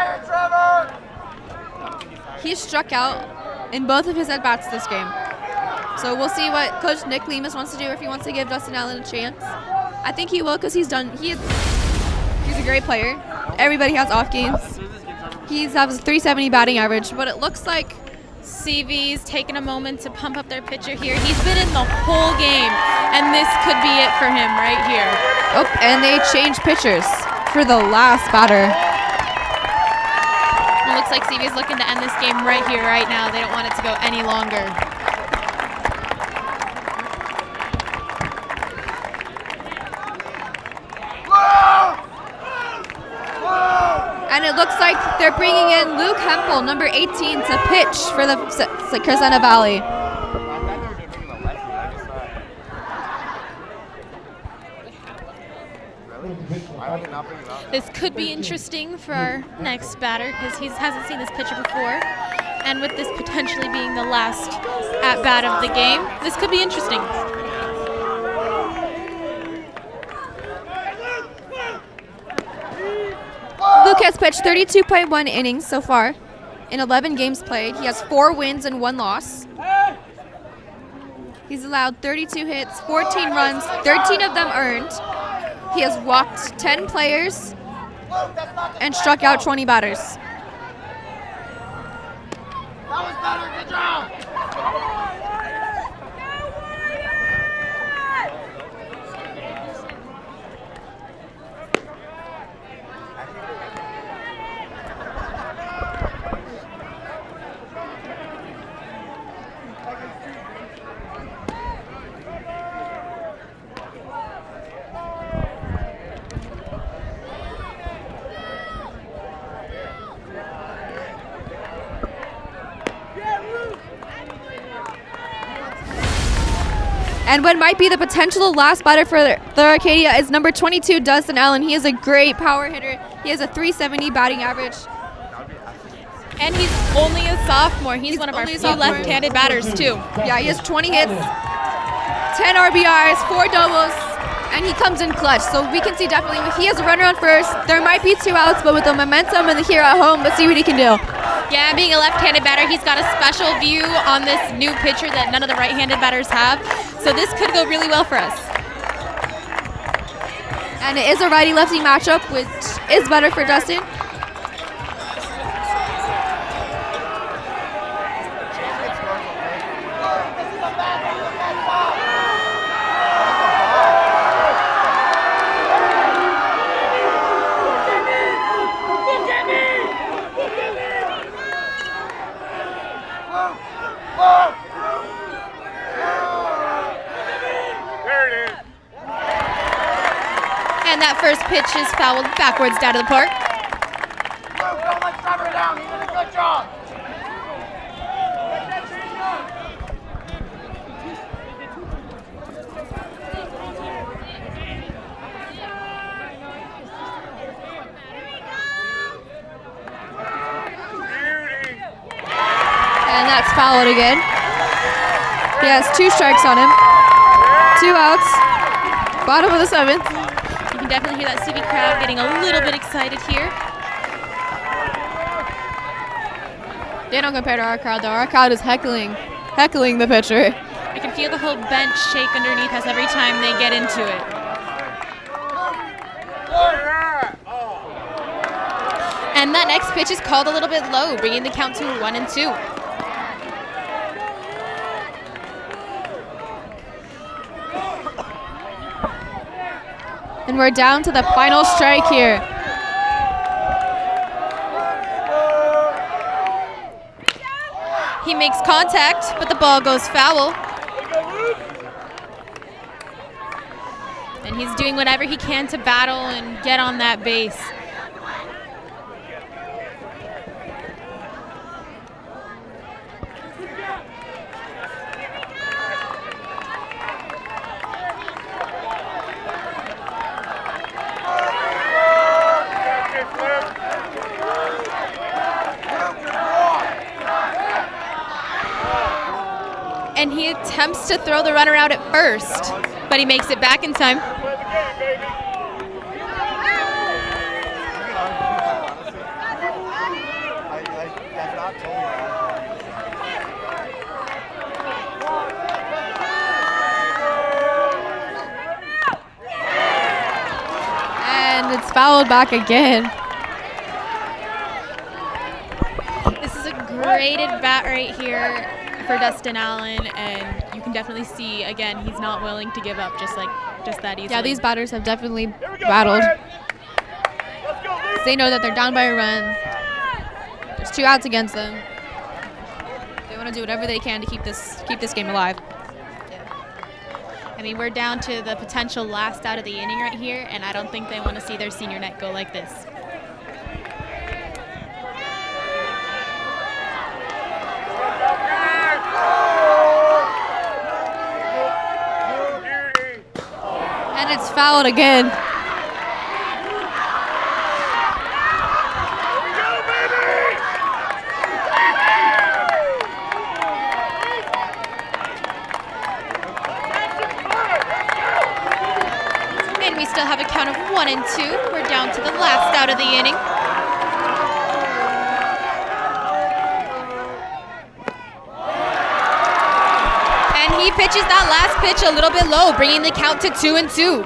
He struck out in both of his at-bats this game. So we'll see what Coach Nick Lemus wants to do, if he wants to give Justin Allen a chance. I think he will, because he's a great player. Everybody has off games. He has a 370 batting average, but it looks like CV's taking a moment to pump up their pitcher here. He's been in the whole game, and this could be it for him right here. Oh, and they changed pitchers for the last batter. It looks like CV's looking to end this game right here, right now. They don't want it to go any longer. And it looks like they're bringing in Luke Hempel, number 18, to pitch for the Crescenta Valley. This could be interesting for our next batter, because he hasn't seen this pitcher before. And with this potentially being the last at-bat of the game, this could be interesting. Luke has pitched 32.1 innings so far in 11 games played. He has 4 wins and 1 loss. He's allowed 32 hits, 14 runs, 13 of them earned. He has walked 10 players and struck out 20 batters. That was better. Good job. And what might be the potential last batter for the Arcadia is number 22, Dustin Allen. He is a great power hitter. He has a 370 batting average. And he's only a sophomore. He's one of our few left-handed batters, too. Yeah, he has 20 hits, 10 RBIs, 4 doubles, and he comes in clutch. So we can see definitely he has a runner on first. There might be 2 outs, but with the momentum and the here at home, let's see what he can do. Yeah, being a left-handed batter, he's got a special view on this new pitcher that none of the right-handed batters have. So this could go really well for us. And it is a righty-lefty matchup, which is better for Dustin. And that first pitch is fouled backwards down to the park. Luke, don't let Trevor down. He did a good job. fouled again. He has 2 strikes on him. 2 outs. Bottom of the 7th. You can definitely hear that CV crowd getting a little bit excited here. They don't compare to our crowd though. Our crowd is heckling the pitcher. I can feel the whole bench shake underneath us every time they get into it. And that next pitch is called a little bit low, bringing the count to 1-2. And we're down to the final strike here. He makes contact, but the ball goes foul. And he's doing whatever he can to battle and get on that base. And he attempts to throw the runner out at first, but he makes it back in time. And it's fouled back again. This is a great at bat right here for Dustin Allen, and you can definitely see, again, he's not willing to give up just that easily. Yeah, these batters have definitely battled. They know that they're down by a run. There's 2 outs against them. They want to do whatever they can to keep this game alive. I mean, we're down to the potential last out of the inning right here, and I don't think they want to see their senior net go like this. And it's fouled again. And we still have a count of 1-2. We're down to the last out of the inning. And he pitches that last pitch a little bit low, bringing the count to 2-2.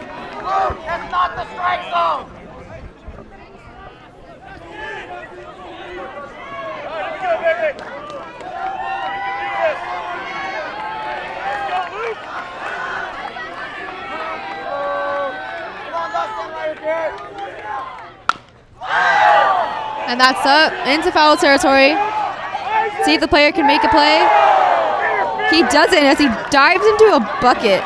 That's not the strike zone. And that's up into foul territory. See if the player can make a play. He doesn't as he dives into a bucket.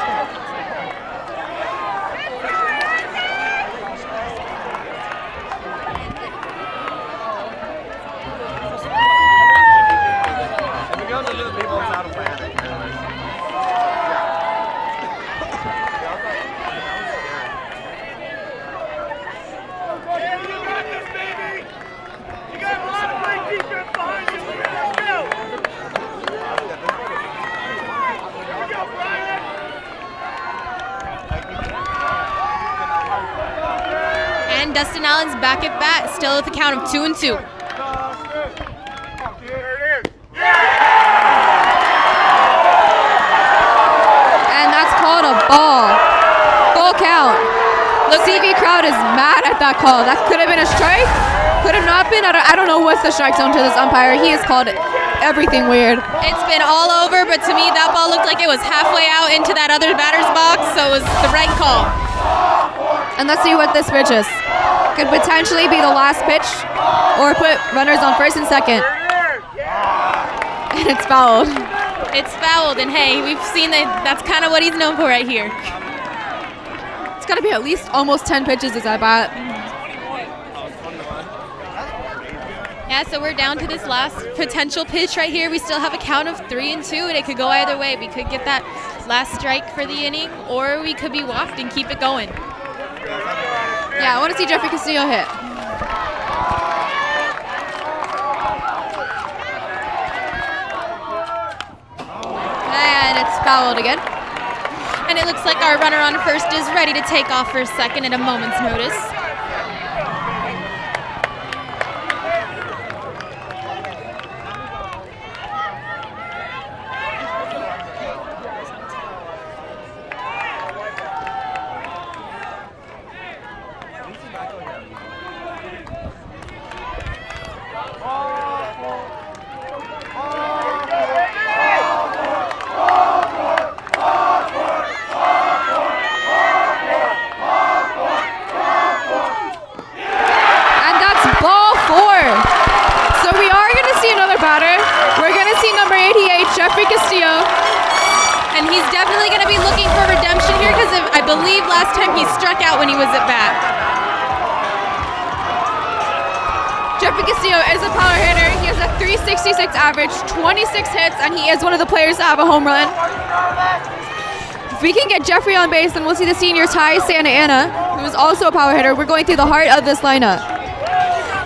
And Dustin Allen's back at bat, still at the count of 2-2. And that's called a ball. Full count. The CV crowd is mad at that call. That could have been a strike. Could have not been. I don't know what's the strike zone to this umpire. He has called everything weird. It's been all over, but to me that ball looked like it was halfway out into that other batter's box, so it was the right call. And let's see what this pitch is. Could potentially be the last pitch or put runners on first and second. And it's fouled. It's fouled, and hey, we've seen that's kind of what he's known for right here. It's got to be at least almost 10 pitches as I bat. Yeah, so we're down to this last potential pitch right here. We still have a count of 3-2, and it could go either way. We could get that last strike for the inning, or we could be walked and keep it going. Yeah, I want to see Jeffrey Castillo hit. fouled again. And it looks like our runner on first is ready to take off for second at a moment's notice. And that's ball 4. So we are going to see another batter. We're going to see number 88, Jeffrey Castillo. And he's definitely going to be looking for redemption here because I believe last time he struck out when he was at bat. Jeffrey Castillo is a power hitter. He has a 366 average, 26 hits, and he is one of the players to have a home run. If we can get Jeffrey on base, then we'll see the senior Ty Santa Ana, who is also a power hitter. We're going through the heart of this lineup.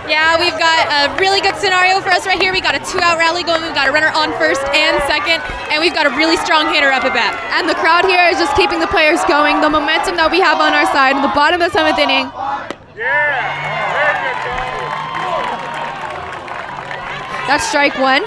Yeah, we've got a really good scenario for us right here. We got a 2-out rally going. We've got a runner on first and second, and we've got a really strong hitter up at bat. And the crowd here is just keeping the players going. The momentum that we have on our side in the bottom of the 7th inning. That's strike 1.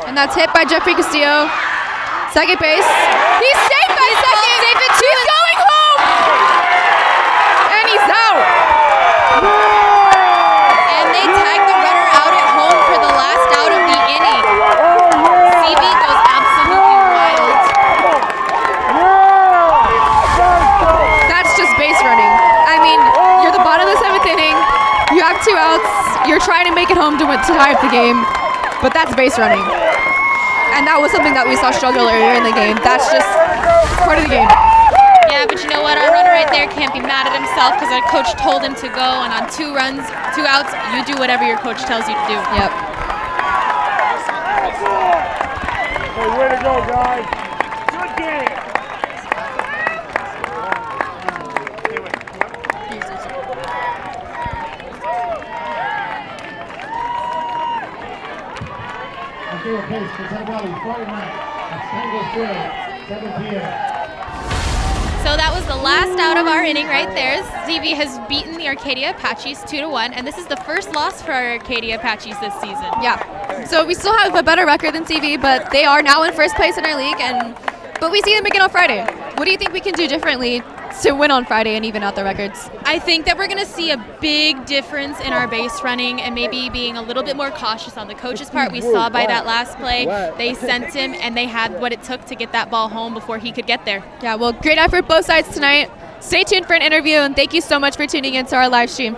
And that's hit by Jeffrey Castillo. Second base. He's safe by second. Safe at 2. He's going home. And he's out. And they tag the runner out at home for the last out of the inning. CV goes absolutely wild. That's just base running. I mean, you're the bottom of the 7th inning. You have 2 outs. You're trying to make it home to tie up the game. But that's base running. And that was something that we saw struggle earlier in the game. That's just part of the game. Yeah, but you know what? Our runner right there can't be mad at himself because our coach told him to go. And on 2 runs, 2 outs, you do whatever your coach tells you to do. Yep. Hey, way to go, guys. Good game. Okay, Crescenta Valley, Friday night at Stangle Field, 7 p.m. So that was the last out of our inning right there. CV has beaten the Arcadia Apaches 2-1, and this is the first loss for our Arcadia Apaches this season. Yeah. So we still have a better record than CV, but they are now in first place in our league. But we see them again on Friday. What do you think we can do differently to win on Friday and even out the records? I think that we're going to see a big difference in our base running and maybe being a little bit more cautious on the coach's part. We saw by that last play, they sent him and they had what it took to get that ball home before he could get there. Yeah, well, great effort both sides tonight. Stay tuned for an interview, and thank you so much for tuning in to our live stream.